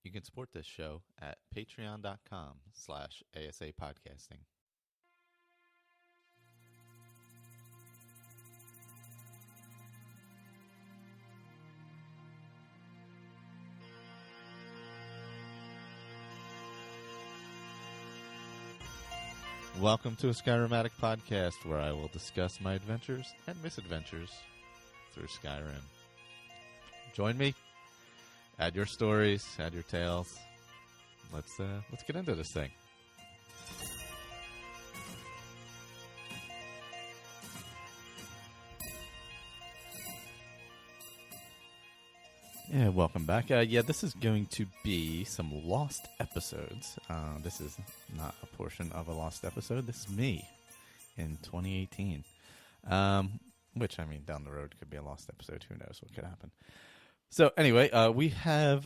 You can support this show at patreon.com/ASAPodcasting. Welcome to a Skyrim Addict podcast, where I will discuss my adventures and misadventures through Skyrim. Join me. Add your stories, add your tales. Let's get into this thing. Yeah, welcome back. This is going to be some lost episodes. This is not a portion of a lost episode. This is me in 2018. Which, I mean, down the road could be a lost episode. Who knows what could happen. So, anyway, we have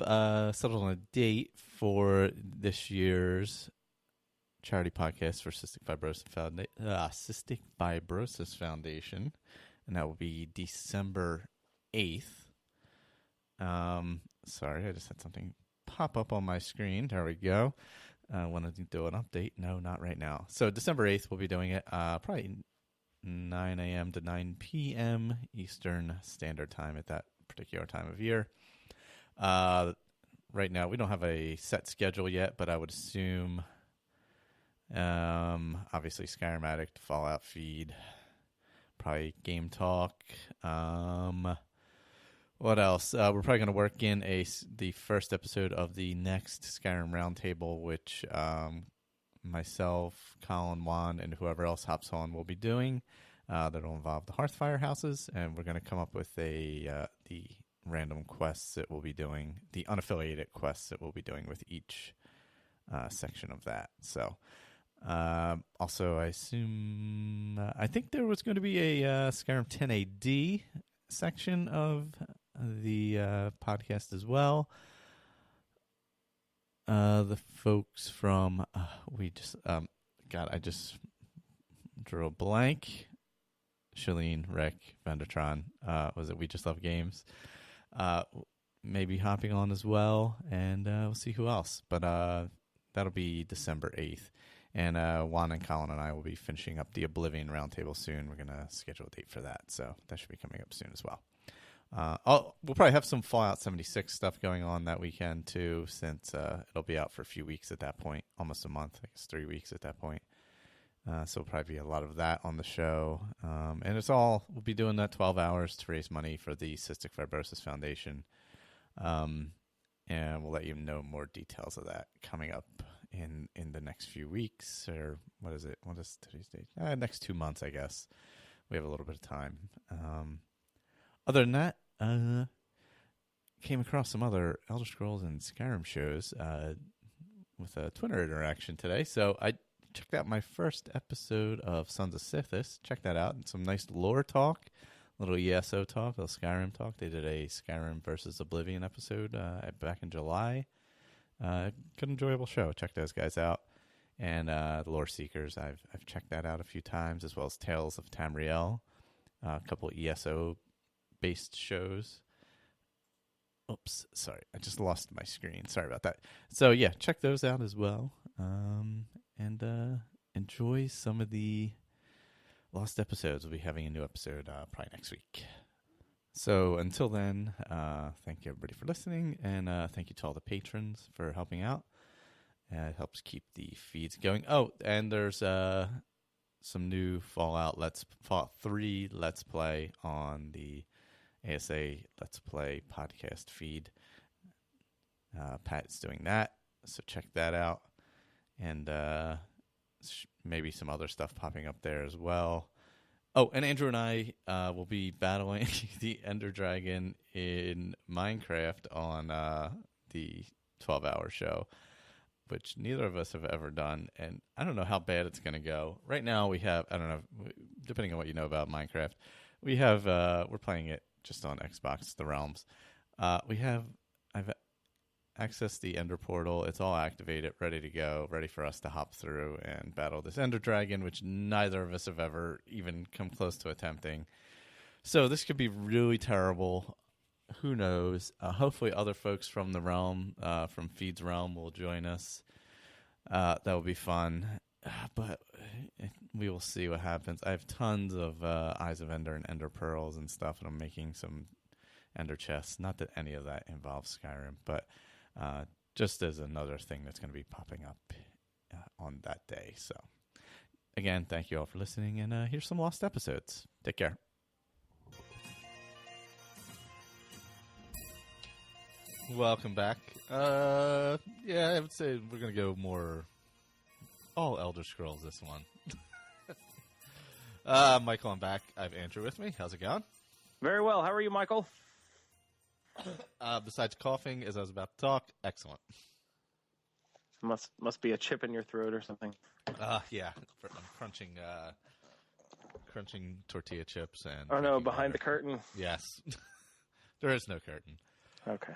settled on a date for this year's charity podcast for Cystic Fibrosis Foundation. And that will be December 8th. Sorry, I just had something pop up on my screen. There we go. Wanted to do an update. No, not right now. So December 8th, we'll be doing it probably 9 a.m. to 9 p.m. Eastern Standard Time at that particular time of year. Right now, we don't have a set schedule yet, but I would assume, obviously, Skyrim Addict, Fallout feed, probably Game Talk. What else? We're probably going to work in the first episode of the next Skyrim Roundtable, which myself, Colin, Juan, and whoever else hops on will be doing. That'll involve the Hearthfire houses, and we're going to come up with the random quests that we'll be doing, the unaffiliated quests that we'll be doing with each section of that. So, also, I think there was going to be a Skyrim 10 AD section of the podcast as well. The folks from I just drew a blank. Shalene, Rick, Vendertron, was it We Just Love Games? Maybe hopping on as well, and we'll see who else. But that'll be December 8th. And Juan and Colin and I will be finishing up the Oblivion Roundtable soon. We're going to schedule a date for that, so that should be coming up soon as well. We'll probably have some Fallout 76 stuff going on that weekend, too, since it'll be out for a few weeks at that point, almost a month, I guess 3 weeks at that point. So it'll probably be a lot of that on the show. And we'll be doing that 12 hours to raise money for the Cystic Fibrosis Foundation. And we'll let you know more details of that coming up in the next few weeks, or what is it? What is today's date? Next 2 months, I guess. We have a little bit of time. Other than that, came across some other Elder Scrolls and Skyrim shows with a Twitter interaction today. So I checked out my first episode of Sons of Sithis. Check that out. And some nice lore talk, a little ESO talk, a little Skyrim talk. They did a Skyrim versus Oblivion episode back in July. Good, enjoyable show. Check those guys out. And the Lore Seekers, I've checked that out a few times, as well as Tales of Tamriel, a couple ESO-based shows. Oops, sorry. I just lost my screen. Sorry about that. So, yeah, check those out as well. And enjoy some of the lost episodes. We'll be having a new episode probably next week. So until then, thank you everybody for listening, and thank you to all the patrons for helping out. It helps keep the feeds going. Oh, and there's some new Fallout 3 Let's Play on the ASA Let's Play podcast feed. Pat's doing that, so check that out. And maybe some other stuff popping up there as well. Oh, and Andrew and I will be battling the Ender Dragon in Minecraft on the 12-hour show, which neither of us have ever done. And I don't know how bad it's going to go. Right now we have, I don't know, depending on what you know about Minecraft, we're playing it just on Xbox, The Realms. I've accessed the Ender Portal. It's all activated, ready to go, ready for us to hop through and battle this Ender Dragon, which neither of us have ever even come close to attempting. So this could be really terrible. who knows? Hopefully other folks from the realm, from Feed's realm, will join us. That will be fun. But we will see what happens. I have tons of Eyes of Ender and Ender Pearls and stuff, and I'm making some Ender chests. Not that any of that involves Skyrim, but just as another thing that's going to be popping up on that day. So, again, thank you all for listening, and here's some lost episodes. Take care. Welcome back. I would say we're going to go more all Elder Scrolls this one. Michael, I'm back. I have Andrew with me. How's it going? Very well. How are you, Michael? Besides coughing as I was about to talk, excellent. Must be a chip in your throat or something. Yeah. I'm crunching tortilla chips and. Oh no! Behind the curtain. Yes. There is no curtain. Okay.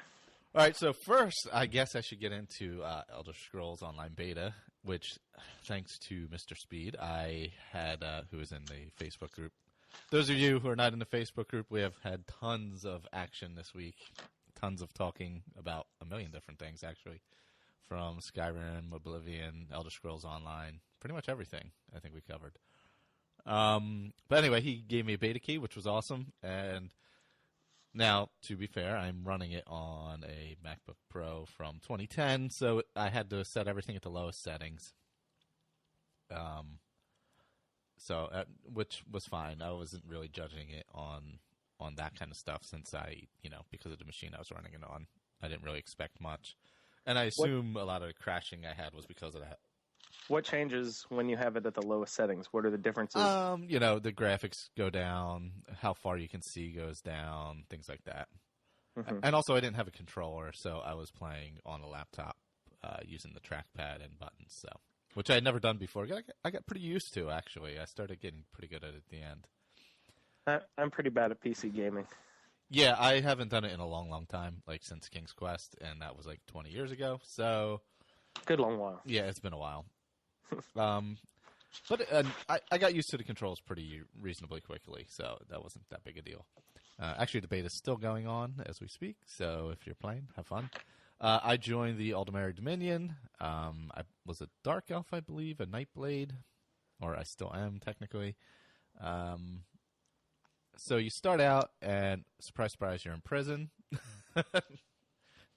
All right. So first, I guess I should get into Elder Scrolls Online Beta, which, thanks to Mr. Speed, I had who was in the Facebook group. Those of you who are not in the Facebook group, we have had tons of action this week, tons of talking about a million different things, actually, from Skyrim, Oblivion, Elder Scrolls Online, pretty much everything I think we covered. But anyway, he gave me a beta key, which was awesome, and now, to be fair, I'm running it on a MacBook Pro from 2010, so I had to set everything at the lowest settings. Which was fine. I wasn't really judging it on that kind of stuff since because of the machine I was running it on, I didn't really expect much. And I assume a lot of the crashing I had was because of that. What changes when you have it at the lowest settings? What are the differences? The graphics go down, how far you can see goes down, things like that. Mm-hmm. And also I didn't have a controller, so I was playing on a laptop using the trackpad and buttons, so. Which I had never done before. I got pretty used to, actually. I started getting pretty good at it at the end. I'm pretty bad at PC gaming. Yeah, I haven't done it in a long, long time, like since King's Quest, and that was like 20 years ago. So, good long while. Yeah, it's been a while. But I got used to the controls pretty reasonably quickly, so that wasn't that big a deal. Actually, the beta is still going on as we speak, so if you're playing, have fun. I joined the Aldemary Dominion. I was a Dark Elf, I believe, a Nightblade, or I still am, technically. So you start out, and surprise, surprise, you're in prison.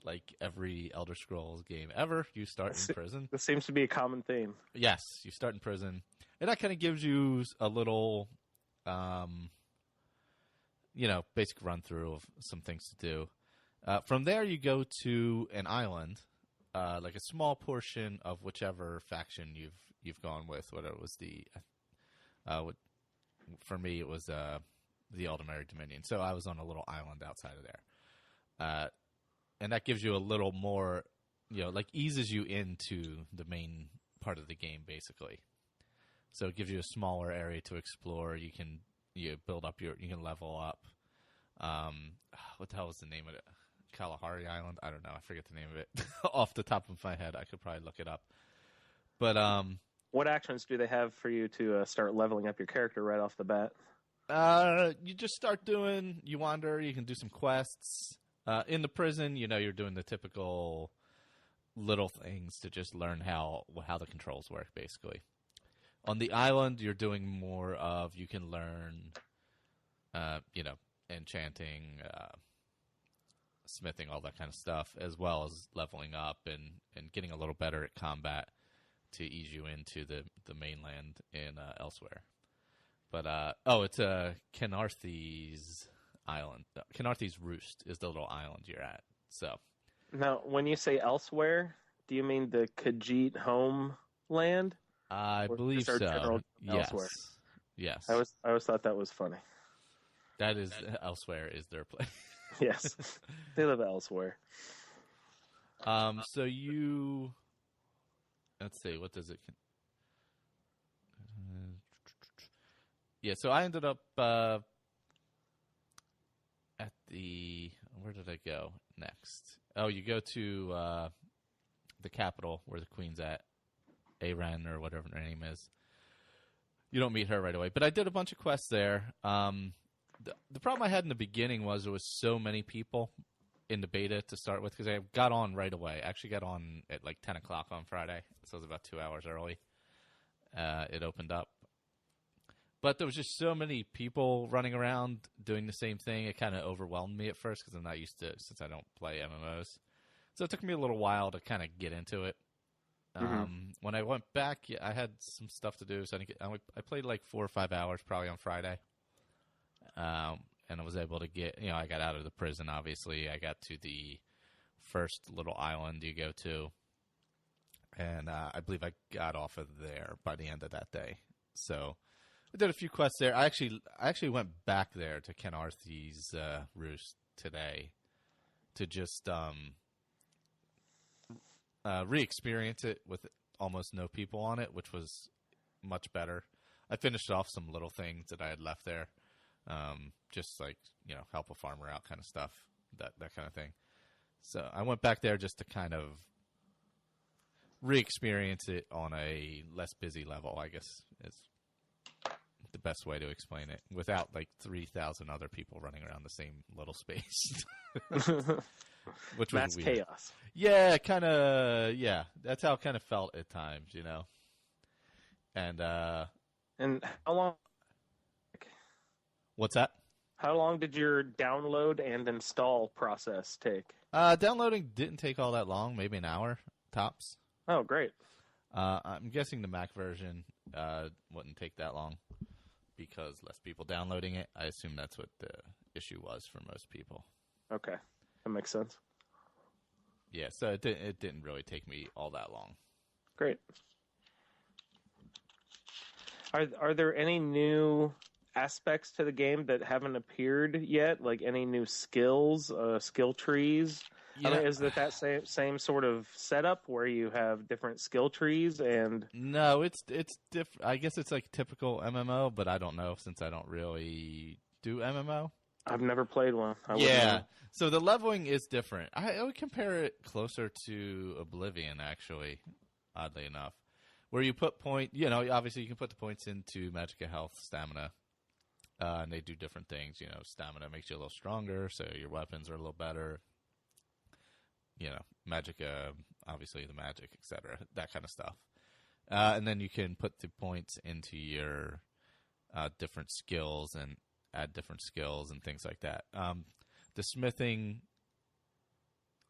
Like every Elder Scrolls game ever, you start in prison. This seems to be a common theme. Yes, you start in prison. And that kind of gives you a little, basic run-through of some things to do. From there, you go to an island, like a small portion of whichever faction you've gone with. Whether it was for me, it was the Aldemary Dominion. So I was on a little island outside of there, and that gives you a little more, eases you into the main part of the game, basically. So it gives you a smaller area to explore. You can build up you can level up. What the hell is the name of it? Kalahari Island? I don't know. I forget the name of it off the top of my head. I could probably look it up. But what actions do they have for you to start leveling up your character right off the bat? You just start doing. You wander. You can do some quests. In the prison, you're doing the typical little things to just learn how the controls work, basically. On the island, you're doing more of you can learn, enchanting. Smithing, all that kind of stuff, as well as leveling up and getting a little better at combat to ease you into the mainland in elsewhere. But it's Kenarthy's Island. Kenarthy's Roost is the little island you're at. So now, when you say elsewhere, do you mean the Khajiit homeland? I believe so. Elsewhere? Yes. I always thought that was funny. That is elsewhere is their place. Yes, they live elsewhere. So let's see, what does it? So I ended up at where did I go next? Oh, you go to the capital where the queen's at, Aren or whatever her name is. You don't meet her right away, but I did a bunch of quests there. The problem I had in the beginning was there was so many people in the beta to start with, because I got on right away. I actually got on at like 10 o'clock on Friday, so it was about 2 hours early. It opened up. But there was just so many people running around doing the same thing. It kind of overwhelmed me at first because I'm not used to it since I don't play MMOs. So it took me a little while to kind of get into it. When I went back, I had some stuff to do. So I played like 4 or 5 hours probably on Friday. And I was able to get, I got out of the prison, obviously. I got to the first little island you go to. And I believe I got off of there by the end of that day. So I did a few quests there. I actually went back there to Kenarthy's Roost today to just re-experience it with almost no people on it, which was much better. I finished off some little things that I had left there, just like, help a farmer out kind of stuff, that kind of thing. So I went back there just to kind of re-experience it on a less busy level, I guess is the best way to explain it, without like 3,000 other people running around the same little space. Which was Mass weird. chaos. Yeah, kind of. Yeah, that's how it kind of felt at times, And how long? What's that? How long did your download and install process take? Downloading didn't take all that long, maybe an hour tops. Oh, great. I'm guessing the Mac version wouldn't take that long because less people downloading it. I assume that's what the issue was for most people. Okay, that makes sense. Yeah, so it didn't really take me all that long. Great. Are there any new aspects to the game that haven't appeared yet? Like any new skills, skill trees? I mean, is that same sort of setup where you have different skill trees and? No, it's different. I guess it's like typical MMO, but I don't know since I don't really do MMO. I've never played one. So the leveling is different. I would compare it closer to Oblivion, actually, oddly enough, where you put obviously you can put the points into Magicka Health, Stamina, and they do different things. Stamina makes you a little stronger, so your weapons are a little better. Magicka, obviously the magic, etc., that kind of stuff. And then you can put the points into your different skills and add different skills and things like that. The smithing,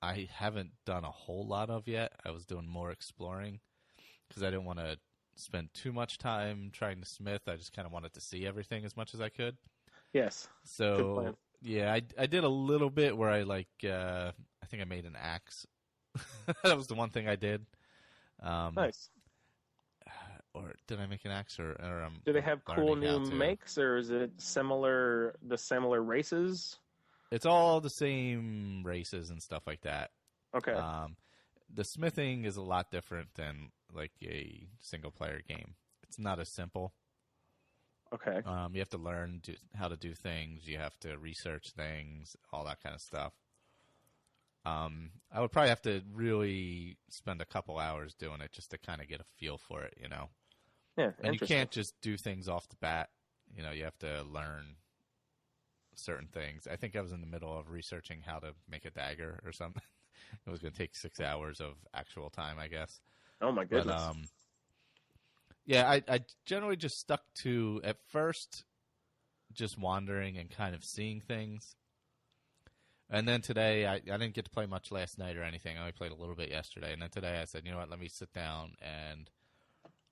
I haven't done a whole lot of yet. I was doing more exploring because I didn't want to spend too much time trying to smith. I just kind of wanted to see everything as much as I could. Yes. So, yeah, I did a little bit where I I think I made an axe. That was the one thing I did. Nice. Or did I make an axe? Do they have cool new makes, or is it similar races? It's all the same races and stuff like that. Okay. The smithing is a lot different than like a single player game. It's not as simple. Okay. You have to learn how to do things. You have to research things, all that kind of stuff. I would probably have to really spend a couple hours doing it just to kind of get a feel for it, Yeah, and you can't just do things off the bat. You have to learn certain things. I think I was in the middle of researching how to make a dagger or something. It was going to take 6 hours of actual time, I guess. Oh my goodness. But, yeah, I generally just stuck to, at first, just wandering and kind of seeing things. And then today, I didn't get to play much last night or anything. I only played a little bit yesterday. And then today I said, you know what, let me sit down and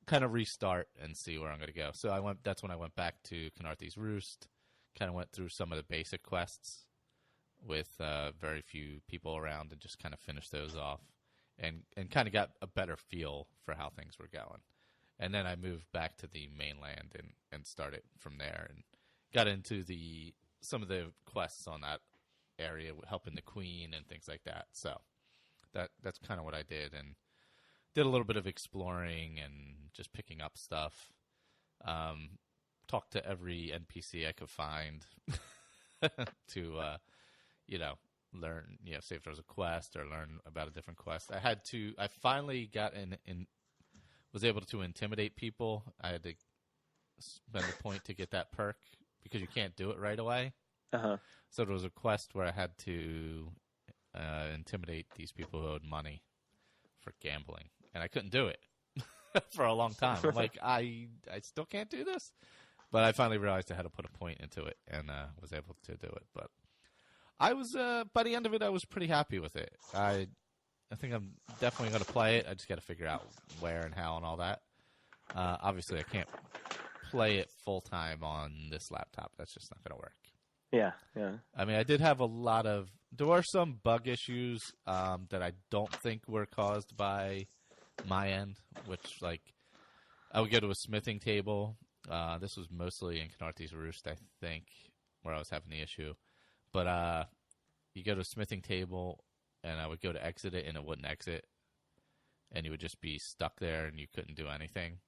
kind of restart and see where I'm going to go. So that's when I went back to Kenarthy's Roost, kind of went through some of the basic quests with very few people around and just kind of finished those off and kind of got a better feel for how things were going. And then I moved back to the mainland and started from there and got into some of the quests on that area, helping the queen and things like that. So that's kind of what I did, and did a little bit of exploring and just picking up stuff. Talked to every NPC I could find to learn, see if there was a quest or learn about a different quest. I finally got was able to intimidate people. I had to spend a point to get that perk because you can't do it right away. So there was a quest where I had to intimidate these people who owed money for gambling, and I couldn't do it for a long time. I'm like, I still can't do this, but I finally realized I had to put a point into it, and was able to do it. But I was by the end of it, I was pretty happy with it. I think I'm definitely going to play it. I just got to figure out where and how and all that. Obviously, I can't play it full time on this laptop. That's just not going to work. Yeah, yeah. I mean, I did have there were some bug issues that I don't think were caused by my end, which, like, I would go to a smithing table. This was mostly in Canarthy's Roost, I think, where I was having the issue. But you go to a smithing table, and I would go to exit it, and it wouldn't exit. And you would just be stuck there, and you couldn't do anything.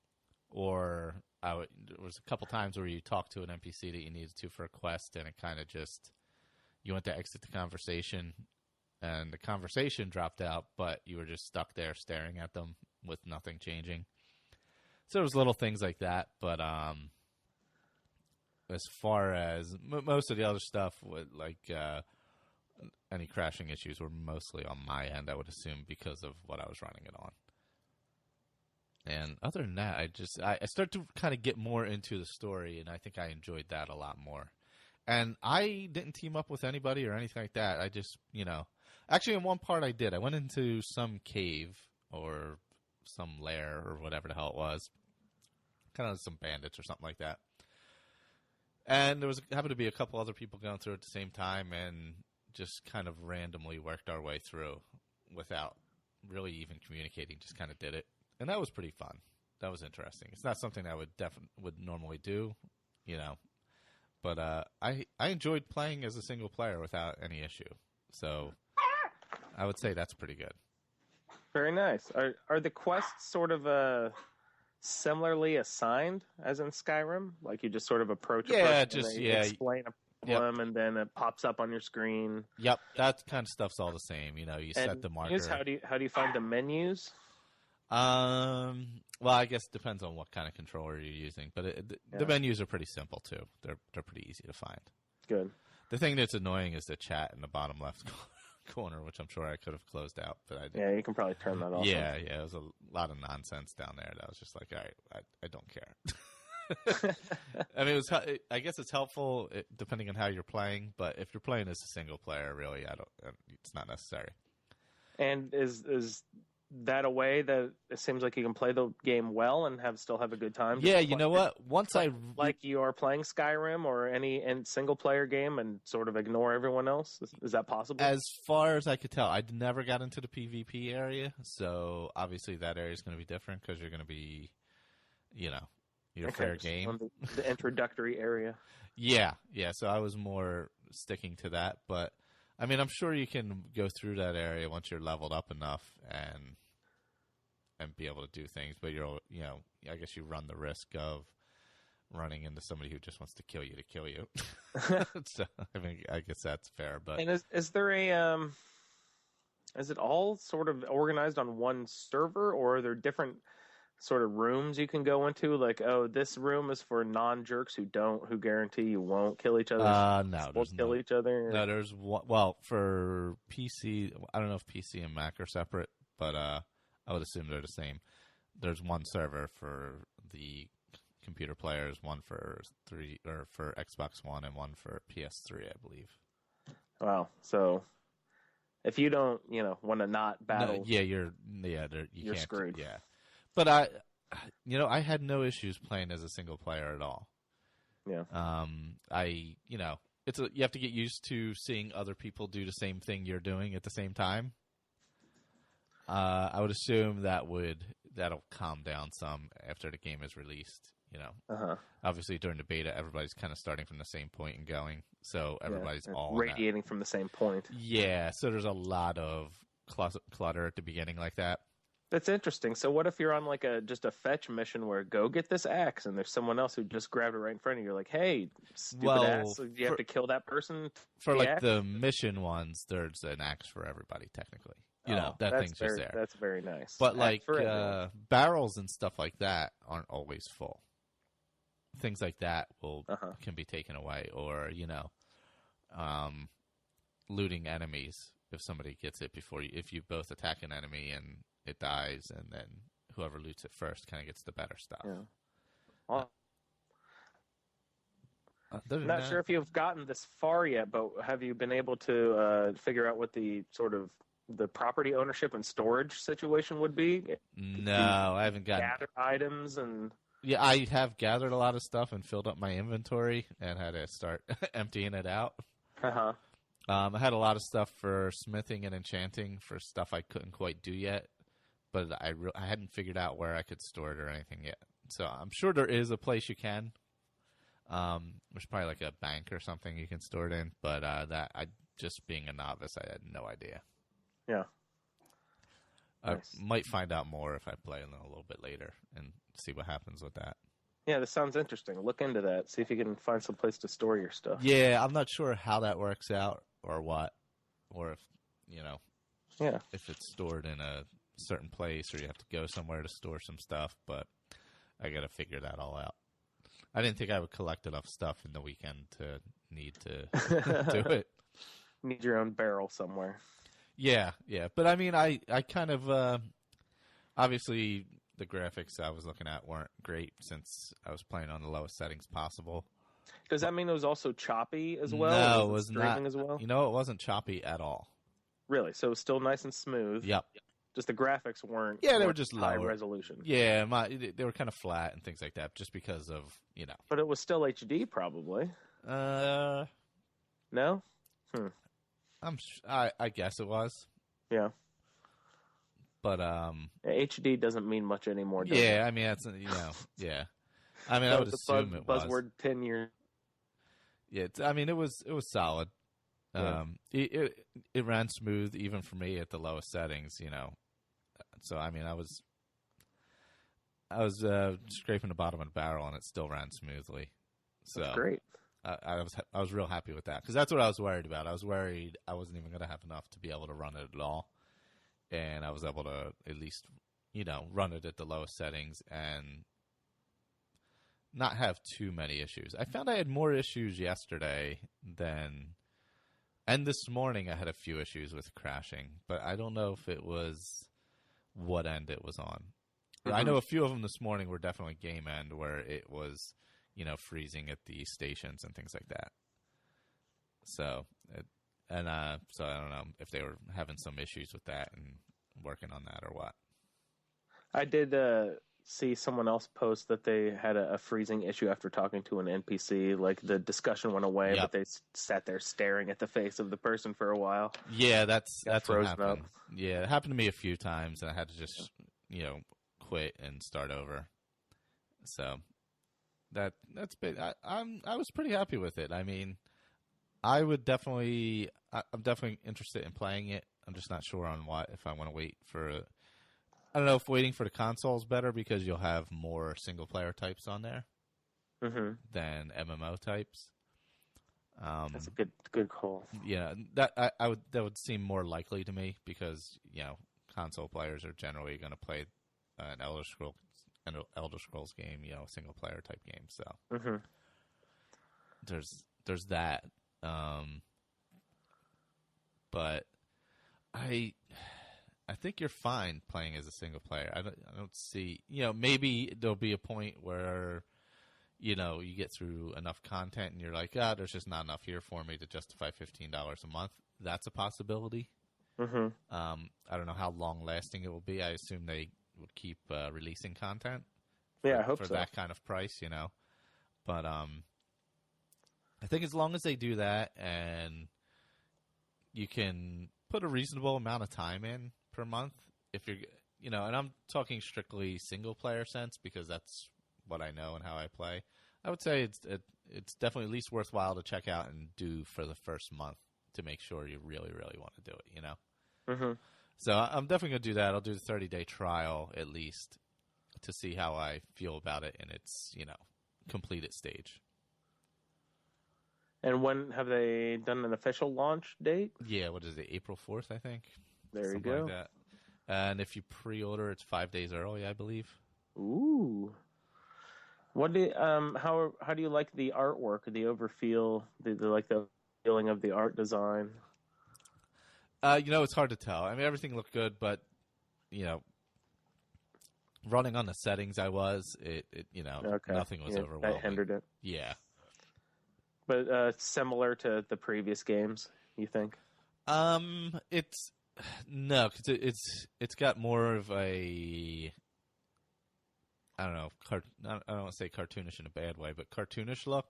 Or there was a couple times where you talked to an NPC that you needed to for a quest, and it kind of just, you went to exit the conversation, and the conversation dropped out, but you were just stuck there staring at them with nothing changing. So there was little things like that, but as far as most of the other stuff, like any crashing issues were mostly on my end, I would assume, because of what I was running it on. And other than that, I started to kind of get more into the story, and I think I enjoyed that a lot more. And I didn't team up with anybody or anything like that. I just, actually in one part I did. I went into some cave or some lair or whatever the hell it was. Kind of some bandits or something like that. And there happened to be a couple other people going through at the same time, and just kind of randomly worked our way through without really even communicating, just kind of did it. And that was pretty fun. That was interesting. It's not something I would normally do, but I enjoyed playing as a single player without any issue. So I would say that's pretty good. Very nice. Are the quests sort of similarly assigned as in Skyrim? Like you just sort of approach a person and explain a problem, and then it pops up on your screen. Yep, that kind of stuff's all the same. You set the marker. How do you find the menus? Well, I guess it depends on what kind of controller you're using, but the menus are pretty simple too. They're pretty easy to find. Good. The thing that's annoying is the chat in the bottom left corner, which I'm sure I could have closed out, but I didn't. Yeah, you can probably turn that off. Yeah, it was a lot of nonsense down there that I was just like, all right, I don't care. I mean, I guess it's helpful depending on how you're playing, but if you're playing as a single player, really, it's not necessary. And is that a way that it seems like you can play the game well and still have a good time? Yeah, you know what? Like you are playing Skyrim or any single player game and sort of ignore everyone else? Is that possible? As far as I could tell, I never got into the PvP area, so obviously that area is going to be different because you're going to be, your fair game. The introductory area. Yeah. So I was more sticking to that, but I mean, I'm sure you can go through that area once you're leveled up enough and be able to do things, but I guess you run the risk of running into somebody who just wants to kill you. So, I mean, I guess that's fair, but. And is there is it all sort of organized on one server, or are there different sort of rooms you can go into? Like, this room is for non-jerks who guarantee you won't kill each other. No, won't kill each other. No, there's one. Well, for PC, I don't know if PC and Mac are separate, but I would assume they're the same. There's one server for the computer players, one for for Xbox One, and one for PS3, I believe. Wow. So if you don't, want to not battle, you're screwed. Yeah. But I had no issues playing as a single player at all. Yeah. You have to get used to seeing other people do the same thing you're doing at the same time. I would assume that'll calm down some after the game is released. Obviously during the beta, everybody's kind of starting from the same point and going, so everybody's all radiating from the same point. Yeah, so there's a lot of clutter at the beginning like that. That's interesting. So what if you're on like just a fetch mission where go get this axe, and there's someone else who just grabbed it right in front of you? You're like, hey, stupid axe, do you have to kill that person? For like the mission ones, there's an axe for everybody technically. That thing's just there. That's very nice. But like barrels and stuff like that aren't always full. things like that can be taken away, or looting enemies if somebody gets it before you. If you both attack an enemy and it dies, and then whoever loots it first kind of gets the better stuff. Yeah. Well, I'm not sure if you've gotten this far yet, but have you been able to figure out what the sort of the property ownership and storage situation would be? No, I haven't gotten gather items and. Yeah, I have gathered a lot of stuff and filled up my inventory and had to start emptying it out. Uh-huh. I had a lot of stuff for smithing and enchanting for stuff I couldn't quite do yet, but I hadn't figured out where I could store it or anything yet. So I'm sure there is a place you can. There's probably like a bank or something you can store it in, but just being a novice, I had no idea. Yeah. Nice. I might find out more if I play a little bit later and see what happens with that. Yeah, this sounds interesting. Look into that. See if you can find some place to store your stuff. Yeah, I'm not sure how that works out or what, or if, if it's stored in a certain place or you have to go somewhere to store some stuff, but I got to figure that all out. I didn't think I would collect enough stuff in the weekend to need to do it. Need your own barrel somewhere. Yeah. But I mean, I kind of, obviously the graphics I was looking at weren't great since I was playing on the lowest settings possible. Does that mean it was also choppy as well? No, it was not. As well? It wasn't choppy at all. Really? So it was still nice and smooth? Yep. Just the graphics weren't. Yeah, they were just high lower resolution. Yeah, they were kind of flat and things like that, just because of But it was still HD, probably. No. I guess it was. Yeah. But HD doesn't mean much anymore. Does yeah, it? I mean that's yeah. I mean, I would assume it was buzzword 10 years. Yeah, I mean it was solid. Yeah. It ran smooth even for me at the lowest settings, So I mean, I was scraping the bottom of the barrel and it still ran smoothly. So that's great. I was real happy with that because that's what I was worried about. I was worried I wasn't even going to have enough to be able to run it at all, and I was able to at least run it at the lowest settings and not have too many issues. I found I had more issues yesterday and this morning I had a few issues with crashing, but I don't know if it was what end it was on. Mm-hmm. I know a few of them this morning were definitely game end where it was freezing at the stations and things like that. So, so I don't know if they were having some issues with that and working on that or what. I did see someone else post that they had a freezing issue after talking to an NPC. Like the discussion went away, Yep. But they sat there staring at the face of the person for a while. Yeah, that's what happened. Up. Yeah, it happened to me a few times, and I had to just quit and start over. So that's big. I was pretty happy with it. I mean, I'm definitely interested in playing it. I'm just not sure on what. If I want to wait for, I don't know if waiting for the console is better because you'll have more single player types on there than MMO types. That's a good call. Yeah, that would seem more likely to me because console players are generally going to play an Elder Scrolls game, single player type game. So there's that. But I think you're fine playing as a single player. I don't see, maybe there'll be a point where you get through enough content and you're like, there's just not enough here for me to justify $15 a month. That's a possibility. I don't know how long lasting it will be. I assume they would keep releasing content. I hope for so. that kind of price, But I think as long as they do that and you can put a reasonable amount of time in per month, if you're, and I'm talking strictly single player sense because that's what I know and how I play. I would say it's definitely at least worthwhile to check out and do for the first month to make sure you really, really want to do it, So I'm definitely going to do that. I'll do the 30-day trial at least to see how I feel about it in its, completed stage. And when have they done an official launch date? Yeah, what is it? April 4th, I think. There you go. Like that. And if you pre-order, it's 5 days early, I believe. Ooh. What do how do you like the artwork, the overfeel, the feeling of the art design? It's hard to tell. I mean, everything looked good, but running on the settings I was, nothing was overwhelming. That hindered it. Yeah. But similar to the previous games, you think? It's no, because it's got more of a, I don't know, I don't want to say cartoonish in a bad way, but cartoonish look.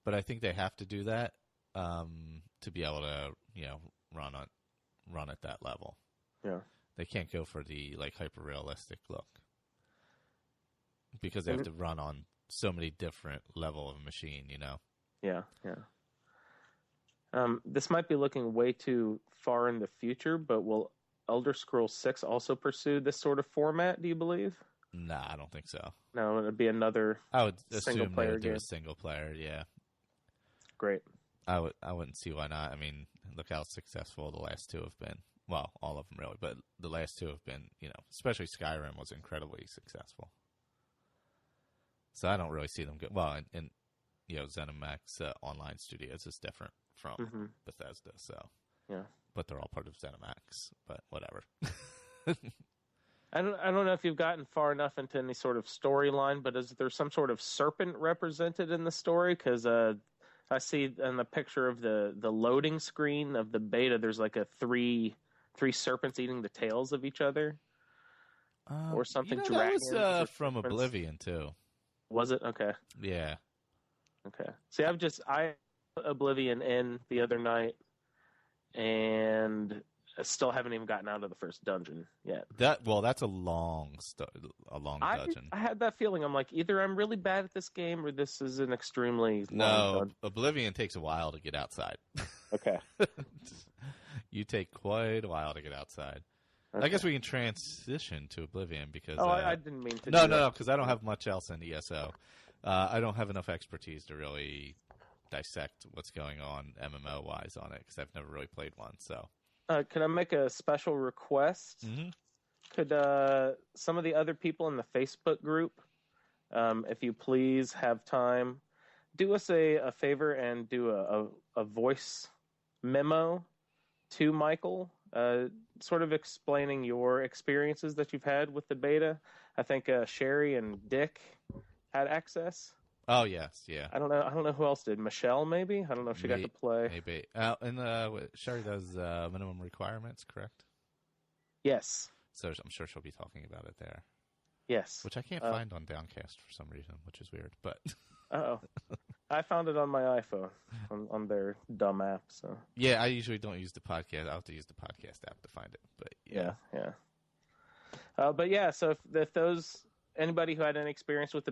But I think they have to do that to be able to run at that level. Yeah. They can't go for the hyper realistic look because they have to run on so many different level of machine. Yeah. This might be looking way too far in the future, but will Elder Scrolls 6 also pursue this sort of format, do you believe? Nah, I don't think so. No, it'd be another I would assume they single-player would do game. a single player, yeah. Great. I wouldn't see why not. I mean, look how successful the last two have been. Well, all of them really, but the last two have been, especially Skyrim was incredibly successful. So I don't really see them go. Well, and ZeniMax Online Studios is different from Bethesda, so yeah. But they're all part of ZeniMax. But whatever. I don't know if you've gotten far enough into any sort of storyline, but is there some sort of serpent represented in the story? Because I see in the picture of the loading screen of the beta, there's like a three serpents eating the tails of each other, or something. That was from Oblivion too. Was it? Okay. Yeah. Okay. See, I put Oblivion in the other night, and I still haven't even gotten out of the first dungeon yet. That's a long dungeon. I had that feeling. I'm like, either I'm really bad at this game, or this is an extremely long dungeon. Oblivion takes a while to get outside. Okay. You take quite a while to get outside. Okay. I guess we can transition to Oblivion because. I didn't mean to. No, because I don't have much else in ESO. I don't have enough expertise to really dissect what's going on MMO wise on it because I've never really played one. So. Can I make a special request? Mm-hmm. Could some of the other people in the Facebook group, if you please have time, do us a favor and do a voice memo to Michael, sort of explaining your experiences that you've had with the beta. I think Sherry and Dick had access. Oh yes, yeah. I don't know who else did. Michelle, maybe. I don't know if she got to play. Maybe. And Sherry does minimum requirements, correct? Yes. So I'm sure she'll be talking about it there. Yes. Which I can't find on Downcast for some reason, which is weird. But I found it on my iPhone on their dumb app. So yeah, I usually don't use the podcast. I have to use the podcast app to find it. But yeah. But yeah, so if anybody who had any experience with the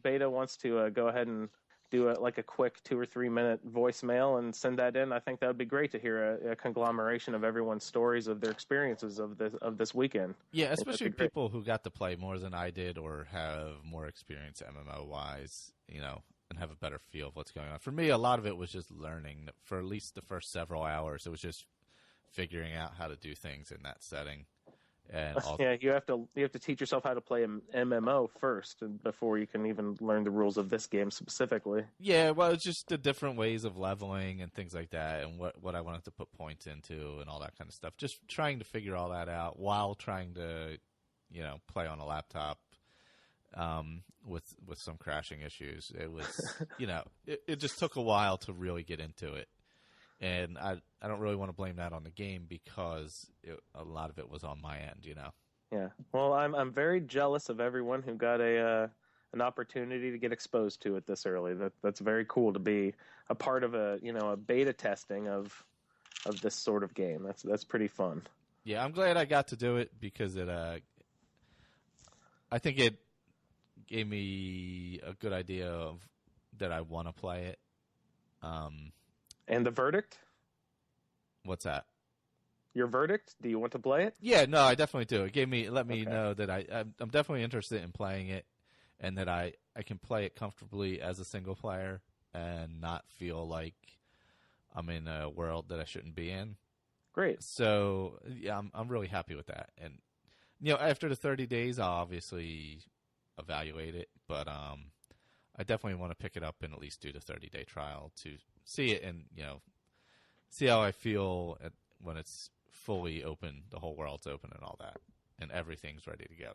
beta wants to go ahead and do a quick 2 or 3 minute voicemail and send that in, I think that would be great to hear a conglomeration of everyone's stories of their experiences of this weekend. Yeah, especially people who got to play more than I did or have more experience MMO wise, and have a better feel of what's going on. For me, a lot of it was just learning. For at least the first several hours, it was just figuring out how to do things in that setting. And yeah, you have to teach yourself how to play an MMO first before you can even learn the rules of this game specifically. Yeah, well, it's just the different ways of leveling and things like that, and what I wanted to put points into and all that kind of stuff. Just trying to figure all that out while trying to, play on a laptop with some crashing issues. It was, it just took a while to really get into it. And I don't really want to blame that on the game because a lot of it was on my end, Yeah. Well, I'm very jealous of everyone who got an opportunity to get exposed to it this early. That's very cool to be a part of a beta testing of this sort of game. That's pretty fun. Yeah, I'm glad I got to do it because I think it gave me a good idea of that I want to play it. And the verdict? What's that? Your verdict? Do you want to play it? Yeah, no, I definitely do. It let me know that I'm definitely interested in playing it, and that I can play it comfortably as a single player and not feel like I'm in a world that I shouldn't be in. Great. So yeah, I'm really happy with that. And after the 30 days, I'll obviously evaluate it, but I definitely want to pick it up and at least do the 30-day trial to see it and, see how I feel when it's fully open, the whole world's open and all that, and everything's ready to go,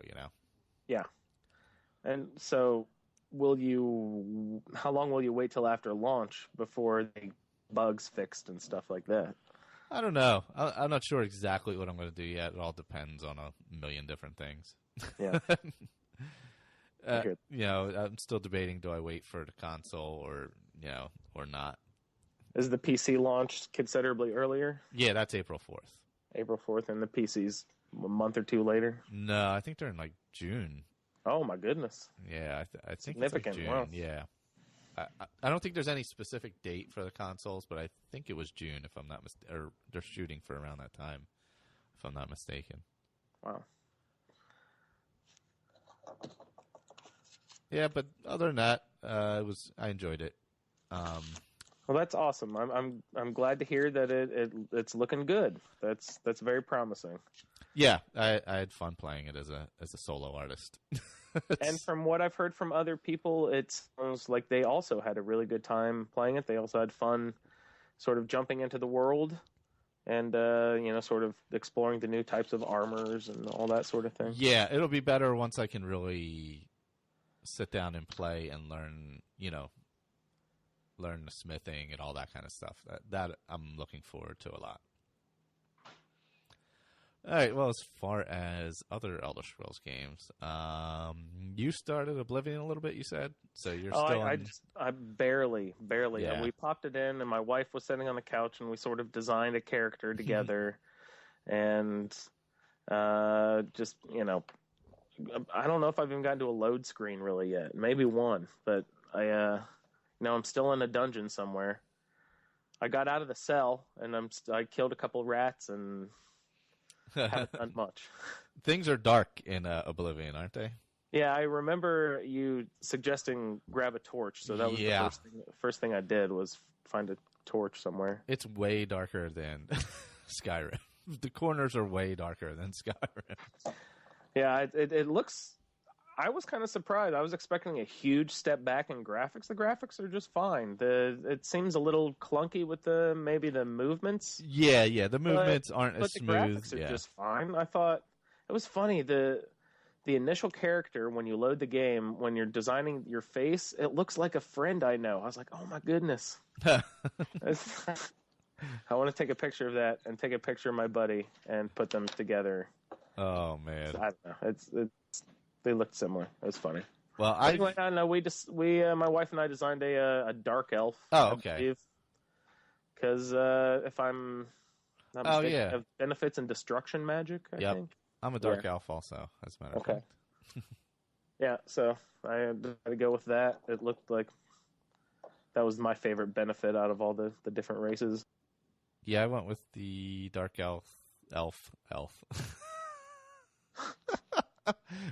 Yeah. And so how long will you wait till after launch before the bugs fixed and stuff like that? I don't know. I'm not sure exactly what I'm going to do yet. It all depends on a million different things. Yeah. I'm still debating, do I wait for the console or not? Is the PC launched considerably earlier? Yeah, that's April 4th. April 4th, and the PC's a month or two later? No, I think they're in June. Oh, my goodness. Yeah, I think significant. It's June. Wow. Yeah. I don't think there's any specific date for the consoles, but I think it was June, if I'm not mistaken. Or they're shooting for around that time, if I'm not mistaken. Wow. Yeah, but other than that, I enjoyed it. Well, that's awesome. I'm glad to hear that it's looking good. That's very promising. Yeah, I had fun playing it as a solo artist. And from what I've heard from other people, it sounds like they also had a really good time playing it. They also had fun sort of jumping into the world and, sort of exploring the new types of armors and all that sort of thing. Yeah, it'll be better once I can really sit down and play and learn the smithing and all that kind of stuff. That I'm looking forward to a lot. All right, well, as far as other Elder Scrolls games, you started Oblivion a little bit, you said? So you're still I barely. Yeah. We popped it in, and my wife was sitting on the couch, and we sort of designed a character together. And I don't know if I've even gotten to a load screen really yet. Maybe one, but I'm still in a dungeon somewhere. I got out of the cell, and I killed a couple rats, and haven't done much. Things are dark in Oblivion, aren't they? Yeah, I remember you suggesting grab a torch, so that was the first thing I did was find a torch somewhere. It's way darker than Skyrim. The corners are way darker than Skyrim. Yeah, it looks... I was kind of surprised. I was expecting a huge step back in graphics. The graphics are just fine. It seems a little clunky with maybe the movements. Yeah, the movements aren't as smooth. But the graphics are just fine. I thought it was funny. The initial character, when you load the game, when you're designing your face, it looks like a friend I know. I was like, oh my goodness. I want to take a picture of that and take a picture of my buddy and put them together. Oh man, I don't know. They looked similar. It was funny. Well, anyway, I don't know. My wife and I designed a dark elf. Oh, okay. Because if I'm not mistaken, have benefits in destruction magic. I think I'm a dark elf also. As a matter of fact. Yeah, so I had to go with that. It looked like that was my favorite benefit out of all the different races. Yeah, I went with the dark elf.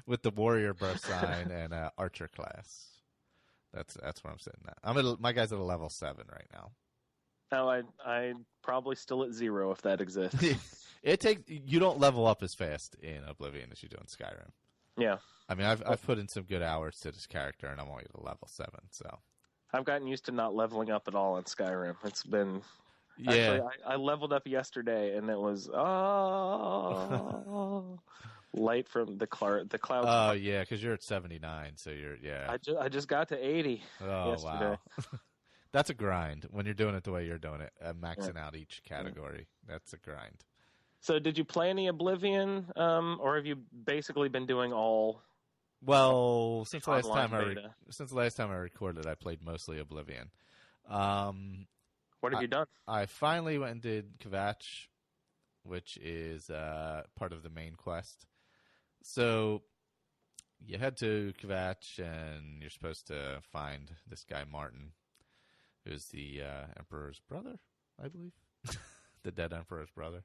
With the warrior birth sign and archer class. That's where I'm sitting at. My guy's at a level 7 right now. Oh, I probably still at 0 if that exists. You don't level up as fast in Oblivion as you do in Skyrim. Yeah. I mean, I've put in some good hours to this character, and I'm only at a level 7. So I've gotten used to not leveling up at all in Skyrim. It's been actually I leveled up yesterday, and it was light from the clouds. Oh yeah, because you're at 79, so I just got to 80 yesterday. Wow. That's a grind when you're doing it the way you're doing it, maxing out each category. That's a grind. So did you play any Oblivion, or have you basically been doing all? Well, since the last time I recorded, I played mostly Oblivion. What have you done? I finally went and did Kvatch, which is part of the main quest. So you head to Kvatch, and you're supposed to find this guy Martin, who's the Emperor's brother, I believe, the dead Emperor's brother.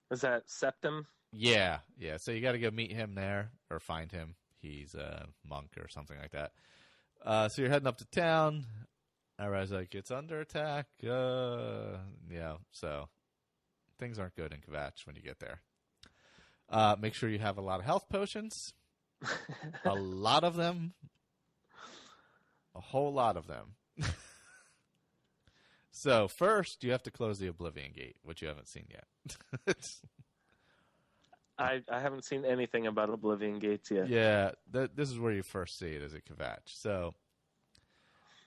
Is that Septim? Yeah. So you got to go meet him there or find him. He's a monk or something like that. So you're heading up to town. Everybody's like, it's under attack. So things aren't good in Kvatch when you get there. Make sure you have a lot of health potions. A lot of them. A whole lot of them. So first, you have to close the Oblivion Gate, which you haven't seen yet. I haven't seen anything about Oblivion Gates yet. Yeah, this is where you first see it as a Kvatch. So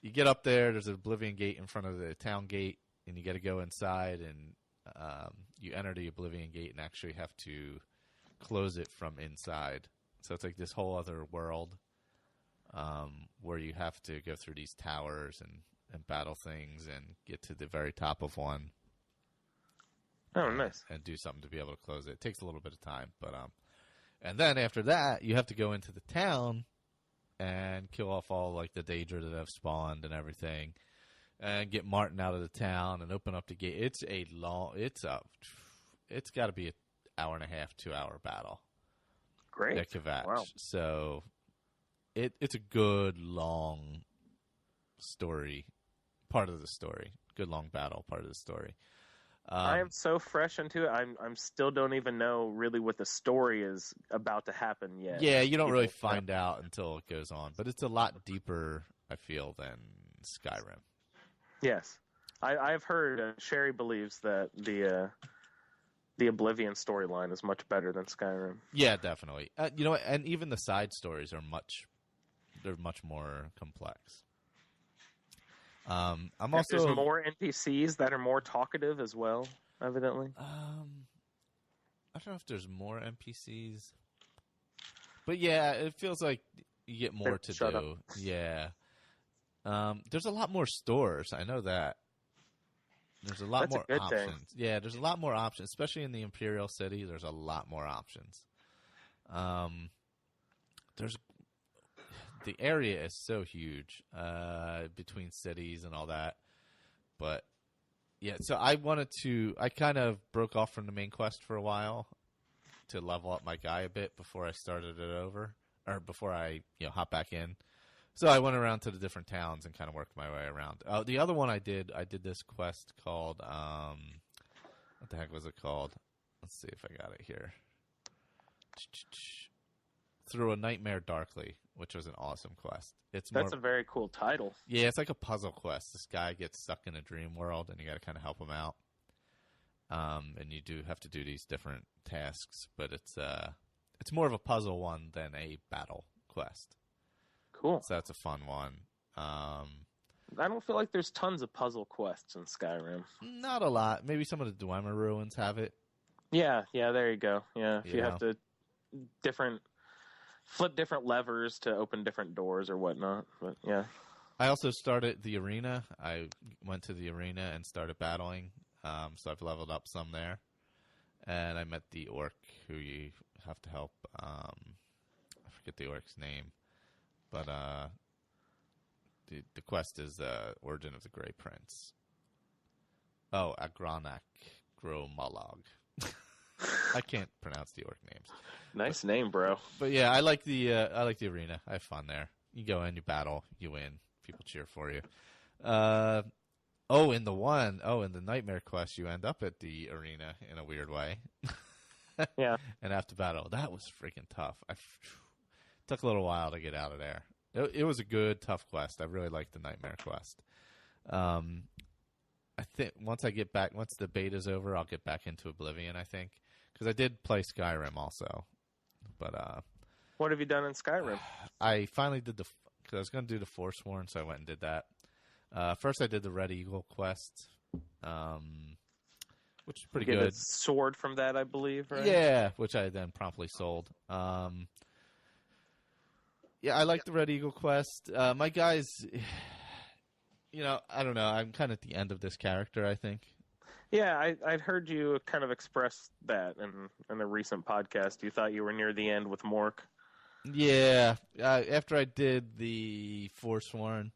you get up there. There's an Oblivion Gate in front of the town gate, and you got to go inside, and you enter the Oblivion Gate and actually have to close it from inside. So it's like this whole other world where you have to go through these towers and battle things and get to the very top of one. Oh, nice. And do something to be able to close it. It takes a little bit of time, but and then after that, you have to go into the town and kill off all like the Daedra that have spawned and everything, and get Martin out of the town and open up the gate. It's got to be an hour and a half, 2 hour battle. Great. At Kvatch. Wow. So it's a good long story, part of the story. Good long battle, part of the story. I am so fresh into it. I'm still don't even know really what the story is about to happen yet. Yeah, you don't really find out until it goes on, but it's a lot deeper, I feel, than Skyrim. Yes, I've heard. Sherry believes that the Oblivion storyline is much better than Skyrim. Yeah, definitely. And even the side stories are much more complex. There's more NPCs that are more talkative as well, evidently. I don't know if there's more NPCs, but yeah, it feels like you get more to do. Up. Yeah. There's a lot more stores. I know that. There's a lot more options. Thing. Yeah, there's a lot more options, especially in the Imperial City. There's a lot more options. The area is so huge between cities and all that. But, yeah, so I kind of broke off from the main quest for a while to level up my guy a bit before I started it over, or before I hop back in. So I went around to the different towns and kind of worked my way around. The other one I did this quest called, what the heck was it called? Let's see if I got it here. Through a Nightmare Darkly, which was an awesome quest. That's a very cool title. Yeah, it's like a puzzle quest. This guy gets stuck in a dream world, and you got to kind of help him out. And you do have to do these different tasks, but it's more of a puzzle one than a battle quest. Cool. So that's a fun one. I don't feel like there's tons of puzzle quests in Skyrim. Not a lot. Maybe some of the Dwemer ruins have it. Yeah, there you go. Yeah, if you have to flip different levers to open different doors or whatnot. But yeah. I also started the arena. I went to the arena and started battling. So I've leveled up some there. And I met the orc who you have to help. I forget the orc's name. But the quest is the Origin of the Grey Prince. Oh, Agranak Gromalog. I can't pronounce the orc names. Nice name, bro. But yeah, I like the arena. I have fun there. You go in, you battle, you win. People cheer for you. In the Nightmare quest, you end up at the arena in a weird way. Yeah. And have to battle. That was freaking tough. Took a little while to get out of there. It was a good, tough quest. I really liked the Nightmare quest. I think once the beta's over, I'll get back into Oblivion, I think. Because I did play Skyrim also. But what have you done in Skyrim? I finally did because I was going to do the Forsworn, so I went and did that. First, I did the Red Eagle quest, which is pretty good. A sword from that, I believe, right? Yeah, which I then promptly sold. Yeah, I like the Red Eagle quest. My guys, I don't know. I'm kind of at the end of this character, I think. Yeah, I'd heard you kind of express that in a recent podcast. You thought you were near the end with Mork. Yeah, after I did the Forsworn,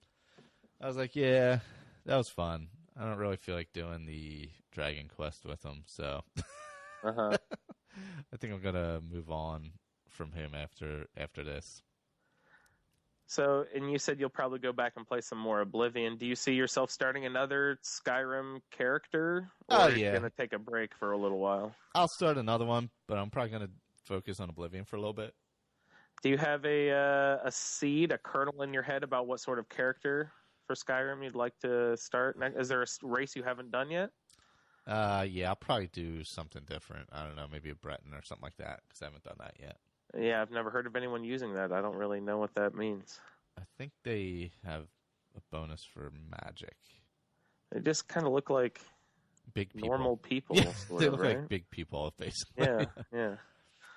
I was like, yeah, that was fun. I don't really feel like doing the Dragon quest with him, so I think I'm gonna move on from him after this. So, and you said you'll probably go back and play some more Oblivion. Do you see yourself starting another Skyrim character? Or are you going to take a break for a little while? I'll start another one, but I'm probably going to focus on Oblivion for a little bit. Do you have a seed, a kernel in your head about what sort of character for Skyrim you'd like to start? Is there a race you haven't done yet? Yeah, I'll probably do something different. I don't know, maybe a Breton or something like that, because I haven't done that yet. Yeah, I've never heard of anyone using that. I don't really know what that means. I think they have a bonus for magic. They just kind of look like big people. Normal people. Yeah, sort they of, look right? like big people, basically. Yeah.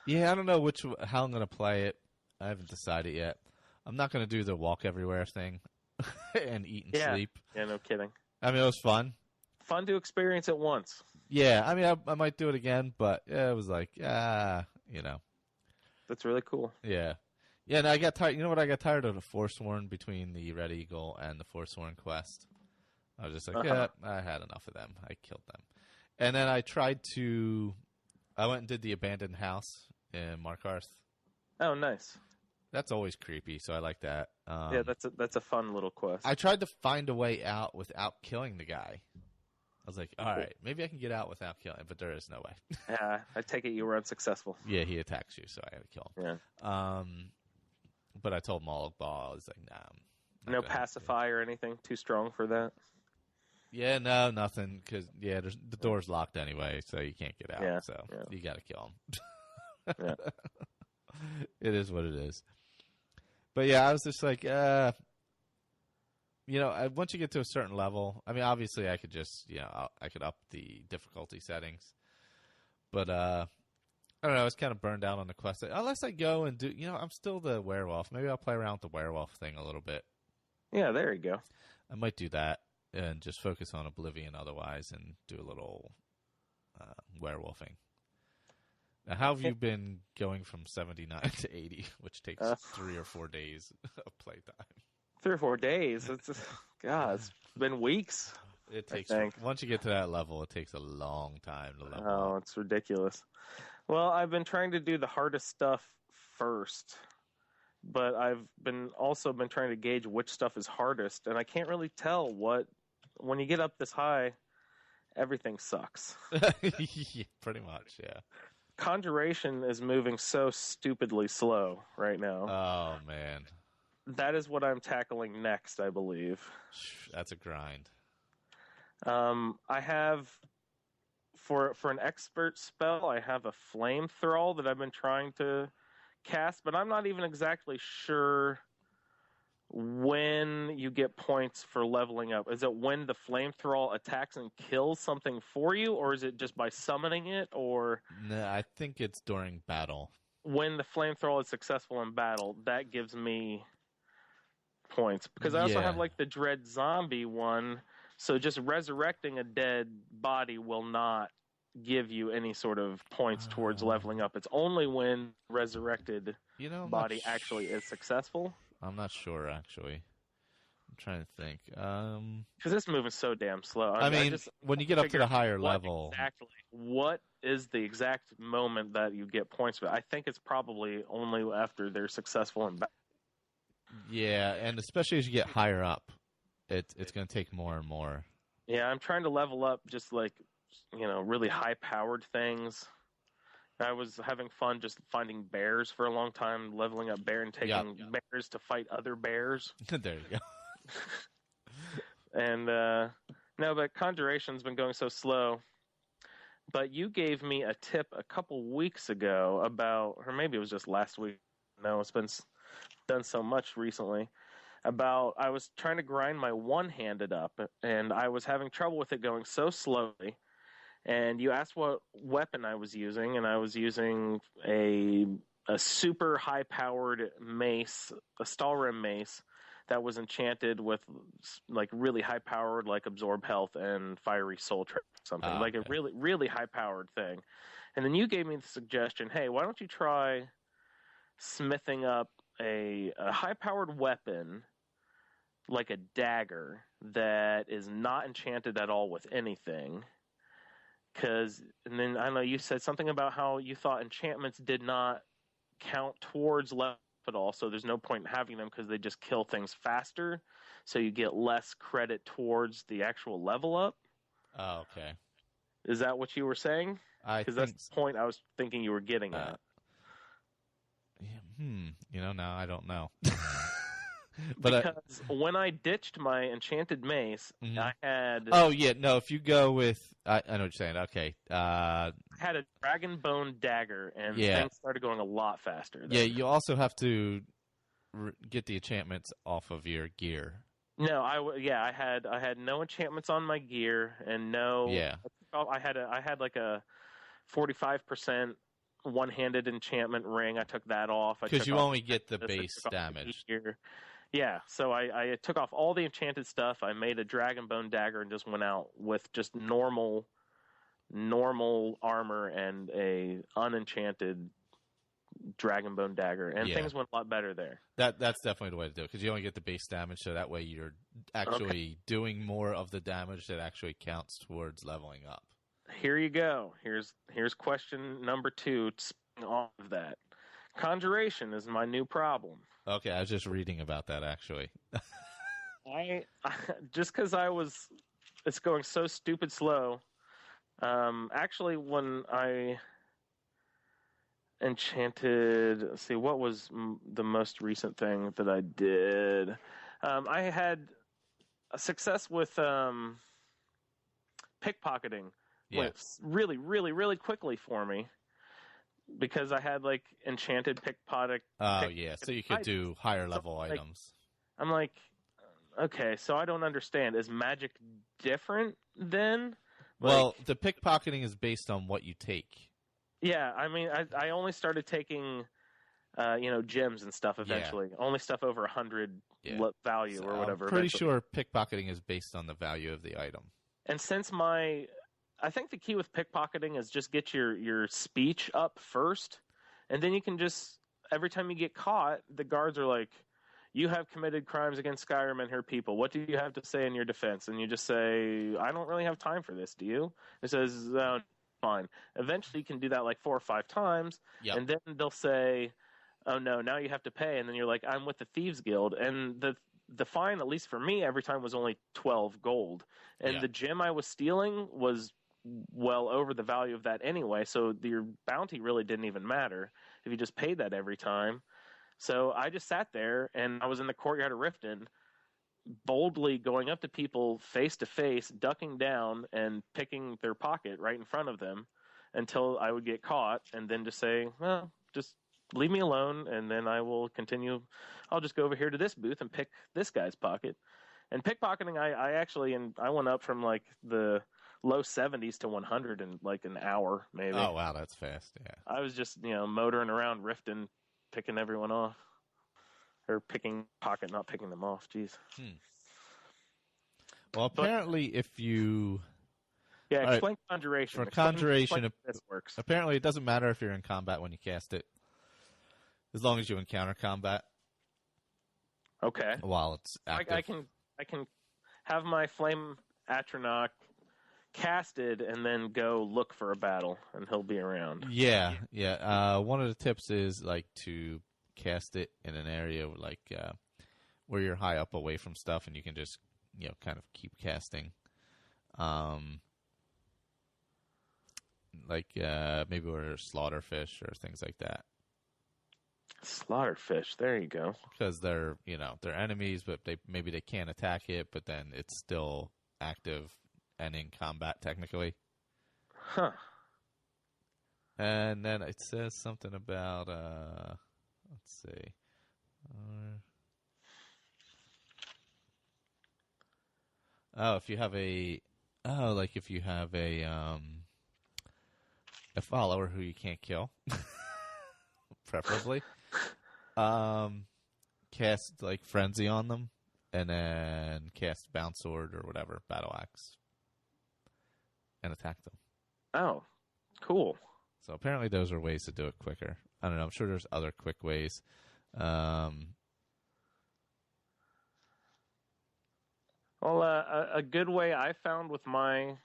Yeah, I don't know how I'm going to play it. I haven't decided yet. I'm not going to do the walk everywhere thing and eat and sleep. Yeah, no kidding. I mean, it was fun. Fun to experience it once. Yeah, I mean, I might do it again, but it was like, you know. That's really cool. Yeah. Yeah, and I got tired. You know what? I got tired of the Forsworn between the Red Eagle and the Forsworn quest. I was just like, I had enough of them. I killed them. And then I went and did the abandoned house in Markarth. Oh, nice. That's always creepy, so I like that. Yeah, that's a fun little quest. I tried to find a way out without killing the guy. I was like, all right, maybe I can get out without killing, but there is no way. Yeah, I take it you were unsuccessful. Yeah, he attacks you, so I had to kill him. Yeah. But I told Moloch Ball, I was like, nah. No pacify or anything? Too strong for that? Yeah, no, nothing, because, the door's locked anyway, so you can't get out, you got to kill him. Yeah. It is what it is. But, I was just like, once you get to a certain level, I mean, obviously I could just, I could up the difficulty settings. But, I don't know, I was kind of burned out on the quest. Unless I go and do, I'm still the werewolf. Maybe I'll play around with the werewolf thing a little bit. Yeah, there you go. I might do that and just focus on Oblivion otherwise and do a little werewolfing. Now, how have you been going from 79 to 80, which takes 3 or 4 days of playtime? 3 or 4 days? It's been weeks. It takes once you get to that level, it takes a long time to level. Oh, it's ridiculous. Well, I've been trying to do the hardest stuff first, but I've also been trying to gauge which stuff is hardest, and I can't really tell when you get up this high, everything sucks. Yeah, pretty much, yeah. Conjuration is moving so stupidly slow right now. Oh, man. That is what I'm tackling next, I believe. That's a grind. I have, for an expert spell, I have a flame thrall that I've been trying to cast, but I'm not even exactly sure when you get points for leveling up. Is it when the flame thrall attacks and kills something for you, or is it just by summoning it, or... No, I think it's during battle. When the flame thrall is successful in battle, that gives me points. Because I also have, the dread zombie one, so just resurrecting a dead body will not give you any sort of points towards leveling up. It's only when resurrected body actually is successful. I'm not sure, actually. I'm trying to think. Because it's moving so damn slow. I mean, when you get up to the higher level... Exactly. What is the exact moment that you get points for? I think it's probably only after they're successful in battle. Yeah, and especially as you get higher up, it's going to take more and more. Yeah, I'm trying to level up just really high-powered things. I was having fun just finding bears for a long time, leveling up bear and taking bears to fight other bears. There you go. And no, but Conjuration's been going so slow. But you gave me a tip a couple weeks ago about, or maybe it was just last week. No, it's been done so much recently. I was trying to grind my one-handed up, and I was having trouble with it going so slowly. And you asked what weapon I was using, and I was using a super high-powered mace, a Stalrim mace, that was enchanted with really high-powered, absorb health and fiery soul trap or something, a really, really high-powered thing. And then you gave me the suggestion, hey, why don't you try smithing up a high-powered weapon, like a dagger, that is not enchanted at all with anything. And then I know you said something about how you thought enchantments did not count towards level at all, so there's no point in having them because they just kill things faster, so you get less credit towards the actual level up. Oh, okay. Is that what you were saying? Because that's the point I was thinking you were getting at. Now I don't know. But because when I ditched my enchanted mace, I had... Oh, yeah, no, if you go with... I know what you're saying, okay. I had a dragon bone dagger, and things started going a lot faster. Yeah, you also have to get the enchantments off of your gear. No, I had no enchantments on my gear, and no... Yeah. I had like a 45% one-handed enchantment ring. I took that off. Because you only get the base damage. Yeah, so I took off all the enchanted stuff. I made a dragon bone dagger and just went out with just normal armor and a unenchanted dragon bone dagger, and things went a lot better there. That's definitely the way to do it, because you only get the base damage, so that way you're actually doing more of the damage that actually counts towards leveling up. Here you go. Here's question number 2. Spinning off of that, conjuration is my new problem. Okay, I was just reading about that actually. I just because it's going so stupid slow. Actually, when I enchanted, let's see, what was the most recent thing that I did? I had a success with pickpocketing. Went really, really, really quickly for me. Because I had, like, enchanted pickpocket. Oh, yeah, so you could do higher level items. I'm like, okay, so I don't understand. Is magic different then? Well, the pickpocketing is based on what you take. Yeah, I mean, I only started taking, gems and stuff eventually. Only stuff over 100 value or whatever. I'm pretty sure pickpocketing is based on the value of the item. And since I think the key with pickpocketing is just get your speech up first, and then you can just, every time you get caught, the guards are like, you have committed crimes against Skyrim and her people. What do you have to say in your defense? And you just say, I don't really have time for this, do you? It says, fine. Eventually you can do that like 4 or 5 times, and then they'll say, oh no, now you have to pay, and then you're like, I'm with the Thieves Guild, and the fine, at least for me, every time was only 12 gold. And the gem I was stealing was well over the value of that anyway, so your bounty really didn't even matter if you just paid that every time. So I just sat there, and I was in the courtyard of Riften, boldly going up to people face to face, ducking down and picking their pocket right in front of them until I would get caught, and then just say, well, just leave me alone, and then I will continue. I'll just go over here to this booth and pick this guy's pocket. And pickpocketing, I went up from like the low 70s to 100 in like an hour, maybe. Oh, wow, that's fast, yeah. I was just, motoring around Riften, picking everyone off. Or picking pocket, not picking them off, jeez. Well, apparently if you... Yeah, explain conjuration. For conjuration, explain how this works. Apparently it doesn't matter if you're in combat when you cast it, as long as you encounter combat. Okay. While it's active. I can have my Flame Atronach casted and then go look for a battle, and he'll be around. Yeah. One of the tips is like to cast it in an area like where you're high up away from stuff, and you can just kind of keep casting. Like maybe where there's slaughterfish or things like that. Slaughterfish, there you go. Because they're they're enemies, but maybe they can't attack it, but then it's still active and in combat technically. Huh. And then it says something about let's see. If you have a follower who you can't kill, preferably, cast like frenzy on them, and then cast bounce sword or whatever, battle axe, and attack them. Oh, cool. So apparently those are ways to do it quicker. I don't know. I'm sure there's other quick ways. Well, a good way I found with my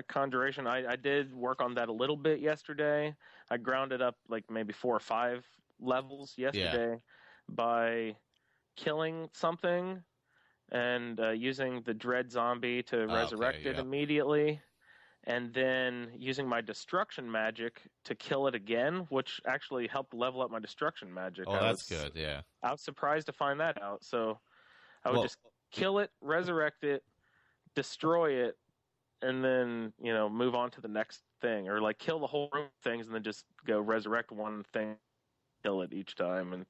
conjuration, I did work on that a little bit yesterday. I grounded up like maybe 4 or 5 levels yesterday by killing something and using the dread zombie to resurrect it immediately. and then using my destruction magic to kill it again, which actually helped level up my destruction magic. Oh, that's good, yeah. I was surprised to find that out. So I would just kill it, resurrect it, destroy it, and then, move on to the next thing. Or, like, kill the whole room of things and then just go resurrect one thing, kill it each time. And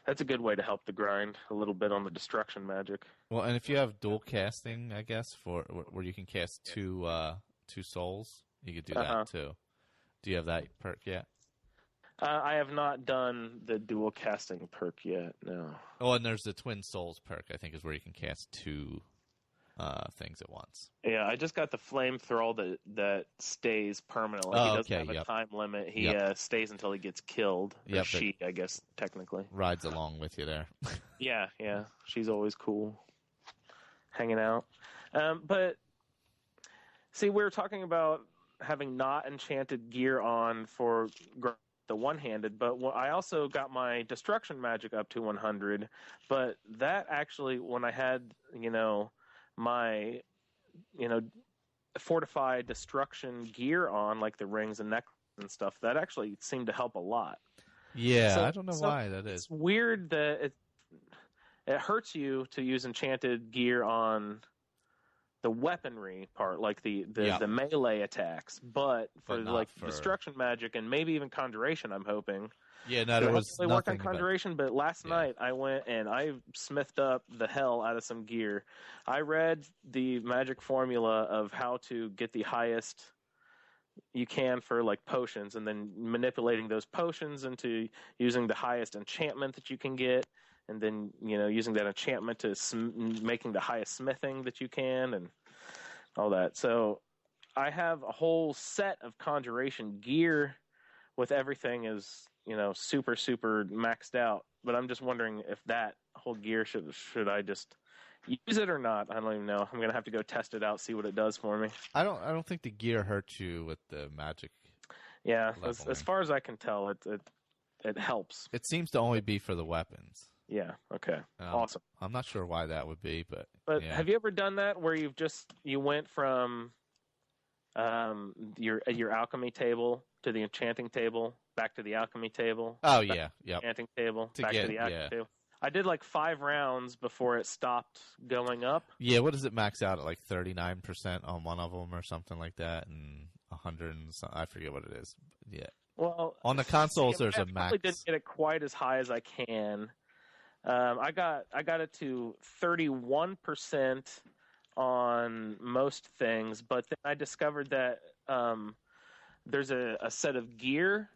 that's a good way to help the grind a little bit on the destruction magic. Well, and if you have dual casting, I guess, for where you can cast two souls, you could do that too. Do you have that perk yet? I have not done the dual casting perk yet, no. Oh, and there's the twin souls perk, I think, is where you can cast two things at once. Yeah, I just got the flame thrall that stays permanently. He doesn't have a time limit. He stays until he gets killed. Or she, I guess, technically. Rides along with you there. Yeah. She's always cool. Hanging out. But, see, we were talking about having not enchanted gear on for the one-handed, but I also got my destruction magic up to 100, but that actually, when I had, my, fortified destruction gear on, like the rings and necklaces and stuff, that actually seemed to help a lot. Yeah, so, I don't know why that is. It's weird that it hurts you to use enchanted gear on the weaponry part, like the melee attacks, but for destruction magic and maybe even conjuration, I'm hoping. Yeah, no, there was nothing. Work on conjuration, but last night I went and I smithed up the hell out of some gear. I read the magic formula of how to get the highest you can for like potions, and then manipulating those potions into using the highest enchantment that you can get. And then, using that enchantment to making the highest smithing that you can and all that. So I have a whole set of conjuration gear with everything is, super, super maxed out. But I'm just wondering if that whole gear, should I just use it or not? I don't even know. I'm going to have to go test it out, see what it does for me. I don't think the gear hurts you with the magic. Yeah, as far as I can tell, it helps. It seems to only be for the weapons. Yeah. Okay. Awesome. I'm not sure why that would be, but yeah. Have you ever done that where you went from your alchemy table to the enchanting table, back to the alchemy table? Oh yeah, yep. Enchanting table, back to the alchemy table. I did like 5 rounds before it stopped going up. Yeah. What does it max out at? Like 39% on one of them or something like that, and 100 and I forget what it is. Yeah. Well, on the consoles, there's a max. I probably didn't get it quite as high as I can. I got it to 31% on most things, but then I discovered that there's a set of gear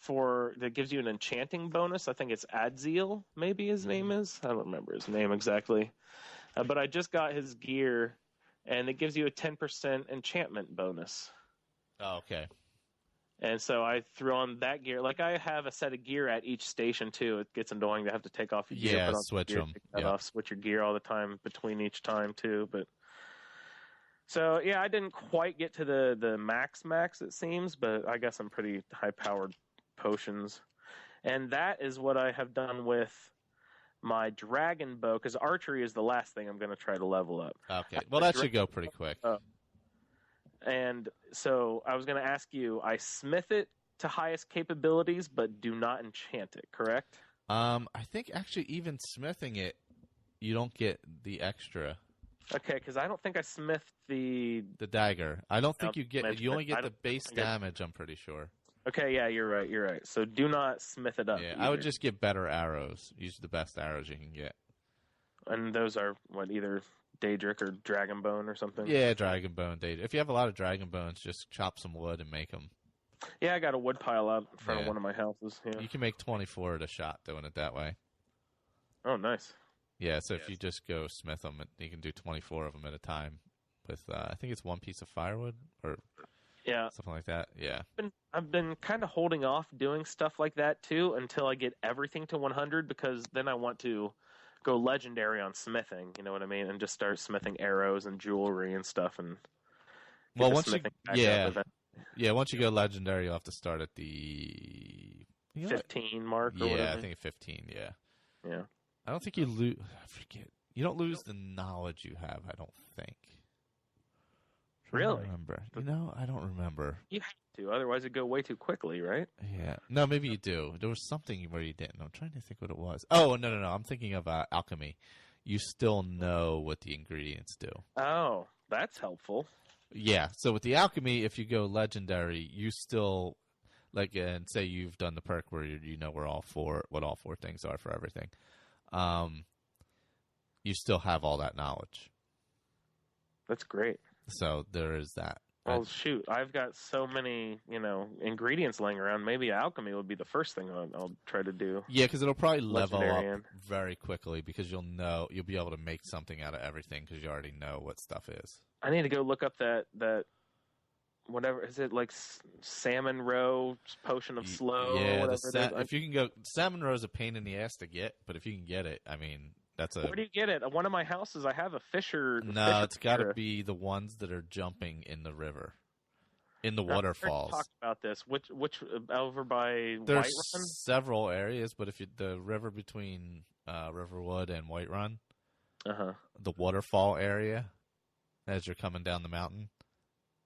that gives you an enchanting bonus. I think it's Adziel, maybe his name is. I don't remember his name exactly. But I just got his gear, and it gives you a 10% enchantment bonus. Oh, okay. And so I threw on that gear. Like, I have a set of gear at each station, too. It gets annoying to have to take off your gear. Yeah, switch them. Switch your gear all the time between each time, too. But so, yeah, I didn't quite get to the max, it seems. But I got some pretty high-powered potions. And that is what I have done with my dragon bow, because archery is the last thing I'm going to try to level up. Okay. Well, that should go pretty quick. And so I was going to ask you, I smith it to highest capabilities, but do not enchant it, correct? I think actually even smithing it, you don't get the extra. Okay, because I don't think I smithed the dagger. I don't think you only get the base damage, I'm pretty sure. Okay, yeah, you're right. So do not smith it up. Yeah, either. I would just get better arrows. Use the best arrows you can get. And those are, either Daedric or Dragonbone or something? Yeah, Dragonbone, Daedric. If you have a lot of Dragonbones, just chop some wood and make them. Yeah, I got a wood pile out in front of one of my houses. Yeah. You can make 24 at a shot doing it that way. Oh, nice. Yeah, so if you just go smith them, you can do 24 of them at a time with, I think it's one piece of firewood or something like that. Yeah. I've been kind of holding off doing stuff like that, too, until I get everything to 100, because then I want to go legendary on smithing, you know what I mean, and just start smithing arrows and jewelry and stuff. And once you go legendary, you'll have to start at the 15 mark. Or whatever. I think 15. Yeah. I don't think you lose. I forget. You don't lose the knowledge you have. I don't think. I'm trying Really? to remember. I don't remember. You have to, otherwise it'd go way too quickly, right? Yeah. No, maybe you do. There was something where you didn't. I'm trying to think what it was. Oh, no. I'm thinking of alchemy. You still know what the ingredients do. Oh, that's helpful. Yeah. So with the alchemy, if you go legendary, you still and say you've done the perk where you know where what all four things are for everything. You still have all that knowledge. That's great. So there is that. Well, shoot, I've got so many, ingredients laying around. Maybe alchemy would be the first thing I'll try to do. Yeah, because it'll probably level up very quickly because you'll be able to make something out of everything because you already know what stuff is. I need to go look up that whatever is it like salmon roe potion of slow. Yeah, if you can go, salmon roe is a pain in the ass to get, but if you can get it, I mean. Where do you get it? At one of my houses, I have a fisher. No, it's got to be the ones that are jumping in the river, in the waterfalls. Talk about this. Which over by There's White Run? Several areas, but if the river between Riverwood and White Run, the waterfall area, as you're coming down the mountain.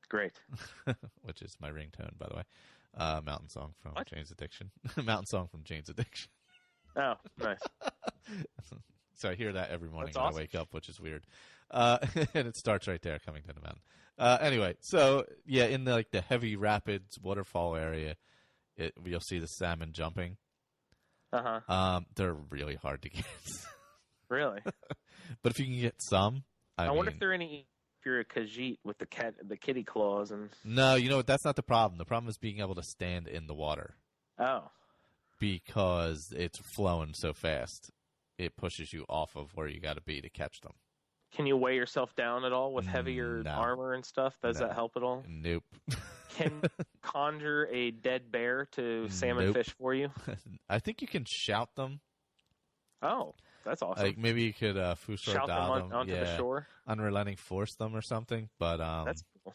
Great. Which is my ringtone, by the way. Mountain song from Jane's Addiction. Mountain song from Jane's Addiction. Oh, nice. So I hear that every morning That's when awesome. I wake up, which is weird. And it starts right there coming down the mountain. Anyway, so yeah, in the heavy rapids waterfall area, you'll see the salmon jumping. They're really hard to get. Really? But if you can get some, I wonder if there are any. If you're a Khajiit with the kitty claws and. No, that's not the problem. The problem is being able to stand in the water. Oh. Because it's flowing so fast. It pushes you off of where you got to be to catch them. Can you weigh yourself down at all with heavier armor and stuff? Does that help at all? Nope. Can you conjure a dead bear to salmon fish for you? I think you can shout them. Oh, that's awesome. Maybe you could shout them onto the shore? Unrelenting force them or something. But that's cool.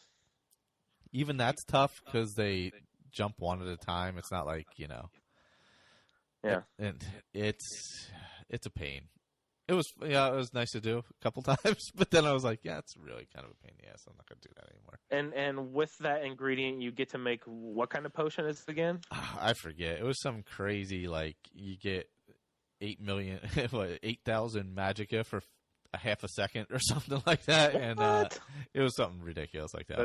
Even that's tough because they jump one at a time. It's not like, Yeah. And it's a pain. It was nice to do a couple times, but then I was like, yeah, it's really kind of a pain in the ass. I'm not going to do that anymore. And with that ingredient, you get to make what kind of potion is it again? I forget. It was some crazy, you get 8,000 magicka for a half a second or something like that. What? And it was something ridiculous like that.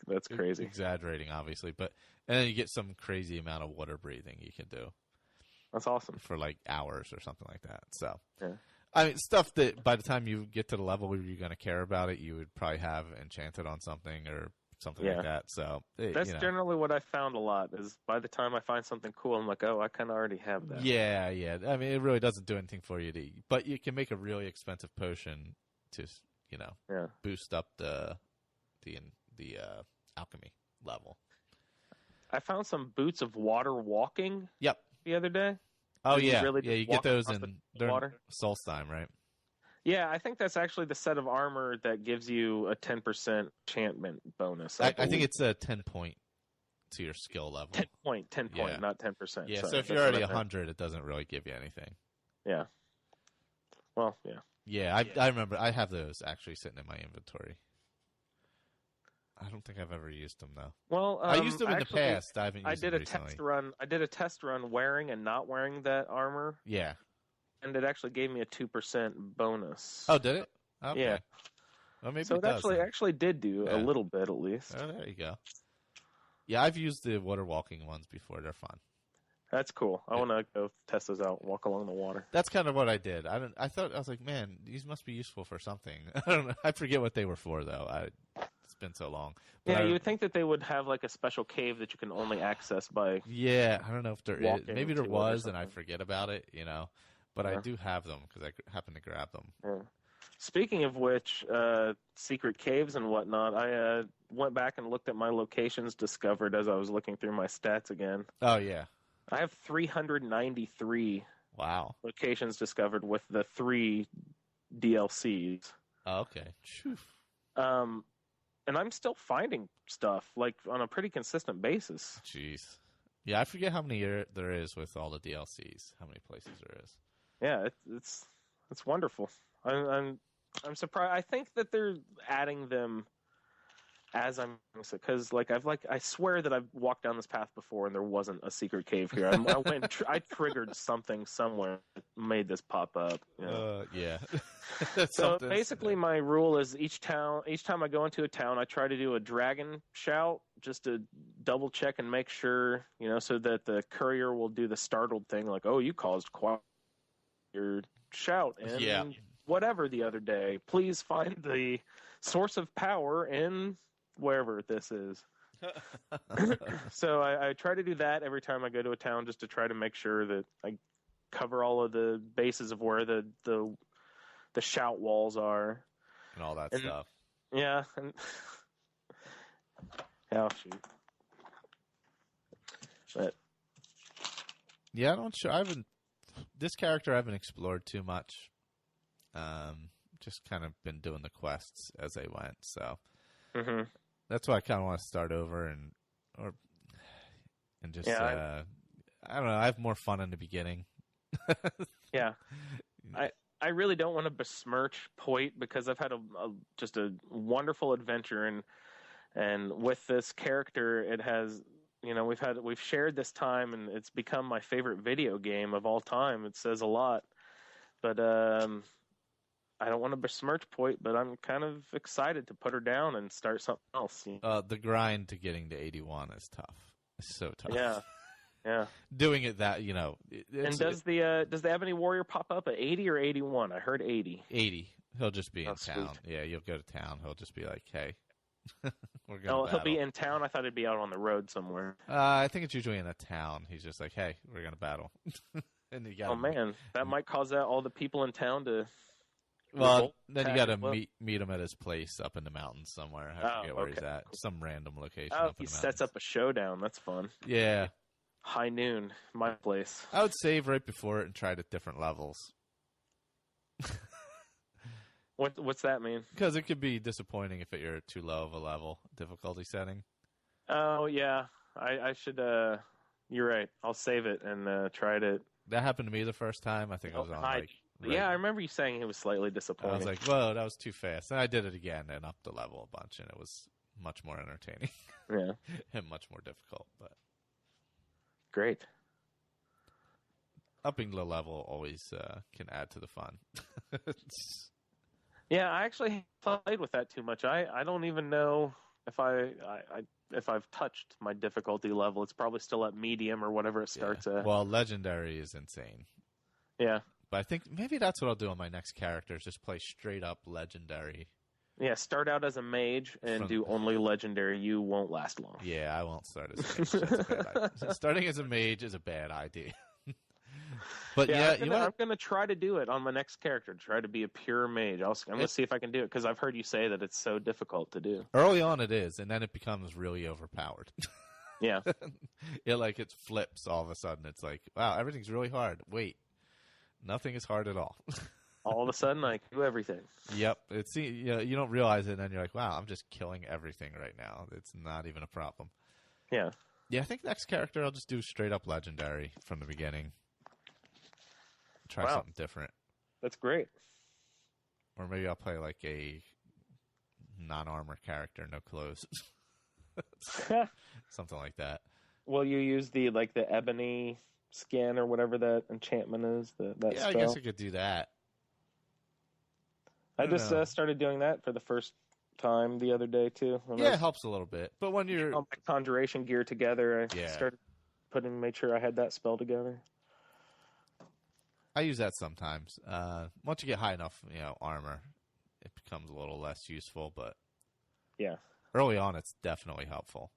That's crazy. Exaggerating, obviously. And then you get some crazy amount of water breathing you can do. That's awesome. For hours or something like that. So, yeah. I mean, stuff that by the time you get to the level where you're going to care about it, you would probably have enchanted on something or something like that. So that's generally what I found a lot is by the time I find something cool, I'm like, oh, I kind of already have that. Yeah. I mean, it really doesn't do anything for you but you can make a really expensive potion to, boost up the alchemy level. I found some boots of water walking. Yep. The other day. Oh yeah, you get those in water. Solstheim, right? Yeah, I think that's actually the set of armor that gives you a 10% enchantment bonus. I think it's a 10 point to your skill level. 10 point, not 10%. Yeah, so if you're already 100, it doesn't really give you anything. Yeah. Well, yeah. Yeah, I remember. I have those actually sitting in my inventory. I don't think I've ever used them though. Well, I used them in the past. I haven't used them recently. I did a test run wearing and not wearing that armor. Yeah. And it actually gave me a 2% bonus. Oh, did it? Okay. Yeah. Well, maybe so it actually did do a little bit at least. Oh, there you go. Yeah, I've used the water walking ones before. They're fun. That's cool. I want to go test those out. Walk along the water. That's kind of what I did. I was like, man, these must be useful for something. I don't know. I forget what they were for though. It's been so long. But you would think that they would have like a special cave that you can only access by. Yeah, I don't know if there is. Maybe there was, and I forget about it. But I do have them because I happen to grab them. Yeah. Speaking of which, secret caves and whatnot, I went back and looked at my locations discovered as I was looking through my stats again. Oh yeah. I have 393 locations discovered with the 3 DLCs. Oh, okay. And I'm still finding stuff like on a pretty consistent basis. Jeez. Yeah, I forget how many there is with all the DLCs. How many places there is. Yeah, it's wonderful. I'm surprised. I think that they're adding them as I'm, because I swear that I've walked down this path before and there wasn't a secret cave here. I triggered something somewhere that made this pop up. Yeah. So basically, my rule is each time I go into a town, I try to do a dragon shout just to double check and make sure, so that the courier will do the startled thing, like, "Oh, you caused quite your shout and whatever the other day. Please find the source of power in wherever this is." So I try to do that every time I go to a town, just to try to make sure that I cover all of the bases of where the shout walls are and all that stuff. Yeah. And oh shoot. But yeah, I'm not sure. This character I haven't explored too much. Just kind of been doing the quests as they went, so that's why I kind of want to start over and just I don't know. I have more fun in the beginning. Yeah, I really don't want to besmirch Poit, because I've had just a wonderful adventure, and with this character, it has, we've shared this time, and it's become my favorite video game of all time. It says a lot, but I don't want to besmirch Poit, but I'm kind of excited to put her down and start something else. The grind to getting to 81 is tough. It's so tough. Yeah. Doing it that, and does the Ebony Warrior pop up at 80 or 81? I heard 80. 80. He'll just be in town. Sweet. Yeah, you'll go to town. He'll just be like, "Hey, we're going to he'll be in town? I thought he'd be out on the road somewhere. I think it's usually in a town. He's just like, "Hey, we're going to battle." And you got man, that might cause all the people in town to... Well, then you got to meet him at his place up in the mountains somewhere. I forget where he's at. Some random location. Oh, he sets up a showdown. That's fun. Yeah. High noon, my place. I would save right before it and try it at different levels. What's that mean? Because it could be disappointing if you're too low of a level difficulty setting. Oh, yeah. I should... You're right. I'll save it and try it. That happened to me the first time. I think I was on Yeah, I remember you saying it was slightly disappointing. I was like, whoa, that was too fast. And I did it again and upped the level a bunch, and it was much more entertaining. Yeah. And much more difficult, but... Great. Upping the level always can add to the fun. Yeah, I actually played with that too much. I don't even know if I've touched my difficulty level. It's probably still at medium or whatever it starts at. Well, legendary is insane. Yeah. But I think maybe that's what I'll do on my next character, is just play straight up legendary. Yeah, start out as a mage and do only legendary. You won't last long. Yeah, I won't start as a mage. That's a bad idea. Starting as a mage is a bad idea. But I'm going to try to do it on my next character, try to be a pure mage. I'm going to see if I can do it, because I've heard you say that it's so difficult to do. Early on it is, and then it becomes really overpowered. Yeah. It flips all of a sudden. It's like, wow, everything's really hard. Wait, nothing is hard at all. All of a sudden, I can do everything. Yep. You don't realize it, and then you're like, wow, I'm just killing everything right now. It's not even a problem. Yeah. Yeah, I think next character I'll just do straight up legendary from the beginning. Try something different. That's great. Or maybe I'll play like a non-armor character, no clothes. Something like that. Will you use the ebony skin or whatever that enchantment is? That spell? I guess I could do that. I just started doing that for the first time the other day too. Yeah, it helps a little bit. But when you're all my conjuration gear together, I started made sure I had that spell together. I use that sometimes. Once you get high enough, armor, it becomes a little less useful. But yeah, early on, it's definitely helpful.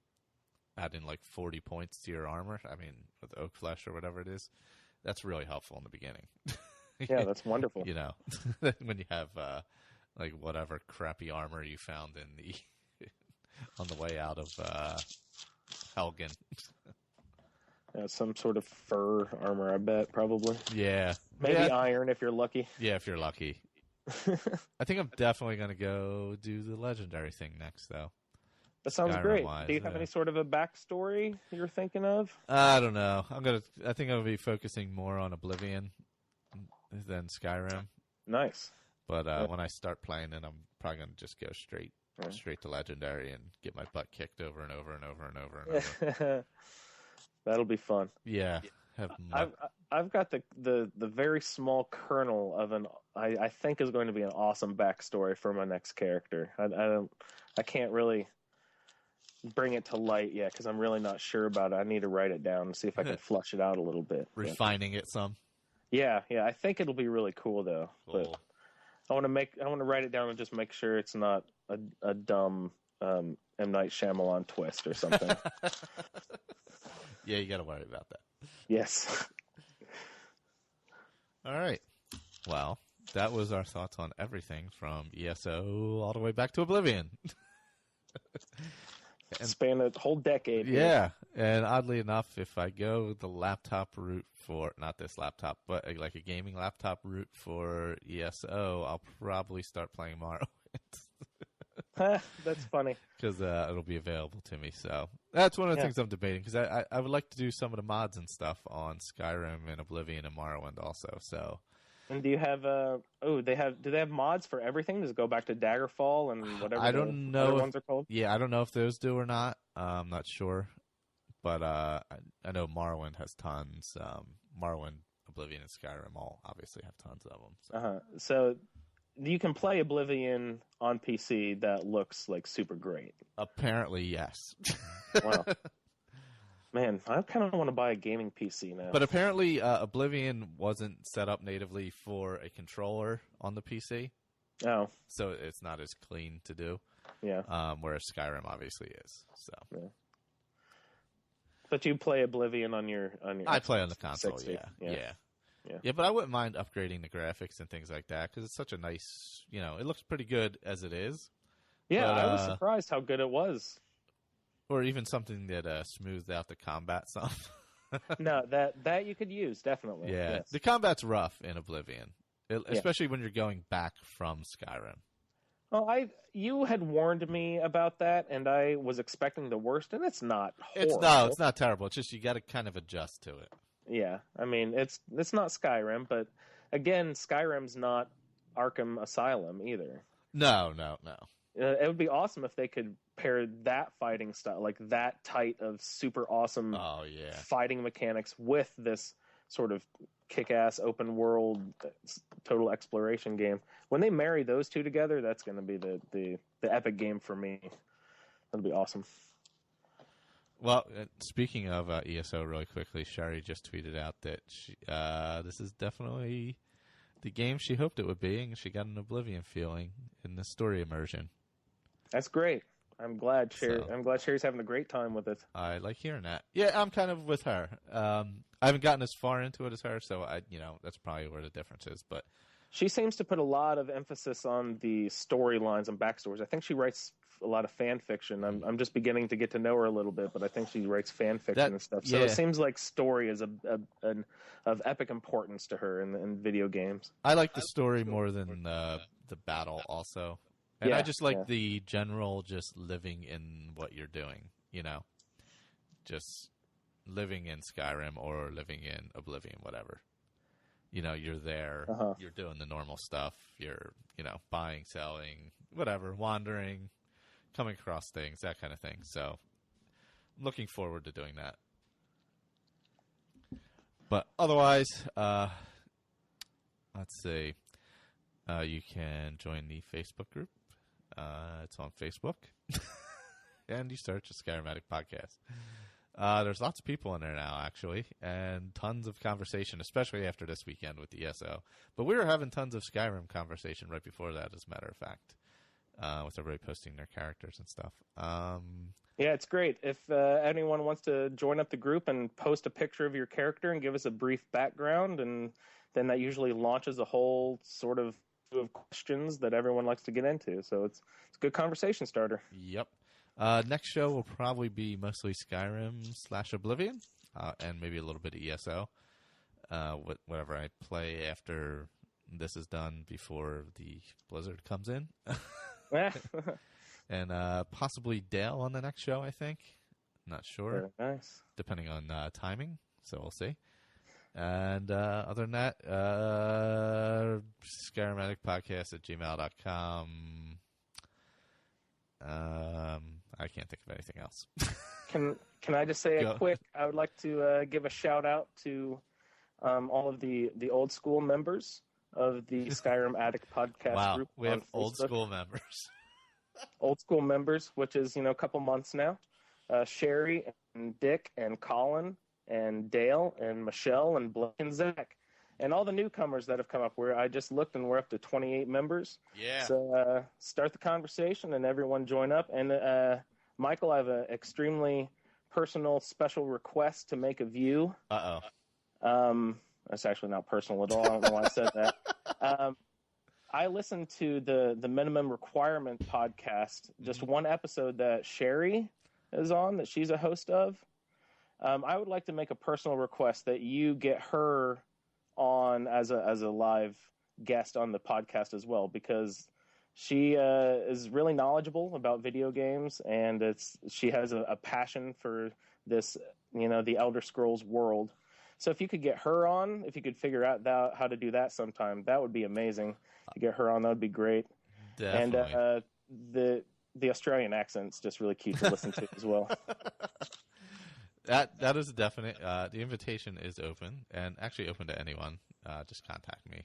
Adding 40 points to your armor. I mean, with oak flesh or whatever it is, that's really helpful in the beginning. Yeah, that's wonderful. When you have whatever crappy armor you found in the on the way out of Helgen. Some sort of fur armor, I bet, probably. Yeah. Maybe iron if you're lucky. Yeah, if you're lucky. I think I'm definitely going to go do the legendary thing next, though. That sounds great. Do you have any sort of a backstory you're thinking of? I don't know. I think I'm going to be focusing more on Oblivion than Skyrim. Nice. But when I start playing it, I'm probably going to just go straight straight to Legendary and get my butt kicked over and over and over and over and over. That'll be fun. Yeah. I've got the very small kernel of I think is going to be an awesome backstory for my next character. I can't really bring it to light yet because I'm really not sure about it. I need to write it down and see if I can flush it out a little bit. Refining it some. Yeah. I think it'll be really cool though. Cool. But I want to write it down and just make sure it's not a dumb M. Night Shyamalan twist or something. Yeah, you got to worry about that. Yes. All right. Well, that was our thoughts on everything from ESO all the way back to Oblivion. Span a whole decade. Yeah. And oddly enough, if I go the laptop route for, not this laptop, but like a gaming laptop route for ESO, I'll probably start playing Morrowind. That's funny. Because it'll be available to me. So that's one of the things I'm debating. Because I would like to do some of the mods and stuff on Skyrim and Oblivion and Morrowind also. So. And do you have do they have mods for everything? Does it go back to Daggerfall and whatever I don't know other ones are called? Yeah, I don't know if those do or not. I'm not sure. But I know Morrowind has tons. Morrowind, Oblivion, and Skyrim all obviously have tons of them. So you can play Oblivion on PC that looks like super great. Apparently, yes. Wow. Man, I kind of want to buy a gaming PC now. But apparently, Oblivion wasn't set up natively for a controller on the PC. Oh. So it's not as clean to do. Yeah. Whereas Skyrim obviously is. So. Yeah. But you play Oblivion on your I play on the console, 60. Yeah, but I wouldn't mind upgrading the graphics and things like that because it's such a nice, it looks pretty good as it is. Yeah, but, I was surprised how good it was. Or even something that smoothed out the combat some. No, that you could use, definitely. Yeah, yes. The combat's rough in Oblivion, especially when you're going back from Skyrim. Well, you had warned me about that, and I was expecting the worst, and it's not horrible. It's not terrible. It's just you got to kind of adjust to it. Yeah, I mean, it's not Skyrim, but again, Skyrim's not Arkham Asylum either. No. It would be awesome if they could pair that fighting style, like that tight of super awesome fighting mechanics with this sort of kick-ass open world total exploration game. When they marry those two together, that's going to be the epic game for me. That'll be awesome. Well, speaking of ESO really quickly, Sherry just tweeted out that this is definitely the game she hoped it would be, and she got an Oblivion feeling in the story immersion. That's great. I'm glad Sherry's having a great time with it. I like hearing that. Yeah, I'm kind of with her. I haven't gotten as far into it as her, so that's probably where the difference is. But she seems to put a lot of emphasis on the storylines and backstories. I think she writes a lot of fan fiction. I'm just beginning to get to know her a little bit, but I think she writes fan fiction and stuff. So it seems like story is of epic importance to her in video games. I like the story more than the battle also. And I just like the general just living in what you're doing, just living in Skyrim or living in Oblivion, whatever. You're there, you're doing the normal stuff, you're, buying, selling, whatever, wandering, coming across things, that kind of thing. So I'm looking forward to doing that. But otherwise, let's see, you can join the Facebook group. It's on Facebook. And you search a Skyrim Addict podcast. There's lots of people in there now, actually, and tons of conversation, especially after this weekend with the ESO. But we were having tons of Skyrim conversation right before that, as a matter of fact, with everybody posting their characters and stuff. Yeah, it's great. If anyone wants to join up the group and post a picture of your character and give us a brief background, and then that usually launches a whole sort of questions that everyone likes to get into. So it's a good conversation starter. Yep. Next show will probably be mostly Skyrim/Oblivion, and maybe a little bit of ESO. Whatever I play after this is done before the blizzard comes in. And possibly Dale on the next show, I think. Not sure. Very nice. Depending on timing, so we'll see. And other than that, skyrimaddictpodcast@gmail.com. I can't think of anything else. Can I just say a quick? I would like to give a shout out to all of the old school members of the Skyrim Addict podcast group. We have old school members. Old school members, which is a couple months now. Sherry and Dick and Colin and Dale and Michelle and Blake and Zach. And all the newcomers that have come up, where I just looked and we're up to 28 members. Yeah. So start the conversation and everyone join up. And Michael, I have an extremely personal, special request to make of you. That's actually not personal at all. I don't know why I said that. I listened to the Minimum Requirement podcast, just one episode that Sherry is on, that she's a host of. I would like to make a personal request that you get her on as a live guest on the podcast as well, because she is really knowledgeable about video games, and she has a passion for this, the Elder Scrolls world. So if you could get her on, if you could figure out how to do that sometime, that would be amazing. To get her on, that would be great. Definitely. And the Australian accent's just really cute to listen to as well. That is definite. The invitation is open, and actually open to anyone. Just contact me.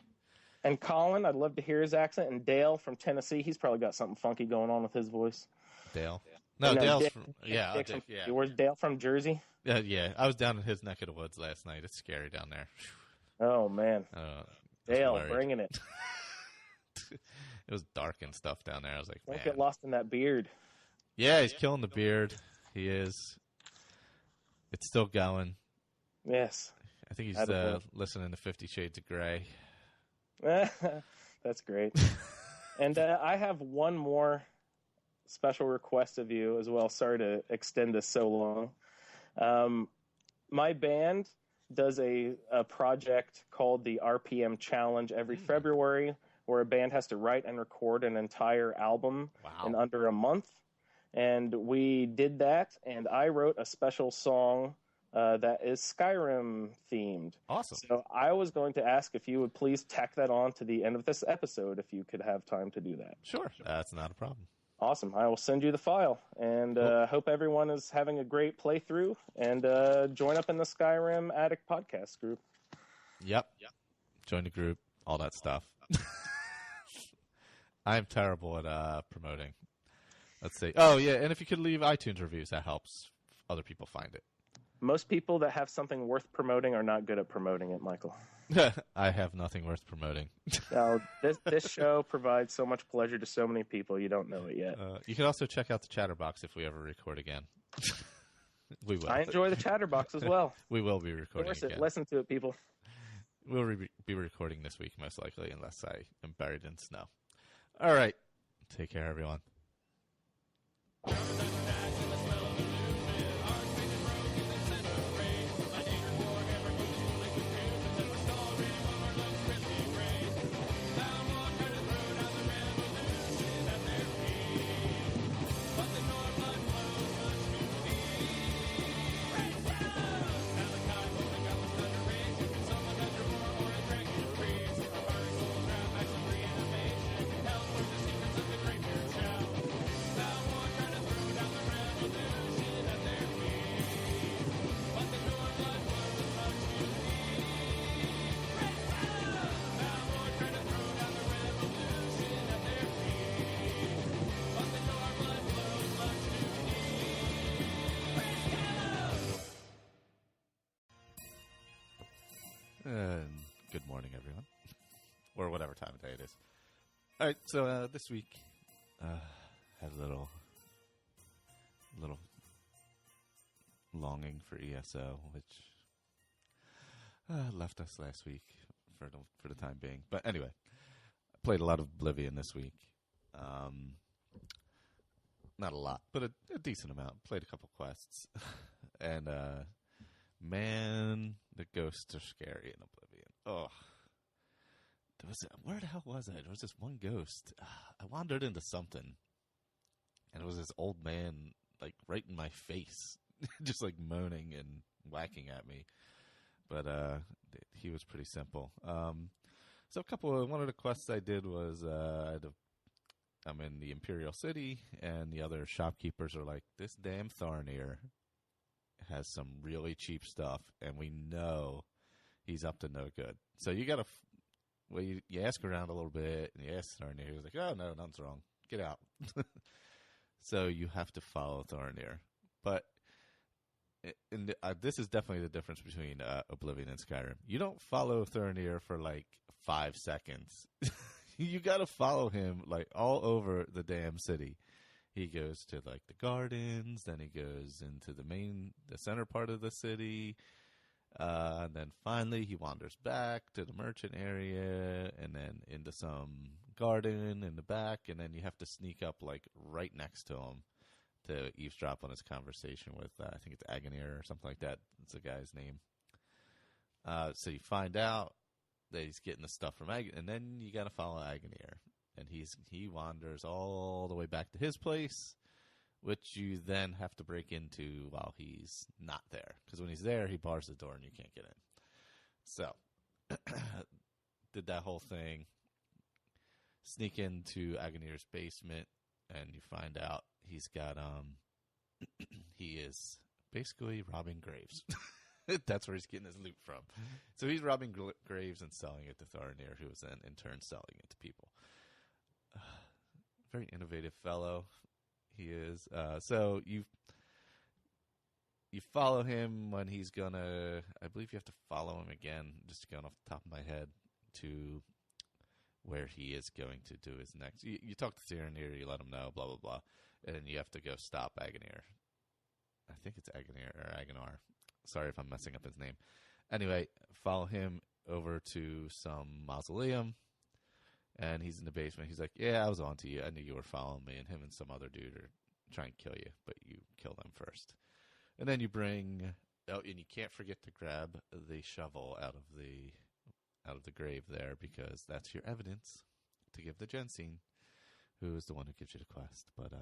And Colin, I'd love to hear his accent. And Dale from Tennessee, he's probably got something funky going on with his voice. Dale? No, Dale's Dick, from... Dick, yeah. Where's Dale from, Jersey? Yeah, I was down in his neck of the woods last night. It's scary down there. Oh, man. Dale, bringing it. It was dark and stuff down there. I was like, Don't get lost in that beard. Yeah, he's killing the beard. He is. It's still going. Yes. I think he's listening to 50 Shades of Grey. That's great. And I have one more special request of you as well. Sorry to extend this so long. My band does a project called the RPM Challenge every February, where a band has to write and record an entire album in under a month. And we did that, and I wrote a special song that is Skyrim themed. Awesome. So I was going to ask if you would please tack that on to the end of this episode, if you could have time to do that. Sure. That's not a problem. Awesome. I will send you the file, and hope everyone is having a great playthrough, and join up in the Skyrim Addict podcast group. Yep. Join the group, all that stuff. I'm terrible at promoting. Let's see. Oh, yeah, and if you could leave iTunes reviews, that helps other people find it. Most people that have something worth promoting are not good at promoting it, Michael. I have nothing worth promoting. No, this show provides so much pleasure to so many people, you don't know it yet. You can also check out the Chatterbox if we ever record again. We will. I enjoy the Chatterbox as well. We will be recording again. Listen to it, people. We'll be recording this week, most likely, unless I am buried in snow. All right. Take care, everyone. Good morning, everyone. Or whatever time of day it is. All right, so this week had a little longing for ESO, which left us last week for the time being. But anyway, I played a lot of Oblivion this week. Not a lot, but a decent amount. Played a couple quests. And man, the ghosts are scary in Oblivion. Oh, where the hell was I? There was this one ghost. I wandered into something, and it was this old man, like right in my face, just like moaning and whacking at me. But he was pretty simple. So one of the quests I did was I'm in the Imperial City, and the other shopkeepers are like, this damn Tharnir has some really cheap stuff, and we know he's up to no good. So you got to, well, you ask around a little bit, and you ask Tharnir. He's like, oh, no, nothing's wrong. Get out. So you have to follow Tharnir. But this is definitely the difference between Oblivion and Skyrim. You don't follow Tharnir for like 5 seconds. You got to follow him like all over the damn city. He goes to like the gardens, then he goes into the center part of the city, and then finally he wanders back to the merchant area, and then into some garden in the back, and then you have to sneak up like right next to him to eavesdrop on his conversation with, I think it's Agonir or something like that. It's the guy's name. So you find out that he's getting the stuff from Agonir, and then you got to follow Agonir. And he wanders all the way back to his place, which you then have to break into while he's not there. Because when he's there, he bars the door and you can't get in. So, did that whole thing. Sneak into Agonir's basement, and you find out he's got, he is basically robbing graves. That's where he's getting his loot from. So he's robbing graves and selling it to Tharnir, who is then in turn selling it to people. Very innovative fellow he is. So you follow him when he's gonna, I believe you have to follow him again, just going off the top of my head, to where he is going to do his next. You talk to Tharnir, you let him know, blah, blah, blah, and then you have to go stop Agonir. I think it's Agonir or Agonar. Sorry if I'm messing up his name. Anyway, follow him over to some mausoleum, and he's in the basement. He's like, yeah, I was on to you. I knew you were following me, and him and some other dude are trying to kill you, but you kill them first. And then you bring, and you can't forget to grab the shovel out of the grave there, because that's your evidence to give the Jensine, who is the one who gives you the quest. But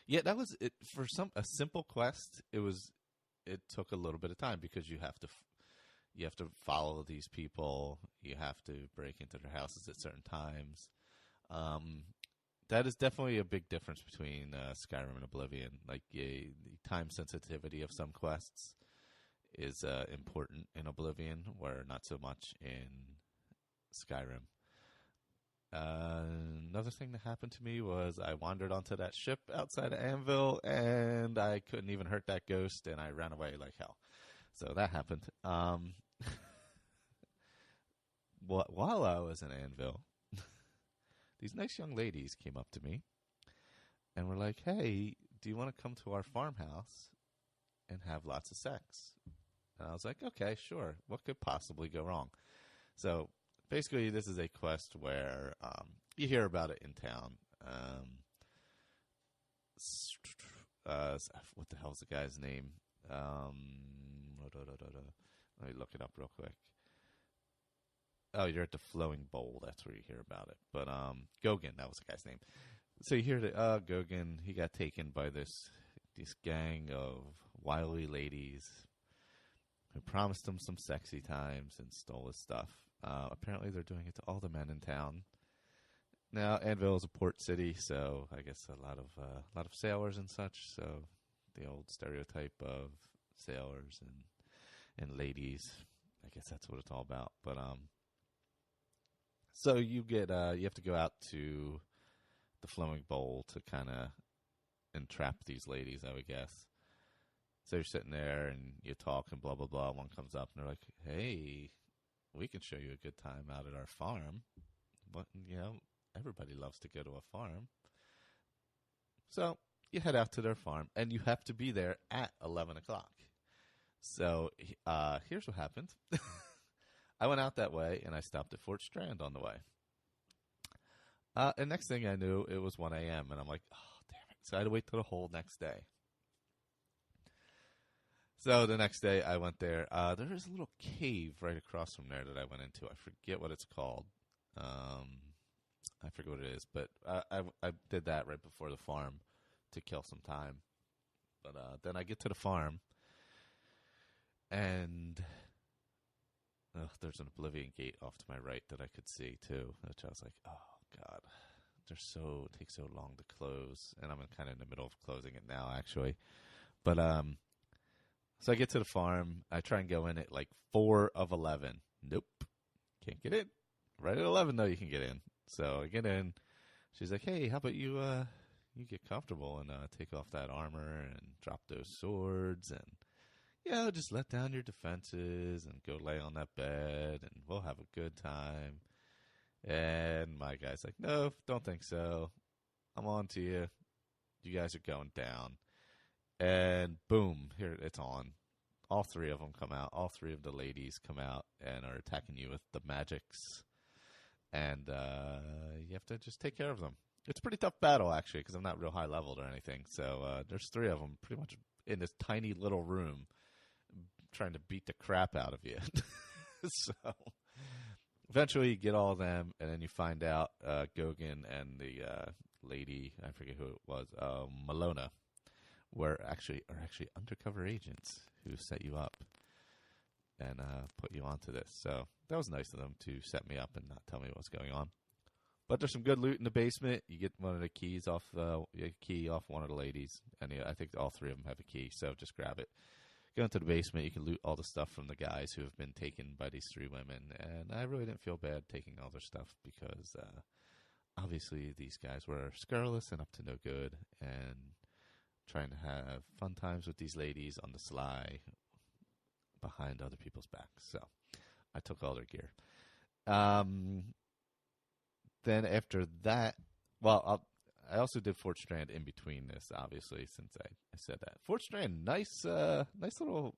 yeah, that was it for a simple quest. It took a little bit of time, because you have to follow these people. You have to break into their houses at certain times. That is definitely a big difference between Skyrim and Oblivion. Like the time sensitivity of some quests is important in Oblivion, where not so much in Skyrim. Another thing that happened to me was I wandered onto that ship outside of Anvil, and I couldn't even hurt that ghost, and I ran away like hell. So that happened. While I was in Anvil, these nice young ladies came up to me and were like, hey, do you want to come to our farmhouse and have lots of sex? And I was like, okay, sure. What could possibly go wrong? So basically, this is a quest where you hear about it in town. What the hell's the guy's name? Let me look it up real quick. Oh, you're at the Flowing Bowl. That's where you hear about it. But Gogin, that was the guy's name. So you hear that Gogin, he got taken by this gang of wily ladies who promised him some sexy times and stole his stuff. Apparently, they're doing it to all the men in town. Now, Anvil is a port city, so I guess a lot of sailors and such. So the old stereotype of sailors and ladies, I guess that's what it's all about. But so you have to go out to the Flowing Bowl to kind of entrap these ladies, I would guess. So you're sitting there and you talk and blah blah blah. One comes up and they're like, "Hey, we can show you a good time out at our farm." But everybody loves to go to a farm. So you head out to their farm, and you have to be there at 11 o'clock. So here's what happened. I went out that way, and I stopped at Fort Strand on the way. And next thing I knew, it was 1 a.m., and I'm like, oh, damn it. So I had to wait till the whole next day. So the next day, I went there. There is a little cave right across from there that I went into. I forget what it's called. I forget what it is, but I did that right before the farm to kill some time. But then I get to the farm, and there's an Oblivion gate off to my right that I could see, too, which I was like, oh, God, it takes so long to close, and I'm kind of in the middle of closing it now, actually. But so I get to the farm. I try and go in at like 4 of 11. Nope, can't get in. Right at 11 though, you can get in. So I get in. She's like, "Hey, how about you get comfortable and take off that armor and drop those swords and just let down your defenses and go lay on that bed and we'll have a good time." And my guy's like, "No, don't think so. I'm on to you. You guys are going down." And boom, here it's on. All 3 of them come out. All 3 of the ladies come out and are attacking you with the magics. And you have to just take care of them. It's a pretty tough battle, actually, because I'm not real high leveled or anything. So there's 3 of them pretty much in this tiny little room trying to beat the crap out of you. So eventually you get all of them, and then you find out Goguen and the lady, I forget who it was, Malona, are actually undercover agents who set you up and put you onto this. So that was nice of them to set me up and not tell me what's going on. But there's some good loot in the basement. You get one of the keys off one of the ladies, and I think all 3 of them have a key. So just grab it. Go into the basement. You can loot all the stuff from the guys who have been taken by these 3 women. And I really didn't feel bad taking all their stuff because obviously these guys were scurrilous and up to no good and trying to have fun times with these ladies on the sly behind other people's backs. So I took all their gear. Then after that, I also did Fort Strand in between this, obviously, since I said that. Fort Strand, nice little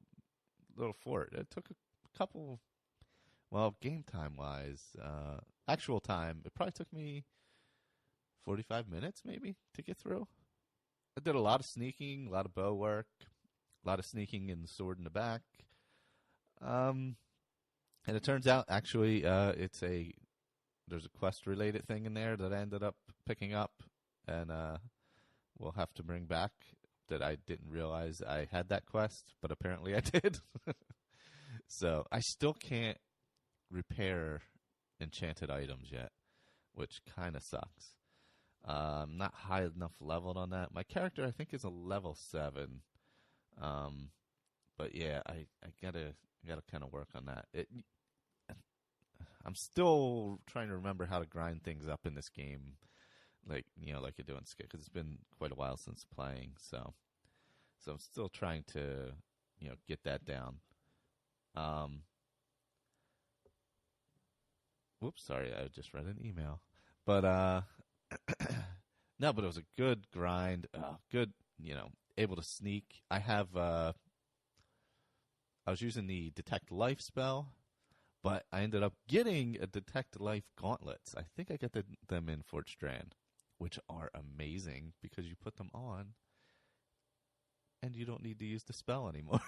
fort. It took a couple, game time wise, actual time, it probably took me 45 minutes maybe to get through. I did a lot of sneaking, a lot of bow work, a lot of sneaking and sword in the back. And it turns out, actually, there's a quest-related thing in there that I ended up picking up, and we'll have to bring back that I didn't realize I had that quest, but apparently I did. So I still can't repair enchanted items yet, which kind of sucks. I'm not high enough leveled on that. My character, I think, is a level 7. But yeah, I gotta kind of work on that. I'm still trying to remember how to grind things up in this game, like you do in Skyrim, because it's been quite a while since playing. So I'm still trying to get that down. Whoops, sorry, I just read an email, but no, but it was a good grind. Good, able to sneak. I was using the Detect Life spell. But I ended up getting a Detect Life gauntlets. I think I got them in Fort Strand, which are amazing because you put them on and you don't need to use the spell anymore.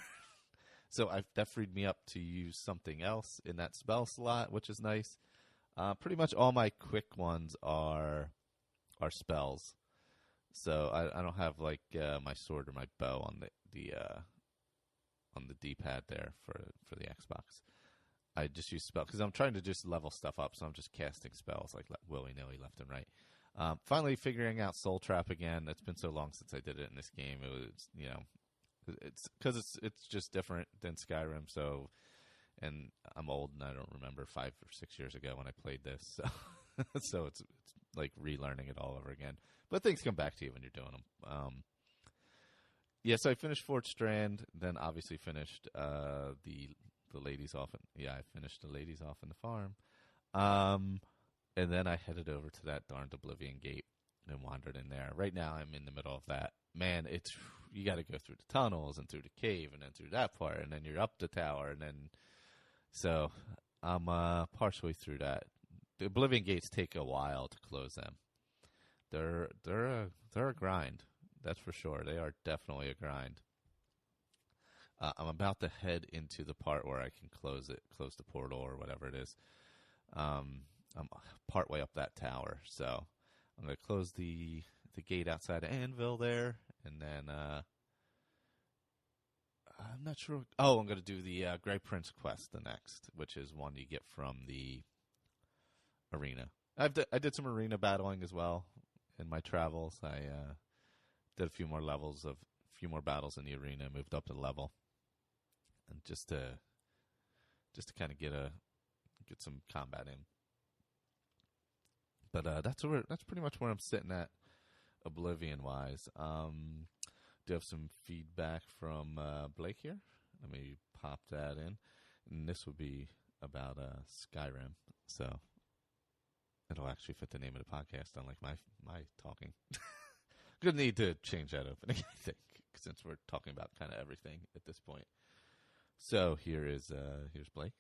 So that freed me up to use something else in that spell slot, which is nice. Pretty much all my quick ones are spells. So I don't have like my sword or my bow on the D-pad there for the Xbox. I just use spells because I'm trying to just level stuff up, so I'm just casting spells like willy-nilly left and right. Finally figuring out Soul Trap again. It's been so long since I did it in this game. It was, it's because it's just different than Skyrim. So, and I'm old and I don't remember 5 or 6 years ago when I played this. So, so it's like relearning it all over again. But things come back to you when you're doing them. So I finished Fort Strand, then obviously finished the ladies off. I finished the ladies off in the farm. And then I headed over to that darned Oblivion Gate and wandered in there. Right now I'm in the middle of that. Man, you got to go through the tunnels and through the cave and then through that part and then you're up the tower and then so I'm partially through that. The Oblivion Gates take a while to close them. They're a grind. That's for sure. They are definitely a grind. I'm about to head into the part where I can close the portal or whatever it is. I'm partway up that tower, so I'm going to close the gate outside of Anvil there, and then I'm not sure. Oh, I'm going to do the Grey Prince quest the next, which is one you get from the arena. I did some arena battling as well in my travels. I did a few more battles in the arena, moved up a level, and just to kind of get some combat in. But that's pretty much where I'm sitting at, Oblivion wise. Do have some feedback from Blake here. Let me pop that in, and this would be about Skyrim, so it'll actually fit the name of the podcast, unlike my talking. Gonna need to change that opening, I think, since we're talking about kind of everything at this point. So here's Blake.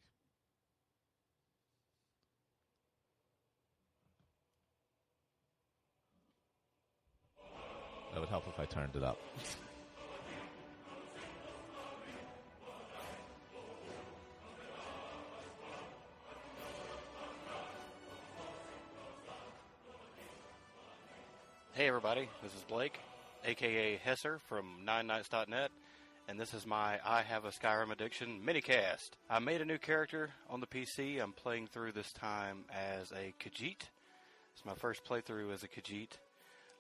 That would help if I turned it up. Hey everybody, this is Blake, aka Hesser from 9nights.net, and this is my I Have a Skyrim Addiction minicast. I made a new character on the PC. I'm playing through this time as a Khajiit. It's my first playthrough as a Khajiit.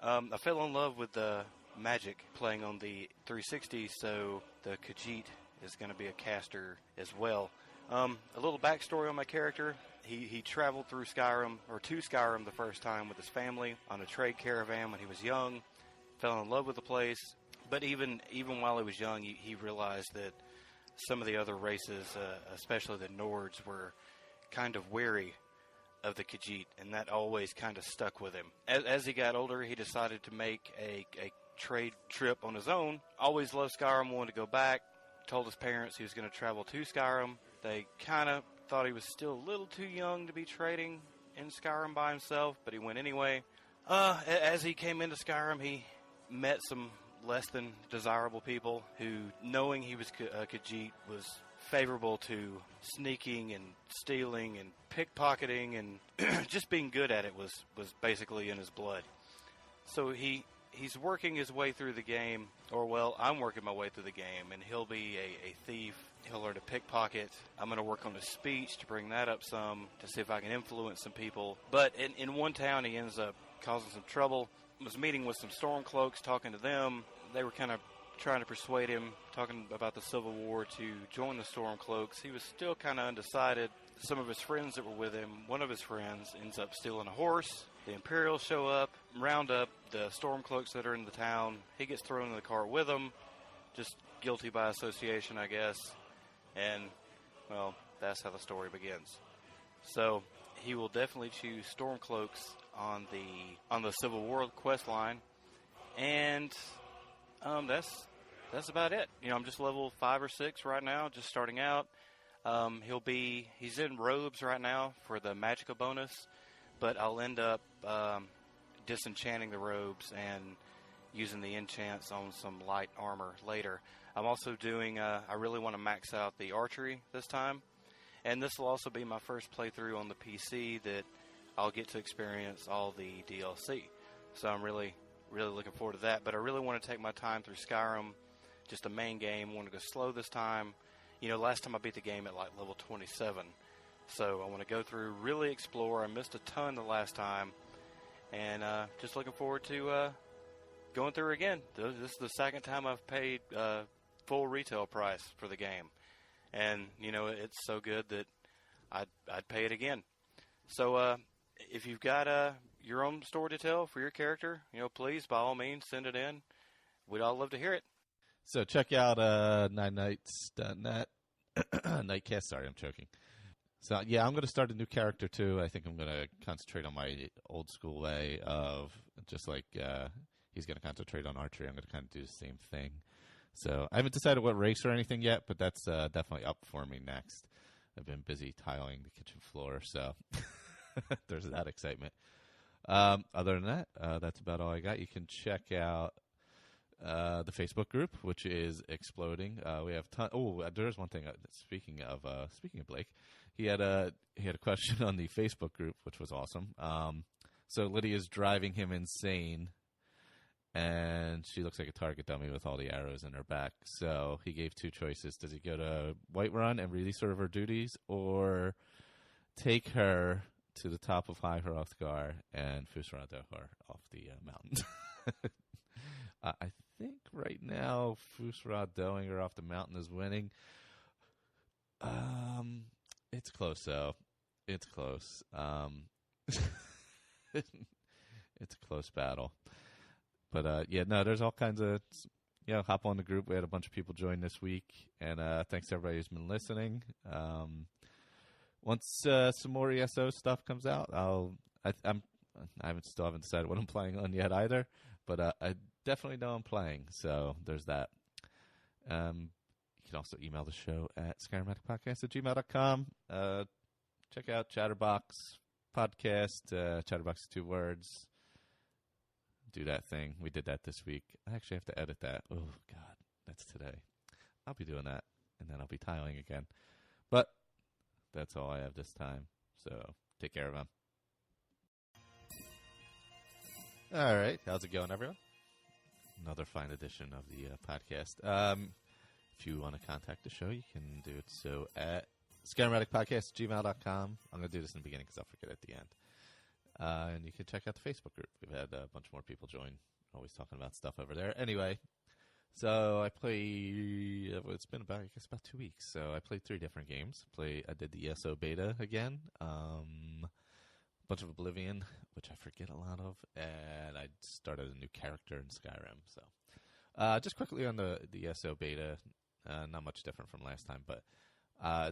I fell in love with the magic playing on the 360, so the Khajiit is going to be a caster as well. A little backstory on my character. He traveled through Skyrim, or to Skyrim the first time with his family on a trade caravan when he was young, fell in love with the place, but even while he was young, he realized that some of the other races, especially the Nords, were kind of wary of the Khajiit, and that always kind of stuck with him. As he got older, he decided to make a trade trip on his own. Always loved Skyrim, wanted to go back, told his parents he was going to travel to Skyrim. They kind of thought he was still a little too young to be trading in Skyrim by himself, but he went anyway. As he came into Skyrim, he met some less than desirable people who, knowing he was a Khajiit, was favorable to sneaking and stealing and pickpocketing, and just being good at it was basically in his blood. So he's working his way through the game, or well, I'm working my way through the game, and he'll be a thief. He'll learn to pickpocket. I'm going to work on his speech to bring that up some, to see if I can influence some people. But in one town, he ends up causing some trouble. Was meeting with some Stormcloaks, talking to them. They were kind of trying to persuade him, talking about the Civil War, to join the Stormcloaks. He was still kind of undecided. Some of his friends that were with him, one of his friends ends up stealing a horse. The Imperial show up, round up the Stormcloaks that are in the town. He gets thrown in the car with them, just guilty by association, I guess. And, well, that's how the story begins. So he will definitely choose Stormcloaks on the Civil War quest line, and that's about it. I'm just level 5 or 6 right now, just starting out. He's in robes right now for the Magicka bonus, but I'll end up disenchanting the robes and using the enchants on some light armor later. I'm also doing, I really want to max out the archery this time, and this will also be my first playthrough on the PC that I'll get to experience all the DLC. So I'm really, really looking forward to that, but I really want to take my time through Skyrim, just the main game. I want to go slow this time. Last time I beat the game at like level 27, so I want to go through, really explore. I missed a ton the last time, and just looking forward to going through again. This is the second time I've paid full retail price for the game, and it's so good that I'd pay it again. So if you've got your own story to tell for your character, please, by all means, send it in. We'd all love to hear it. So check out 9nights.net. Nightcast, sorry, I'm choking. So, yeah, I'm going to start a new character, too. I think I'm going to concentrate on my old school way of just like he's going to concentrate on archery. I'm going to kind of do the same thing. So I haven't decided what race or anything yet, but that's definitely up for me next. I've been busy tiling the kitchen floor, so there's that excitement. Other than that, that's about all I got. You can check out the Facebook group, which is exploding. We have there's one thing. Speaking of Blake, he had a question on the Facebook group, which was awesome. So Lydia's driving him insane, and she looks like a target dummy with all the arrows in her back. So he gave two choices: does he go to Whiterun and release her of her duties, or take her to the top of High Hrothgar and Fusradohar off the mountain. I think right now Fusradohar off the mountain is winning. It's close though. It's close. It's a close battle. But yeah, no, there's all kinds of, hop on the group. We had a bunch of people join this week, and thanks to everybody who's been listening. Once some more ESO stuff comes out, I still haven't decided what I'm playing on yet either, but I definitely know I'm playing, so there's that. You can also email the show at skyrimaddictpodcast@gmail.com. Check out Chatterbox Podcast. Chatterbox is 2 words. Do that thing. We did that this week. I actually have to edit that. Oh, God. That's today. I'll be doing that, and then I'll be tiling again. But that's all I have this time. So take care of them. All right. How's it going, everyone? Another fine edition of the podcast. If you want to contact the show, you can do it so at skyrimaddictpodcast@gmail.com. I'm going to do this in the beginning because I'll forget at the end. And you can check out the Facebook group. We've had a bunch more people join, always talking about stuff over there. Anyway, so I play. It's been about 2 weeks. So I played 3 different games. I did the ESO beta again. A bunch of Oblivion, which I forget a lot of, and I started a new character in Skyrim. So just quickly on the ESO beta, not much different from last time, but I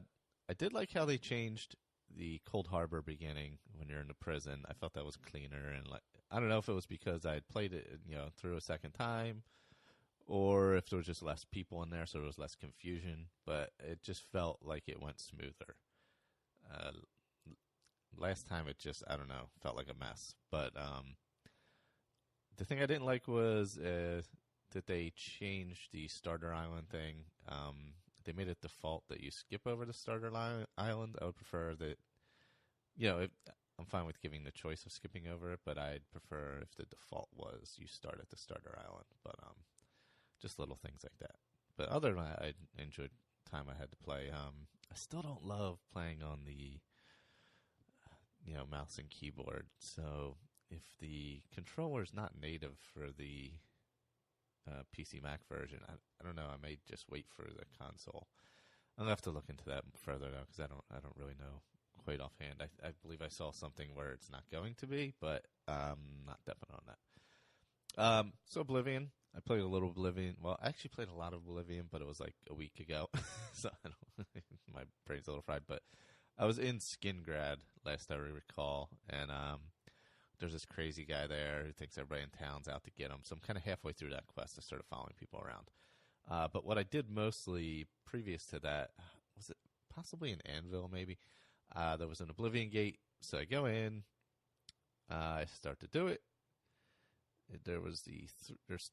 did like how they changed the Cold Harbor beginning when you're in the prison. I felt that was cleaner, and I don't know if it was because I had played it, through a second time, or if there was just less people in there, so there was less confusion. But it just felt like it went smoother. Last time it just, I don't know, felt like a mess. But the thing I didn't like was that they changed the starter island thing. They made it default that you skip over the starter island. I would prefer that, I'm fine with giving the choice of skipping over it, but I'd prefer if the default was you start at the starter island. But just little things like that. But other than that, I enjoyed the time I had to play. I still don't love playing on the, mouse and keyboard. So if the controller is not native for the PC Mac version, I don't know. I may just wait for the console. I'm gonna have to look into that further though, because I don't really know quite offhand. I believe I saw something where it's not going to be, but I'm not definite on that. So Oblivion, I played a little Oblivion. Well, I actually played a lot of Oblivion, but it was like a week ago, so my brain's a little fried. But I was in Skingrad last I recall, and there's this crazy guy there who thinks everybody in town's out to get him. So I'm kind of halfway through that quest. I started following people around. But what I did mostly previous to that, was it possibly an Anvil maybe? There was an Oblivion gate. So I go in. I start to do it. There's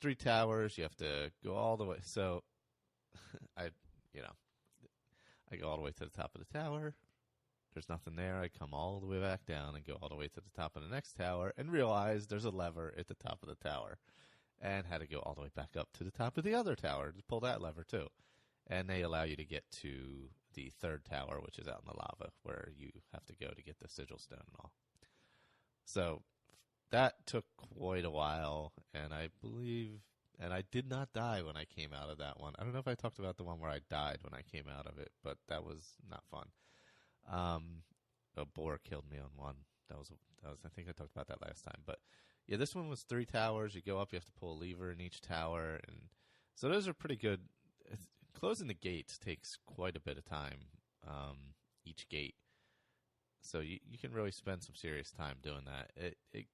3 towers. You have to go all the way. So I go all the way to the top of the tower. There's nothing there. I come all the way back down and go all the way to the top of the next tower and realize there's a lever at the top of the tower, and had to go all the way back up to the top of the other tower to pull that lever too. And they allow you to get to the 3rd tower, which is out in the lava, where you have to go to get the sigil stone and all. So that took quite a while, and I did not die when I came out of that one. I don't know if I talked about the one where I died when I came out of it, but that was not fun. A boar killed me on one. That was I think I talked about that last time. But yeah, this one was 3 towers. You go up, you have to pull a lever in each tower, and so those are pretty good. Closing the gates takes quite a bit of time. Each gate, so you can really spend some serious time doing that. It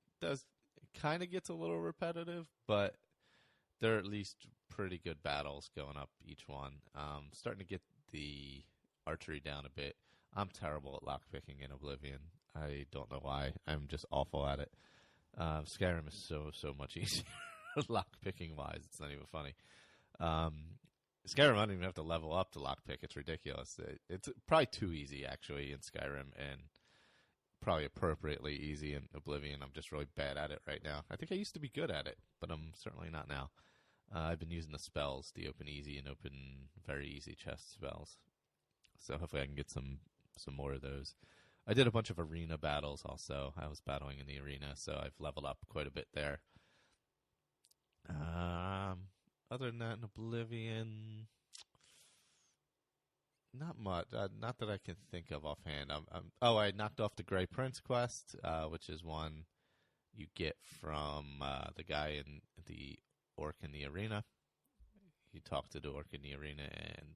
kind of gets a little repetitive, but they're at least pretty good battles going up each one. Starting to get the archery down a bit. I'm terrible at lockpicking in Oblivion. I don't know why. I'm just awful at it. Skyrim is so much easier lockpicking wise. It's not even funny. Skyrim, I don't even have to level up to lockpick. It's ridiculous. It's probably too easy, actually, in Skyrim, and probably appropriately easy in Oblivion. I'm just really bad at it right now. I think I used to be good at it, but I'm certainly not now. I've been using the spells, the open easy and open very easy chest spells. So hopefully I can get some more of those. I did a bunch of arena battles also. I was battling in the arena, so I've leveled up quite a bit there. Other than that, in Oblivion, not much. Not that I can think of offhand. I knocked off the Grey Prince quest, which is one you get from the guy in the orc in the arena. You talk to the orc in the arena, and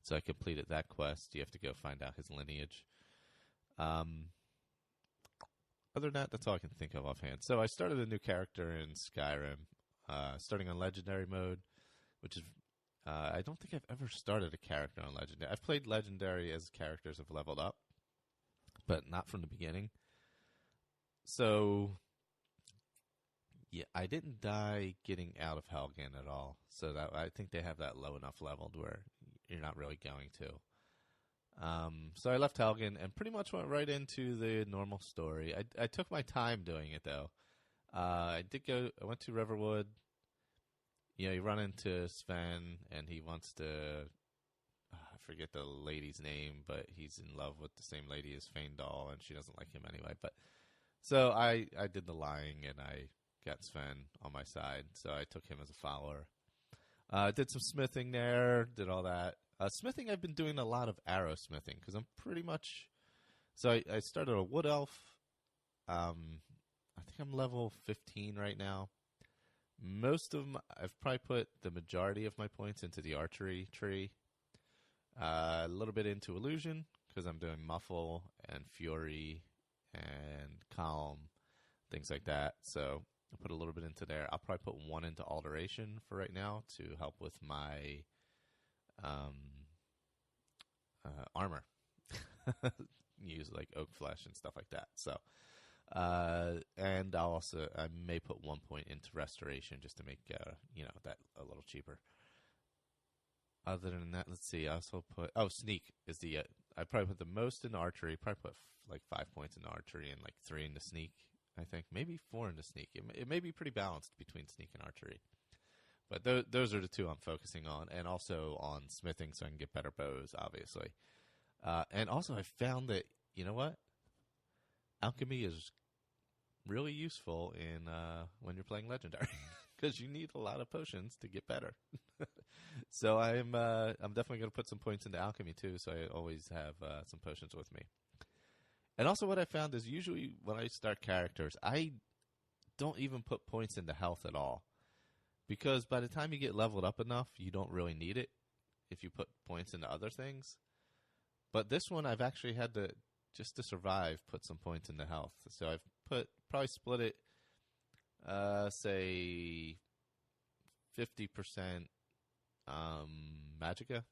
so I completed that quest. You have to go find out his lineage. Other than that, that's all I can think of offhand. So I started a new character in Skyrim, starting on Legendary mode, which is I don't think I've ever started a character on Legendary. I've played Legendary as characters have leveled up, but not from the beginning. So, yeah, I didn't die getting out of Helgen at all. So that I think they have that low enough leveled where you're not really going to. So I left Helgen and pretty much went right into the normal story. I took my time doing it, though. I went to Riverwood. You run into Sven, and he wants to, I forget the lady's name, but he's in love with the same lady as Faendal, and she doesn't like him anyway. But so I did the lying, and I got Sven on my side, so I took him as a follower. Did some smithing there, did all that. Smithing, I've been doing a lot of arrow smithing, because I'm pretty much, so I started a wood elf. I think I'm level 15 right now. Most of them, I've probably put the majority of my points into the archery tree. A little bit into illusion, because I'm doing muffle and fury and calm, things like that. So I put a little bit into there. I'll probably put one into alteration for right now to help with my armor. Use like oak flesh and stuff like that. So. And I may put 1 point into restoration just to make that a little cheaper. Other than that, let's see. I also put sneak is the I probably put the most in archery. Probably put like 5 points into archery and like 3 into sneak. I think maybe 4 into sneak. It may be pretty balanced between sneak and archery. But those are the two I'm focusing on, and also on smithing so I can get better bows, obviously. And also I found that alchemy is really useful in when you're playing Legendary because you need a lot of potions to get better. So I'm definitely going to put some points into alchemy too, so I always have some potions with me. And also what I found is usually when I start characters, I don't even put points into health at all, because by the time you get leveled up enough, you don't really need it if you put points into other things. But this one I've actually had to, just to survive, put some points into health. So I've probably split it, say 50% magicka,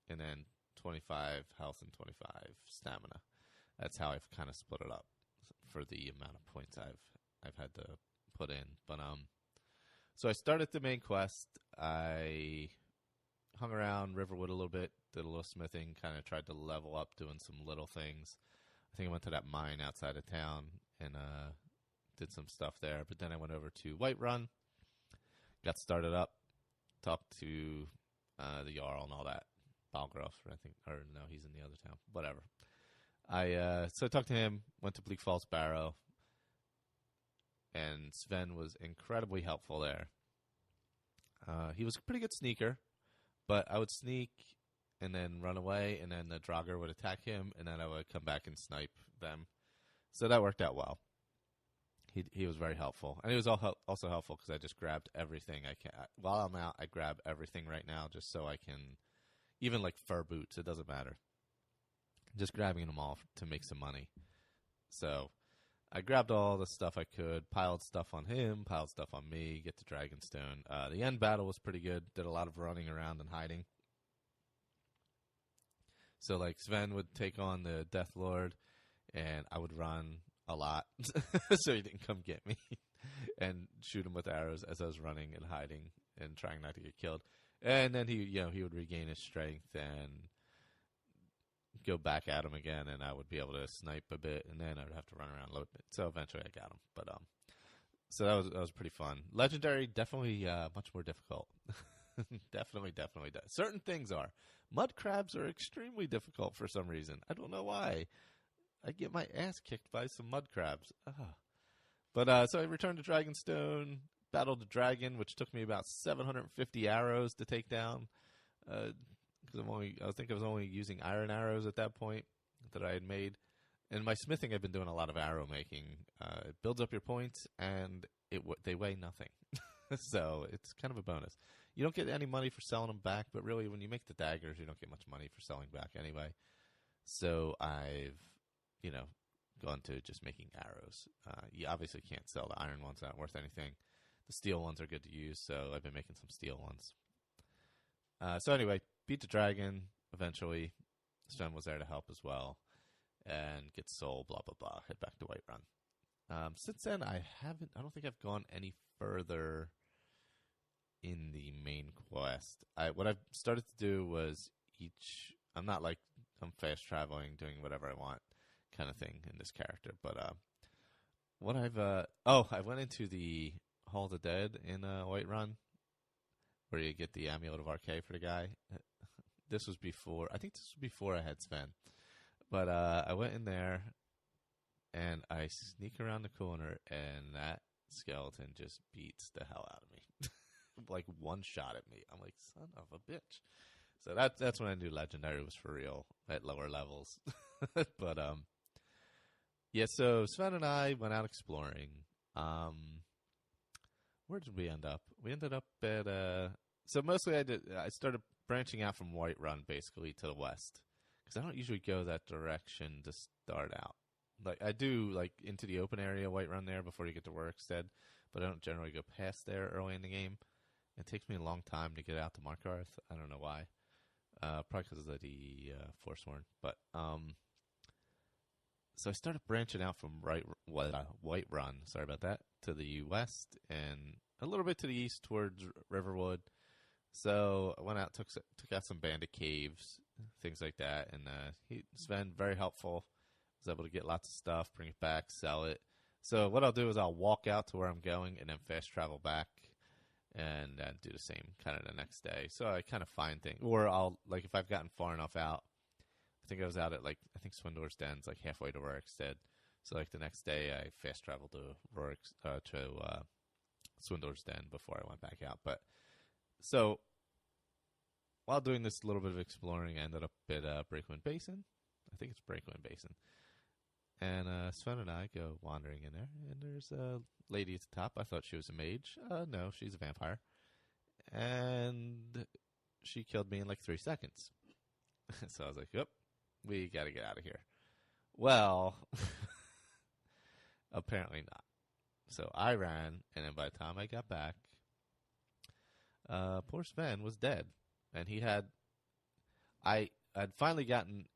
and then 25 health and 25 stamina. That's how I've kind of split it up for the amount of points I've had to put in. But so I started the main quest. I hung around Riverwood a little bit, did a little smithing, kind of tried to level up, doing some little things. I think I went to that mine outside of town and did some stuff there. But then I went over to Whiterun, got started up, talked to the Jarl and all that. Balgruuf, I think, or no, he's in the other town. Whatever. So I talked to him, went to Bleak Falls Barrow, and Sven was incredibly helpful there. He was a pretty good sneaker, but I would sneak and then run away, and then the Draugr would attack him, and then I would come back and snipe them. So that worked out well. He was very helpful. And he was also helpful because I just grabbed everything I can. While I'm out, I grab everything right now just so I can, even like fur boots, it doesn't matter. Just grabbing them all to make some money. So I grabbed all the stuff I could, piled stuff on him, piled stuff on me, get to Dragonstone. The end battle was pretty good. Did a lot of running around and hiding. So like Sven would take on the Death Lord, and I would run a lot so he didn't come get me, and shoot him with arrows as I was running and hiding and trying not to get killed. And then he would regain his strength and go back at him again, and I would be able to snipe a bit, and then I would have to run around a little bit. So eventually I got him. But so that was pretty fun. Legendary, definitely much more difficult. Definitely. Certain things are. Mud crabs are extremely difficult for some reason. I don't know why. I get my ass kicked by some mud crabs. But so I returned to Dragonstone, battled the dragon, which took me about 750 arrows to take down. Because I think I was only using iron arrows at that point that I had made. And my smithing, I've been doing a lot of arrow making. It builds up your points, and they weigh nothing. So it's kind of a bonus. You don't get any money for selling them back, but really when you make the daggers, you don't get much money for selling back anyway. So I've, gone to just making arrows. You obviously can't sell the iron ones, not worth anything. The steel ones are good to use, so I've been making some steel ones. So anyway, beat the dragon eventually. Sven was there to help as well. And get soul, blah, blah, blah. Head back to Whiterun. Since then, I don't think I've gone any further in the main quest. What I've started to do was I'm not like I'm fast traveling, doing whatever I want kind of thing in this character. But I went into the Hall of the Dead in Whiterun, where you get the Amulet of RK for the guy. This was before I had Sven. But I went in there, and I sneak around the corner, and that skeleton just beats the hell out of me. Like one shot at me. I'm like, son of a bitch. So that's when I knew Legendary was for real at lower levels. But yeah. So Sven and I went out exploring. Where did we end up? We ended up at so mostly I started branching out from Whiterun basically to the west, because I don't usually go that direction to start out. Like I do, like into the open area, Whiterun there before you get to Workstead, but I don't generally go past there early in the game. It takes me a long time to get out to Markarth. I don't know why. Probably because of the Forsworn. But so I started branching out from Whiterun, sorry about that, to the west and a little bit to the east towards Riverwood. So I went out, took out some bandit caves, things like that, and Sven, very helpful, was able to get lots of stuff, bring it back, sell it. So what I'll do is I'll walk out to where I'm going and then fast travel back and do the same kind of the next day. So I kind of find things, or I'll, like if I've gotten far enough out, I think I was out at Swindler's Den's like halfway to Rorikstead. So like the next day I fast traveled to Swindler's Den before I went back out. But so while doing this little bit of exploring, I ended up at Breakwind Basin. I think it's Breakwind Basin. And Sven and I go wandering in there, and there's a lady at the top. I thought she was a mage. No, she's a vampire. And she killed me in like 3 seconds. So I was like, yep, we got to get out of here. Well, apparently not. So I ran, and then by the time I got back, poor Sven was dead. And I'd finally gotten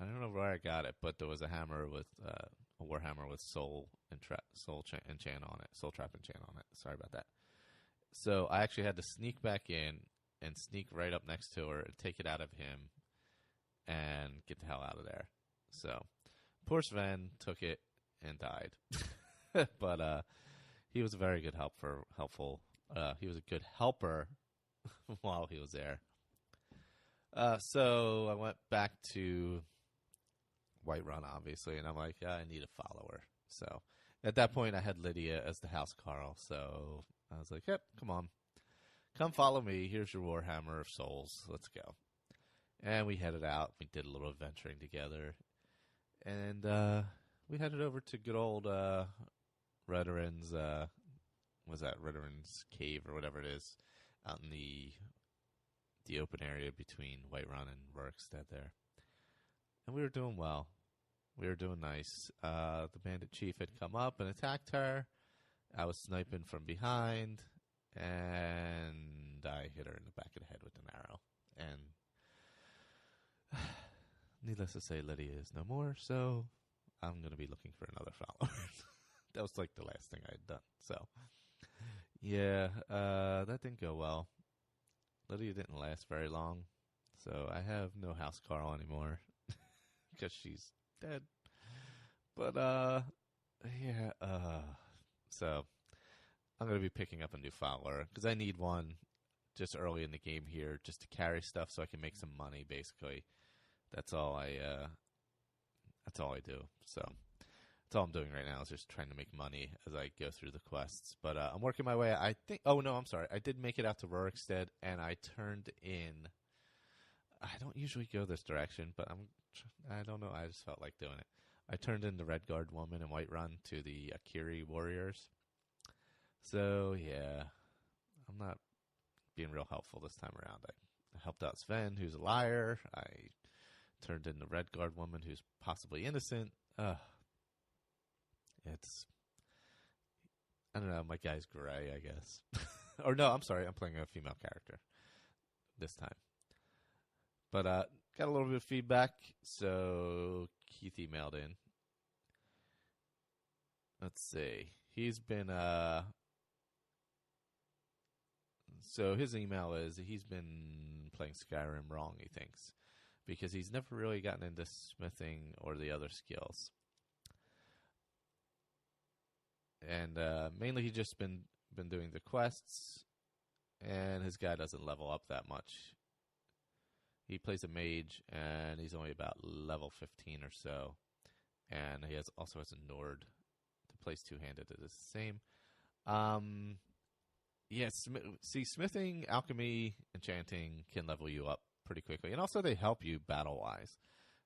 I don't know where I got it, but there was a hammer with a warhammer with soul enchant on it, soul trap enchant on it. Sorry about that. So I actually had to sneak back in and sneak right up next to her and take it out of him and get the hell out of there. So poor Sven took it and died. But he was a very good helpful. He was a good helper while he was there. So I went back to Whiterun, obviously, and I'm like, I need a follower. So at that point, I had Lydia as the house Carl. So I was like, yep, come on. Come follow me. Here's your Warhammer of Souls. Let's go. And we headed out. We did a little adventuring together. And we headed over to good old Redoran's, Redoran's Cave or whatever it is, out in the open area between Whiterun and Rorikstead there. And we were doing well. We were doing nice. The bandit chief had come up and attacked her. I was sniping from behind, and I hit her in the back of the head with an arrow. And needless to say, Lydia is no more, so I'm going to be looking for another follower. That was like the last thing I had done. So, yeah, that didn't go well. Lydia didn't last very long, so I have no house Carl anymore because she's dead. But yeah, so I'm gonna be picking up a new follower because I need one just early in the game here, just to carry stuff so I can make some money. Basically, that's all I That's all I do. So that's all I'm doing right now is just trying to make money as I go through the quests. But I'm working my way. I think. Oh no, I'm sorry. I did make it out to Rorikstead, and I turned in. I don't usually go this direction, but I don't know. I just felt like doing it. I turned in the Redguard woman in Whiterun to the Akiri warriors. So yeah, I'm not being real helpful this time around. I helped out Sven, who's a liar. I turned in the Redguard woman, who's possibly innocent. It's, I don't know, my guy's gray, I guess. Or no, I'm sorry, I'm playing a female character this time. But got a little bit of feedback, so Keith emailed in. Let's see. He's been, so his email is, he's been playing Skyrim wrong, he thinks, because he's never really gotten into smithing or the other skills. And mainly he's just been doing the quests, and his guy doesn't level up that much. He plays a mage, and he's only about level 15 or so. And he also has a Nord that plays two-handed. It is the same. Smithing, alchemy, enchanting can level you up pretty quickly. And also they help you battle-wise.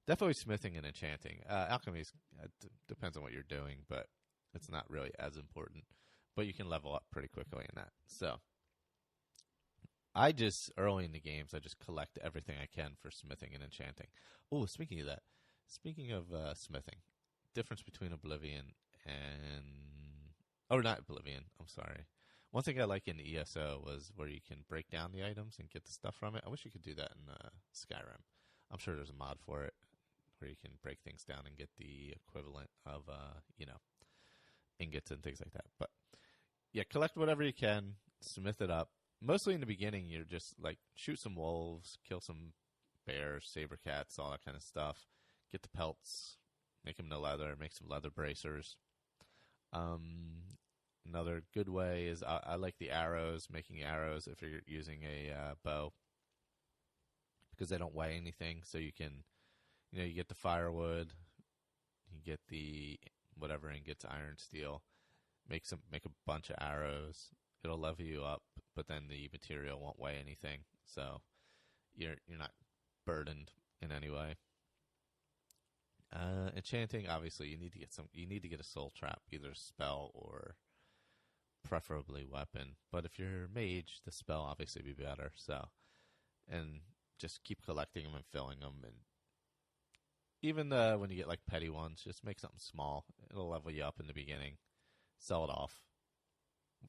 Definitely smithing and enchanting. Alchemy depends on what you're doing, but it's not really as important. But you can level up pretty quickly in that. So early in the games, I just collect everything I can for smithing and enchanting. Oh, speaking of that, smithing, difference between Oblivion and... Oh, not Oblivion, I'm sorry. One thing I like in ESO was where you can break down the items and get the stuff from it. I wish you could do that in Skyrim. I'm sure there's a mod for it where you can break things down and get the equivalent of, ingots and things like that. But, yeah, collect whatever you can, smith it up. Mostly in the beginning, you're just, like, shoot some wolves, kill some bears, saber cats, all that kind of stuff. Get the pelts, make them into leather, make some leather bracers. Another good way is I like the arrows, making arrows if you're using a bow. Because they don't weigh anything, so you can, you get the firewood, you get the whatever ingots, iron, steel, make a bunch of arrows. It'll level you up, but then the material won't weigh anything, so you're not burdened in any way. Enchanting, obviously, you need to get a soul trap, either a spell or preferably weapon. But if you're a mage, the spell obviously be better. So, and just keep collecting them and filling them, and even when you get like petty ones, just make something small. It'll level you up in the beginning. Sell it off.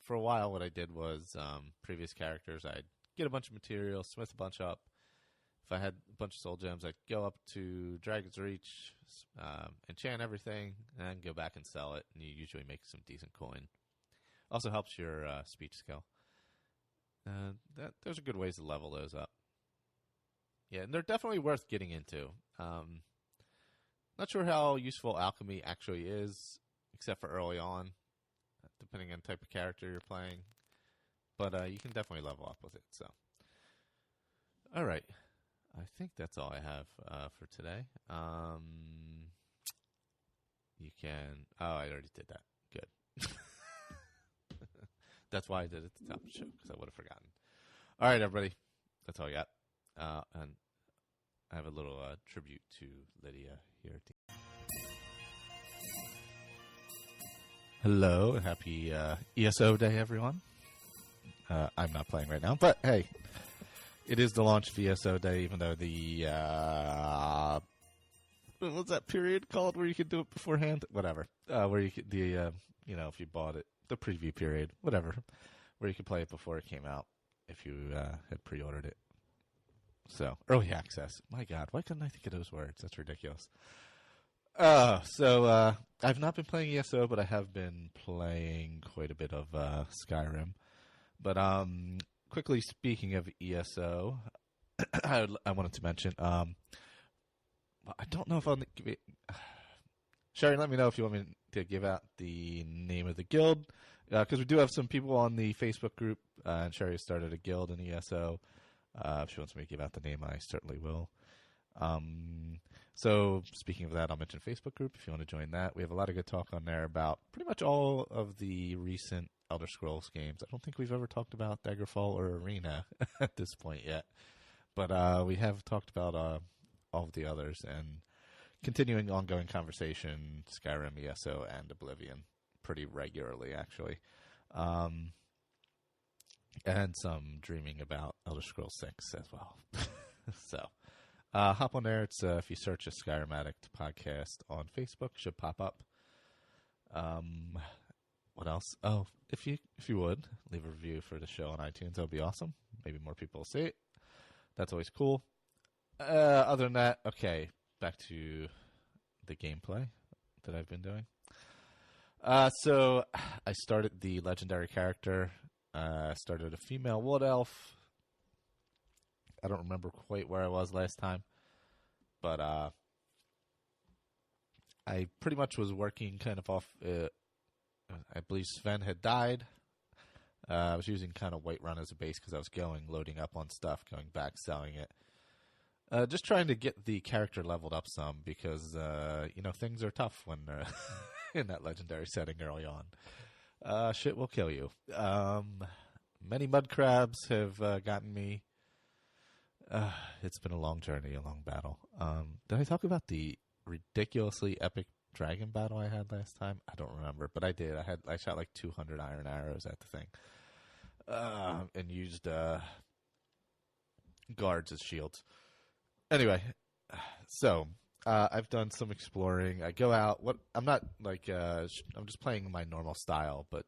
For a while, what I did was previous characters, I'd get a bunch of material, smith a bunch up. If I had a bunch of soul gems, I'd go up to Dragon's Reach, enchant everything, and then go back and sell it. And you usually make some decent coin. Also helps your speech skill. Those are good ways to level those up. Yeah, and they're definitely worth getting into. Not sure how useful alchemy actually is, except for early on, depending on the type of character you're playing. But you can definitely level up with it. So, all right. I think that's all I have for today. You can... Oh, I already did that. Good. That's why I did it at the top of the show, because I would have forgotten. All right, everybody. That's all I got. And I have a little tribute to Lydia here. Hello, and happy ESO Day, everyone. I'm not playing right now, but hey, it is the launch of ESO Day, even though the what's that period called where you could do it beforehand? Whatever, where you could if you bought it, the preview period, whatever, where you could play it before it came out if you had pre-ordered it. So early access. My God, why couldn't I think of those words? That's ridiculous. So I've not been playing ESO, but I have been playing quite a bit of Skyrim. But quickly speaking of ESO, I wanted to mention. I don't know if I'll give it. Sherry, let me know if you want me to give out the name of the guild, because we do have some people on the Facebook group, and Sherry started a guild in ESO. If she wants me to give out the name, I certainly will. So speaking of that, I'll mention Facebook group if you want to join that. We have a lot of good talk on there about pretty much all of the recent Elder Scrolls games. I don't think we've ever talked about Daggerfall or Arena at this point yet. But we have talked about all of the others and continuing ongoing conversation, Skyrim, ESO, and Oblivion pretty regularly, actually. And some dreaming about Elder Scrolls 6 as well. So hop on there. It's if you search a Skyrim Addict podcast on Facebook, it should pop up. What else? Oh, if you would leave a review for the show on iTunes, that would be awesome. Maybe more people will see it. That's always cool. Other than that, okay, back to the gameplay that I've been doing. So I started the legendary character. Started a female wood elf. I don't remember quite where I was last time, but I pretty much was working kind of off. I believe Sven had died. I was using kind of Whiterun as a base because I was loading up on stuff, going back, selling it. Just trying to get the character leveled up some because, things are tough when in that legendary setting early on. Shit will kill you. Many mud crabs have gotten me. It's been a long journey, a long battle. Did I talk about the ridiculously epic dragon battle I had last time? I don't remember, but I did. I shot like 200 iron arrows at the thing, and used guards as shields. Anyway, so I've done some exploring. I go out. I'm not like I'm just playing my normal style, but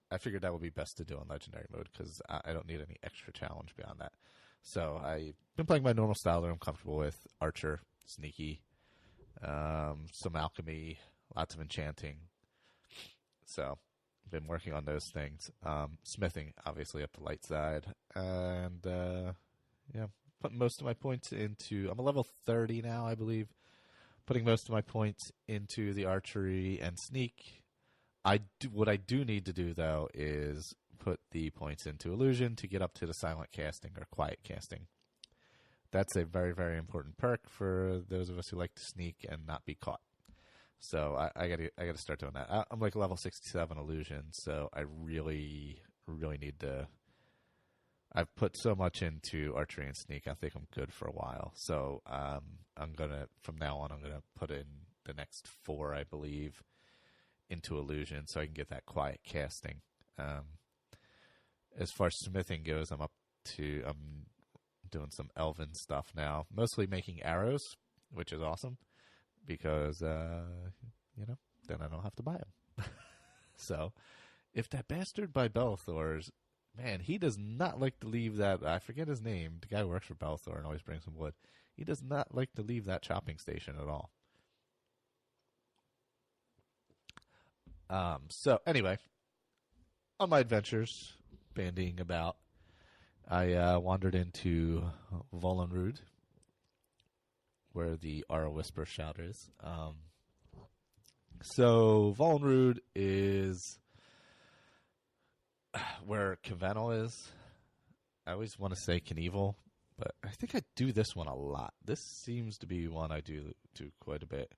I figured that would be best to do on legendary mode because I don't need any extra challenge beyond that. So I've been playing my normal style that I'm comfortable with: archer, sneaky, some alchemy, lots of enchanting. So I've been working on those things. Smithing, obviously, up the light side, and putting most of my points into. I'm a level 30 now, I believe. Putting most of my points into the archery and sneak. What I do need to do, though, is put the points into illusion to get up to the silent casting or quiet casting. That's a very, very important perk for those of us who like to sneak and not be caught. So I gotta start doing that. I'm like level 67 illusion, so I really, really need to. I've put so much into archery and sneak. I think I'm good for a while. So from now on, I'm gonna put in the next 4, I believe, into illusion, so I can get that quiet casting. As far as smithing goes, I'm doing some elven stuff now, mostly making arrows, which is awesome because then I don't have to buy them. So, if that bastard by Belthor's, man, he does not like to leave that. I forget his name. The guy who works for Belthor and always brings some wood. He does not like to leave that chopping station at all. So anyway, on my adventures, bandying about, I wandered into Vollenrud, where the Ara Whisper Shout is. So Vollenrud is where Kvenel is. I always want to say Knievel, but I think I do this one a lot. This seems to be one I do quite a bit.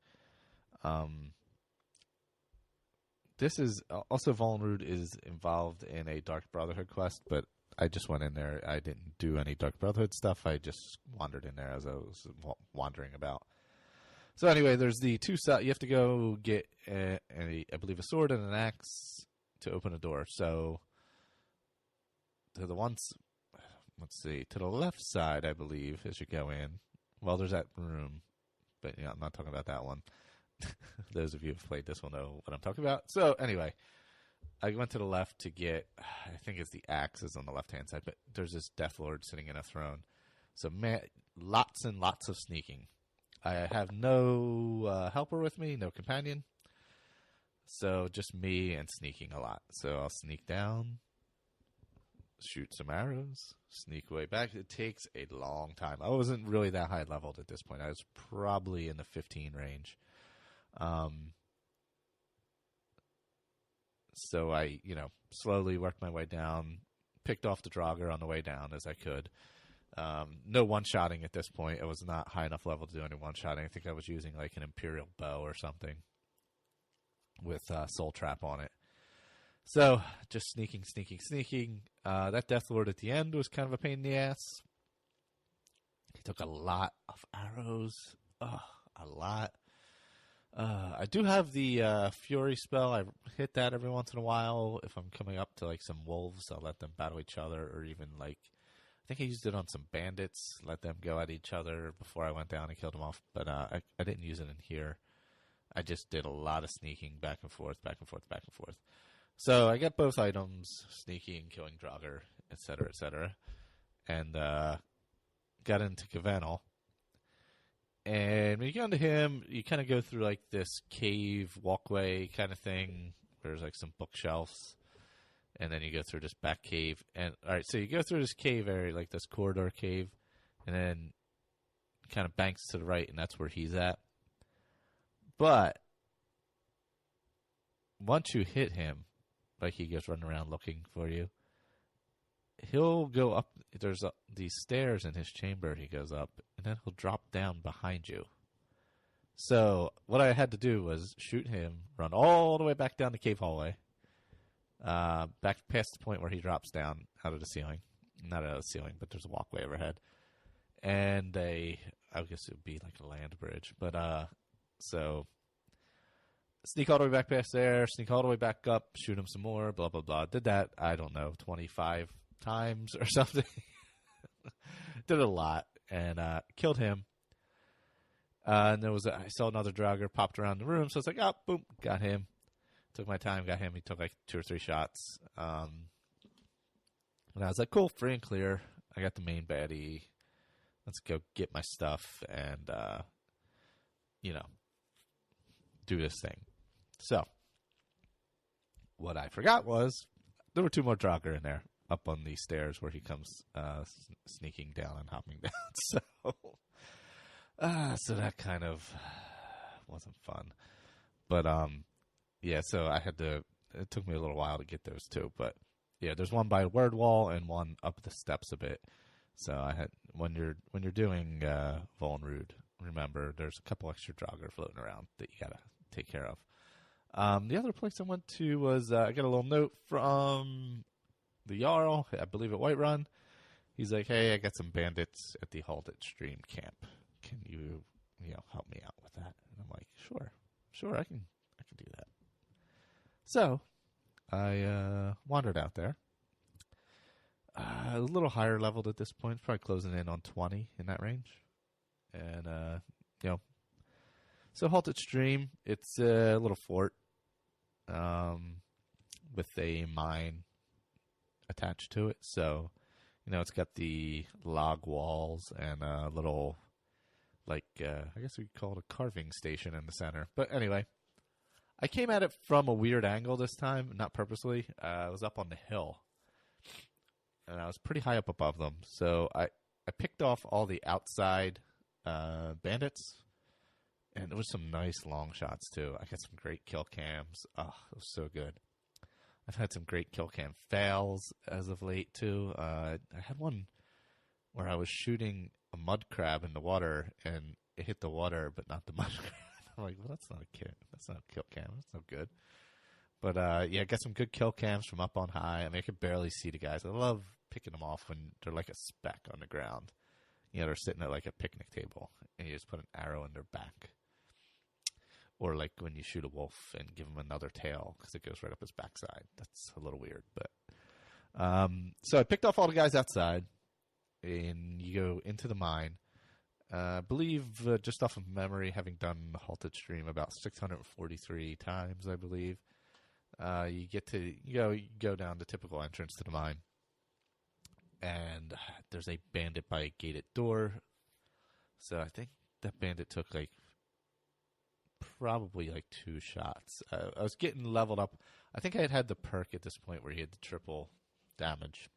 This is also Vollenrud is involved in a Dark Brotherhood quest, but I just went in there. I didn't do any Dark Brotherhood stuff. I just wandered in there as I was wandering about. So anyway, there's the two sides. You have to go get I believe a sword and an axe to open a door. So to the to the left side, I believe, as you go in. Well, there's that room, but I'm not talking about that one. Those of you who've played this will know what I'm talking about. So anyway, I went to the left to get, I think it's the axe is on the left-hand side, but there's this Death Lord sitting in a throne. So lots and lots of sneaking. I have no helper with me, no companion. So just me and sneaking a lot. So I'll sneak down, shoot some arrows, sneak way back. It takes a long time. I wasn't really that high leveled at this point. I was probably in the 15 range. So I, slowly worked my way down, picked off the Draugr on the way down as I could. No one-shotting at this point. It was not high enough level to do any one-shotting. I think I was using like an Imperial bow or something with Soul Trap on it. So just sneaking. That Death Lord at the end was kind of a pain in the ass. He took a lot of arrows. A lot. I do have the Fury spell. I hit that every once in a while. If I'm coming up to like some wolves, I'll let them battle each other, or even like I think I used it on some bandits, let them go at each other before I went down and killed them off. But I didn't use it in here. I just did a lot of sneaking back and forth. So I got both items, sneaking, killing Draugr, etc. And got into Gavenal. And when you get into him, you kind of go through like this cave walkway kind of thing. There's like some bookshelves. And then you go through this back cave. And all right, so you go through this cave area, like this corridor cave. And then kind of banks to the right, and that's where he's at. But once you hit him, like he goes running around looking for you, he'll go up. There's these stairs in his chamber he goes up, and then he'll drop down behind you. So what I had to do was shoot him, run all the way back down the cave hallway, back past the point where he drops down out of the ceiling. Not out of the ceiling, but there's a walkway overhead. And I guess it would be like a land bridge. But so sneak all the way back past there, sneak all the way back up, shoot him some more, blah, blah, blah. Did that, I don't know, 25 times or something. Did it a lot and killed him. And I saw another Draugr popped around the room, so it's like, oh, boom, got him. Took my time, got him. He took like 2 or 3 shots. And I was like, cool, free and clear. I got the main baddie. Let's go get my stuff and, do this thing. So, what I forgot was there were 2 more Draugr in there up on the stairs where he comes sneaking down and hopping down. So that kind of wasn't fun. But, yeah, so it took me a little while to get those 2. But, yeah, there's one by Word Wall and one up the steps a bit. So when you're doing Volnruud, remember there's a couple extra Draugr floating around that you gotta take care of. The other place I went to was I got a little note from the Jarl, I believe at Whiterun. He's like, "Hey, I got some bandits at the Halted Stream camp. Can you help me out with that?" And I'm like, "Sure, I can do that." So I wandered out there. A little higher leveled at this point, probably closing in on 20 in that range. And, so Halted Stream, it's a little fort with a mine attached to it. So, it's got the log walls and a little, I guess we could call it a carving station in the center. But anyway, I came at it from a weird angle this time, not purposely. I was up on the hill. And I was pretty high up above them. So I picked off all the outside bandits. And there was some nice long shots, too. I got some great kill cams. Oh, it was so good. I've had some great kill cam fails as of late, too. I had one where I was shooting a mud crab in the water, and it hit the water, but not the mud crab. I'm like, well, that's not a kill. That's not a kill cam. That's no good. But, I got some good kill cams from up on high. I mean, I could barely see the guys. I love picking them off when they're like a speck on the ground. They're sitting at like a picnic table, and you just put an arrow in their back. Or like when you shoot a wolf and give him another tail because it goes right up his backside. That's a little weird. But so I picked off all the guys outside, and you go into the mine. I believe, just off of memory, having done the Halted Stream about 643 times, I believe. You go down the typical entrance to the mine, and there's a bandit by a gated door. So I think that bandit took probably 2 shots. I was getting leveled up. I think I had the perk at this point where you had the triple damage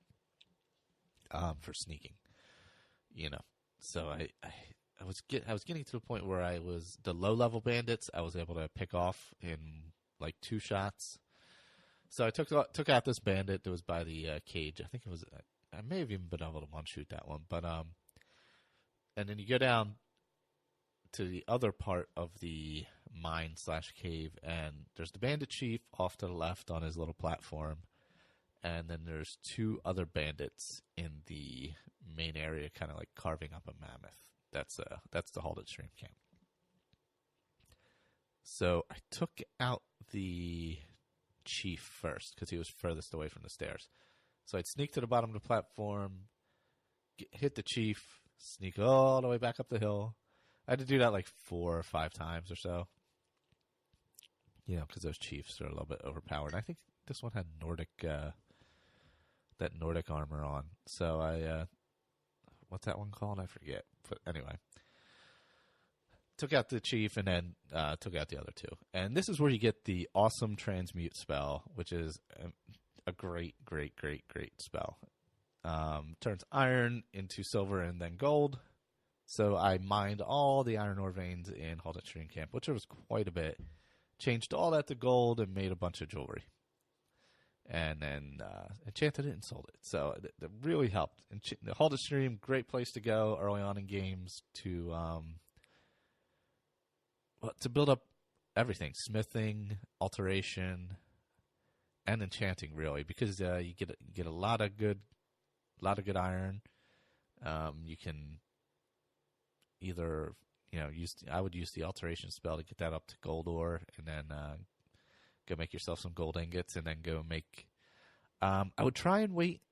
for sneaking. So I was getting to the point where I was the low level bandits. I was able to pick off in 2 shots. So I took out this bandit that was by the cage. I think it was. I may have even been able to one-shoot that one. But and then you go down to the other part of the mine/cave, and there's the bandit chief off to the left on his little platform, and then there's 2 other bandits in the main area, kind of like carving up a mammoth. That's the halted stream camp. So I took out the chief first because he was furthest away from the stairs. So I'd sneak to the bottom of the platform, hit the chief, sneak all the way back up the hill. I had to do that like 4 or 5 times or so. Because those chiefs are a little bit overpowered. I think this one had that Nordic armor on. So I, what's that one called? I forget. But anyway, took out the chief and then took out the other 2. And this is where you get the awesome transmute spell, which is a great spell. Turns iron into silver and then gold. So I mined all the iron ore veins in Halted Stream Camp, which was quite a bit. Changed all that to gold and made a bunch of jewelry. And then enchanted it and sold it. So it really helped. The Halted Stream, great place to go early on in games to build up everything. Smithing, alteration, and enchanting, really. Because you get a lot of good iron. You can either I would use the alteration spell to get that up to gold ore, and then go make yourself some gold ingots, and then go make. I would try and wait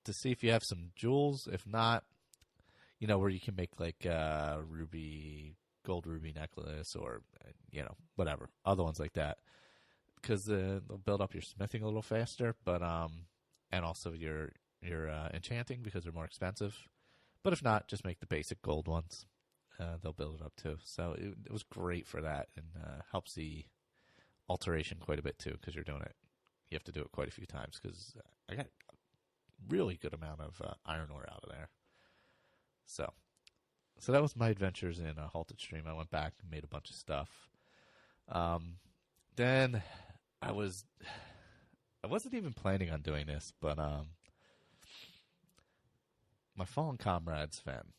to see if you have some jewels. If not, where you can make like a gold ruby necklace, or whatever other ones like that, because they'll build up your smithing a little faster, but and also your enchanting because they're more expensive. But if not, just make the basic gold ones. They'll build it up too. So it was great for that, and helps the alteration quite a bit too, because you're doing it. You have to do it quite a few times, because I got a really good amount of iron ore out of there. So that was my adventures in Halted Stream. I went back and made a bunch of stuff. Then I wasn't even planning on doing this, but my fallen comrade Sven,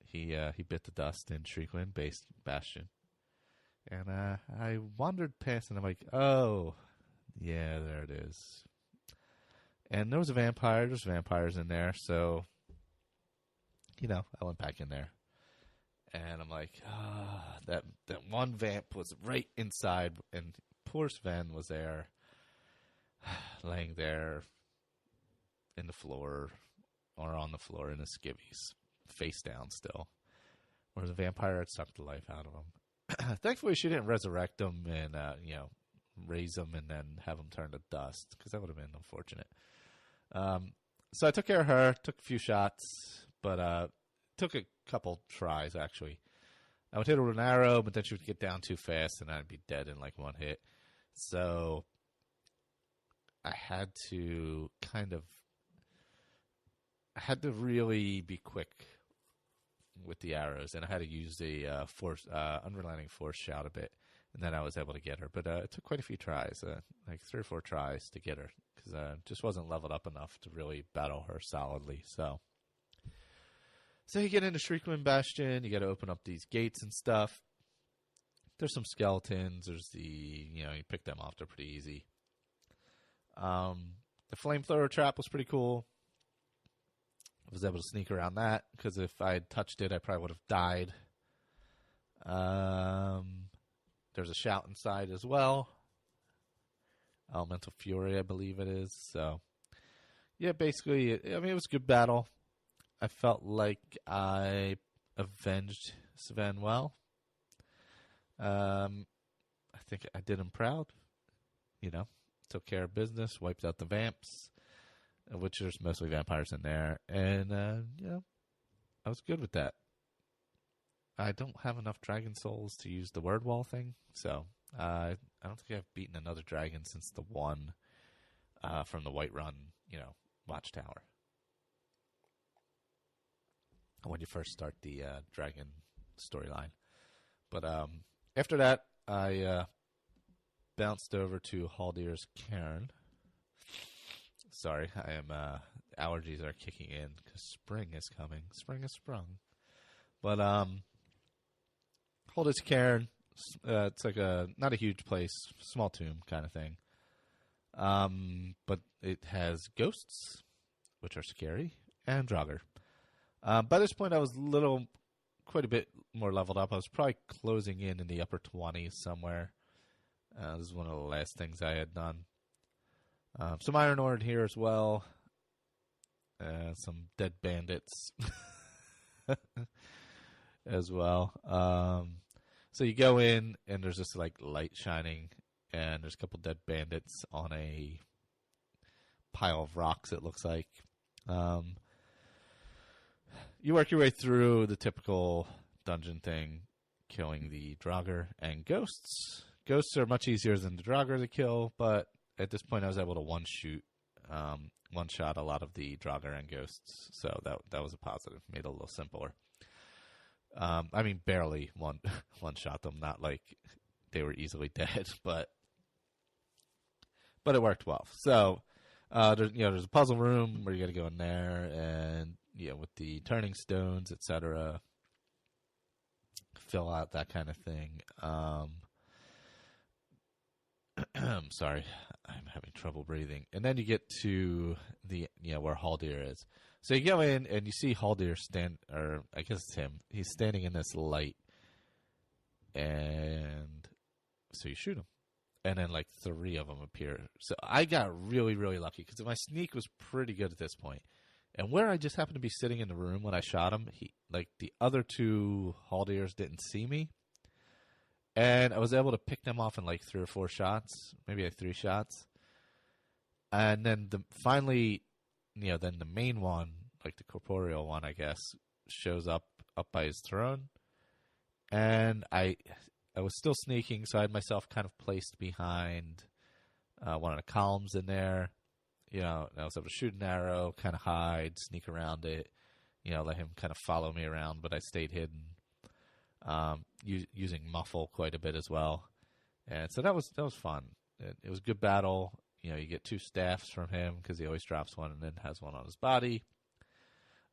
he bit the dust in Shriekwin based Bastion. And I wandered past, and I'm like, oh, yeah, there it is. And there was a vampire. There's vampires in there, so, I went back in there. And I'm like, that one vamp was right inside, and poor Sven was there, laying there in the floor, or on the floor in the skivvies, face down still, where the vampire had sucked the life out of him. Thankfully, she didn't resurrect him and, raise him and then have him turn to dust, because that would have been unfortunate. So I took care of her, took a few shots, but took a couple tries, actually. I would hit her with an arrow, but then she would get down too fast, and I'd be dead in like one hit. So I had to really be quick with the arrows, and I had to use the unrelenting force shout a bit, and then I was able to get her. But it took quite a few tries, like 3 or 4 tries to get her, because I just wasn't leveled up enough to really battle her solidly. So you get into Shriekwin Bastion, you got to open up these gates and stuff. There's some skeletons. There's you pick them off. They're pretty easy. The flamethrower trap was pretty cool. I was able to sneak around that, because if I had touched it, I probably would have died. There's a shout inside as well. Elemental Fury, I believe it is. So, yeah, basically, it was a good battle. I felt like I avenged Sven well. I think I did him proud. Took care of business, wiped out the vamps, which there's mostly vampires in there, and I was good with that. I don't have enough dragon souls to use the word wall thing, so I don't think I've beaten another dragon since the one from the Whiterun, watchtower. When you first start the dragon storyline. But after that, I bounced over to Haldir's Cairn. Sorry, I am allergies are kicking in because spring is coming. Spring has sprung. But Holders Cairn, it's like not a huge place, small tomb kind of thing. But it has ghosts, which are scary, and Draugr. By this point, I was quite a bit more leveled up. I was probably closing in the upper 20s somewhere. This is one of the last things I had done. Some iron ore in here as well. Some dead bandits as well. So you go in, and there's this like light shining, and there's a couple dead bandits on a pile of rocks, it looks like. You work your way through the typical dungeon thing, killing the Draugr and ghosts. Ghosts are much easier than the Draugr to kill, but at this point I was able to one-shot a lot of the Draugr and ghosts, so that was a positive. Made it a little simpler. I mean, barely one-shot them, not like they were easily dead, but it worked well. So there's a puzzle room where you got to go in there, and with the turning stones, etc., fill out that kind of thing. I'm sorry, I'm having trouble breathing. And then you get to the where Haldir is. So you go in and you see Haldir or I guess it's him. He's standing in this light, and so you shoot him, and then like 3 of them appear. So I got really, really lucky because my sneak was pretty good at this point. And where I just happened to be sitting in the room when I shot him, the other 2 Haldirs didn't see me. And I was able to pick them off in like 3 or 4 shots, maybe like 3 shots. And then finally, then the main one, like the corporeal one, I guess, shows up by his throne. And I was still sneaking, so I had myself kind of placed behind one of the columns in there. I was able to shoot an arrow, kind of hide, sneak around it, let him kind of follow me around, but I stayed hidden. Using muffle quite a bit as well, and so that was fun. It was a good battle. You get 2 staffs from him because he always drops one and then has one on his body.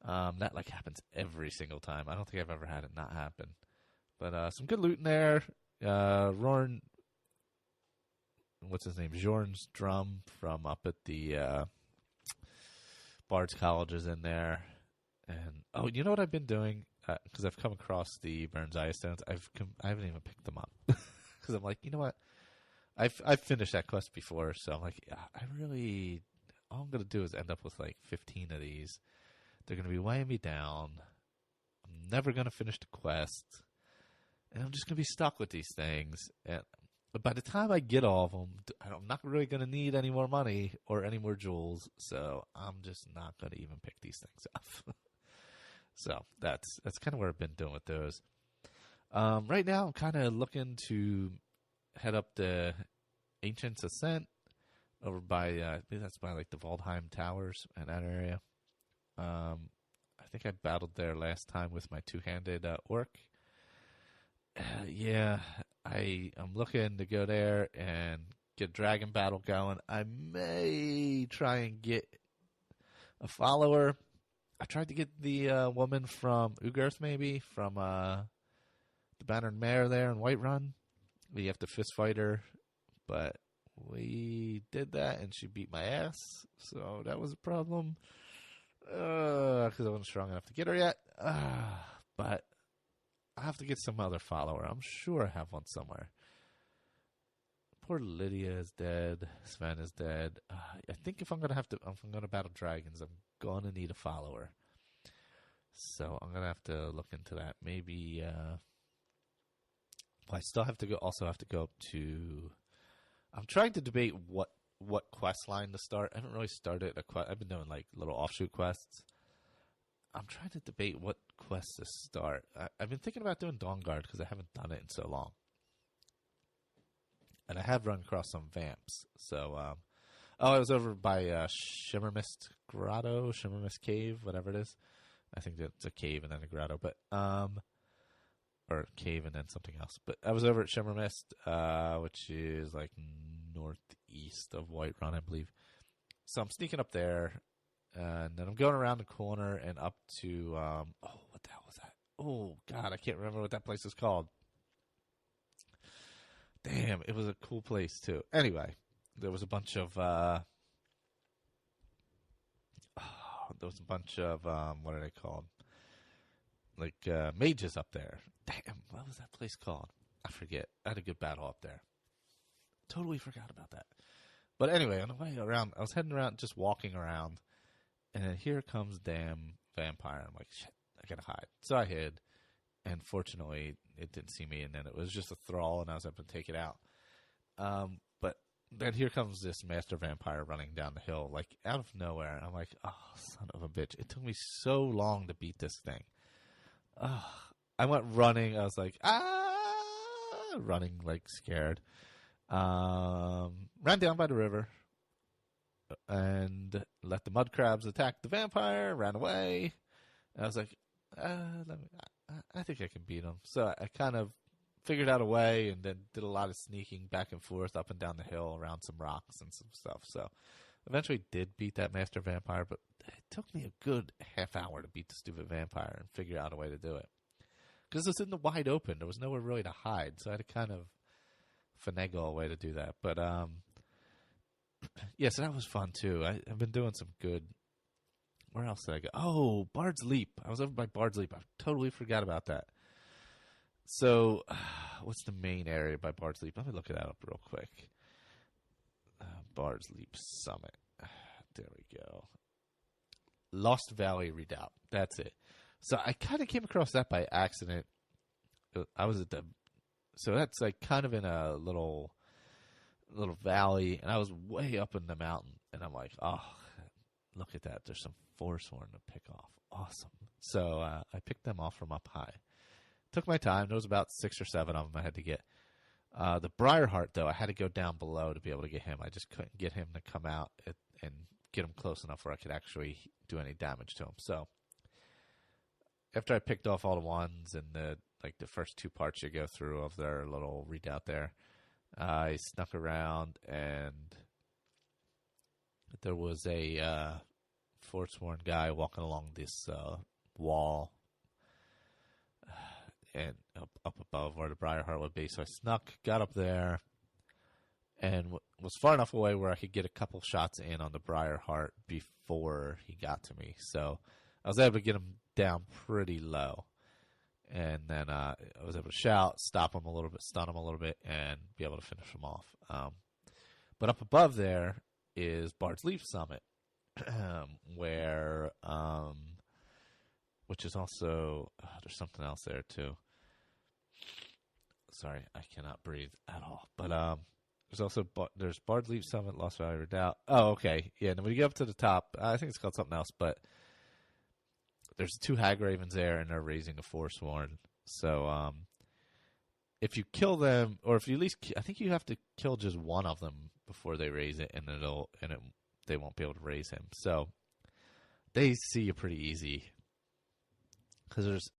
That like happens every single time. I don't think I've ever had it not happen. But some good loot in there. Rorn, what's his name? Jorn's drum from up at the Bard's College is in there. And you know what I've been doing? Because I've come across the Burns Eye Stones. I haven't even picked them up because I'm like, you know what? I've finished that quest before, so I'm like, all I'm gonna do is end up with like 15 of these. They're gonna be weighing me down. I'm never gonna finish the quest, and I'm just gonna be stuck with these things. But by the time I get all of them, I'm not really gonna need any more money or any more jewels, so I'm just not gonna even pick these things up. So that's kind of what I've been doing with those. Right now, I'm kind of looking to head up the Ancient's Ascent over by, I think that's by like the Waldheim Towers in that area. I think I battled there last time with my 2-handed orc. I'm looking to go there and get dragon battle going. I may try and get a follower. I tried to get the woman from Ugarth, maybe, from the Bannered Mare there in Whiterun. You have to fist fight her, but we did that, and she beat my ass, so that was a problem, because I wasn't strong enough to get her yet, but I have to get some other follower. I'm sure I have one somewhere. Poor Lydia is dead. Sven is dead. I think if I'm gonna battle dragons, I'm gonna need a follower. So I'm gonna have to look into that. Maybe. I still have to go. Also, have to go up to. I'm trying to debate what quest line to start. I haven't really started a quest. I've been doing like little offshoot quests. I'm trying to debate what quest to start. I've been thinking about doing Dawnguard because I haven't done it in so long. And I have run across some vamps. So, I was over by Shimmermist Grotto, Shimmermist Cave, whatever it is. I think it's a cave and then a grotto, but or cave and then something else. But I was over at Shimmermist, which is like northeast of Whiterun, I believe. So I'm sneaking up there, And then I'm going around the corner and up to, what the hell was that? Oh, God, I can't remember what that place is called. Damn, it was a cool place, too. Anyway, there was a bunch of, what are they called? Like, mages up there. Damn, what was that place called? I forget. I had a good battle up there. Totally forgot about that. But anyway, on the way around, I was heading around, just walking around, and then here comes damn vampire. I'm like, shit, I gotta hide. So I hid, and fortunately, it didn't see me, and then it was just a thrall, and I was able to take it out. But then here comes this master vampire running down the hill, like, out of nowhere. I'm like, oh, son of a bitch. It took me so long to beat this thing. I went running. I was like, running, like, scared. Ran down by the river and let the mud crabs attack the vampire, ran away. And I was like, I think I can beat him. So I kind of figured out a way and then did a lot of sneaking back and forth up and down the hill around some rocks and some stuff. So eventually did beat that master vampire, but it took me a good half hour to beat the stupid vampire and figure out a way to do it. Because it's in the wide open. There was nowhere really to hide. So I had to kind of finagle a way to do that. But, yeah, so that was fun, too. I've been doing some good. Where else did I go? Oh, Bard's Leap. I was over by Bard's Leap. I totally forgot about that. So, what's the main area by Bard's Leap? Let me look it up real quick. Bard's Leap Summit. There we go. Lost Valley Redoubt. That's it. So I kind of came across that by accident. I was at the, so that's like kind of in a little valley, and I was way up in the mountain, and I'm like, oh, look at that. There's some Forsworn to pick off. Awesome. So I picked them off from up high. Took my time. There was about 6 or 7 of them I had to get. The Briarheart, though, I had to go down below to be able to get him. I just couldn't get him to come out and get him close enough where I could actually do any damage to him. So after I picked off all the ones and the first 2 parts you go through of their little redoubt there, I snuck around, and there was a Forsworn guy walking along this wall and up above where the Briarheart would be. So I snuck, got up there, and was far enough away where I could get a couple shots in on the Briarheart before he got to me. So I was able to get him down pretty low. And then I was able to shout, stop him a little bit, stun him a little bit, and be able to finish him off. But up above there is Bard's Leap Summit, where, which is also, there's something else there too. Sorry, I cannot breathe at all. But there's also, there's Bard's Leap Summit, Lost Valley Redoubt. Oh, okay. Yeah, and when you get up to the top, I think it's called something else, but there's 2 Hag Ravens there, and they're raising a Forsworn. So if you kill them, or if you at least, I think you have to kill just one of them before they raise it, and they won't be able to raise him. So they see you pretty easy, because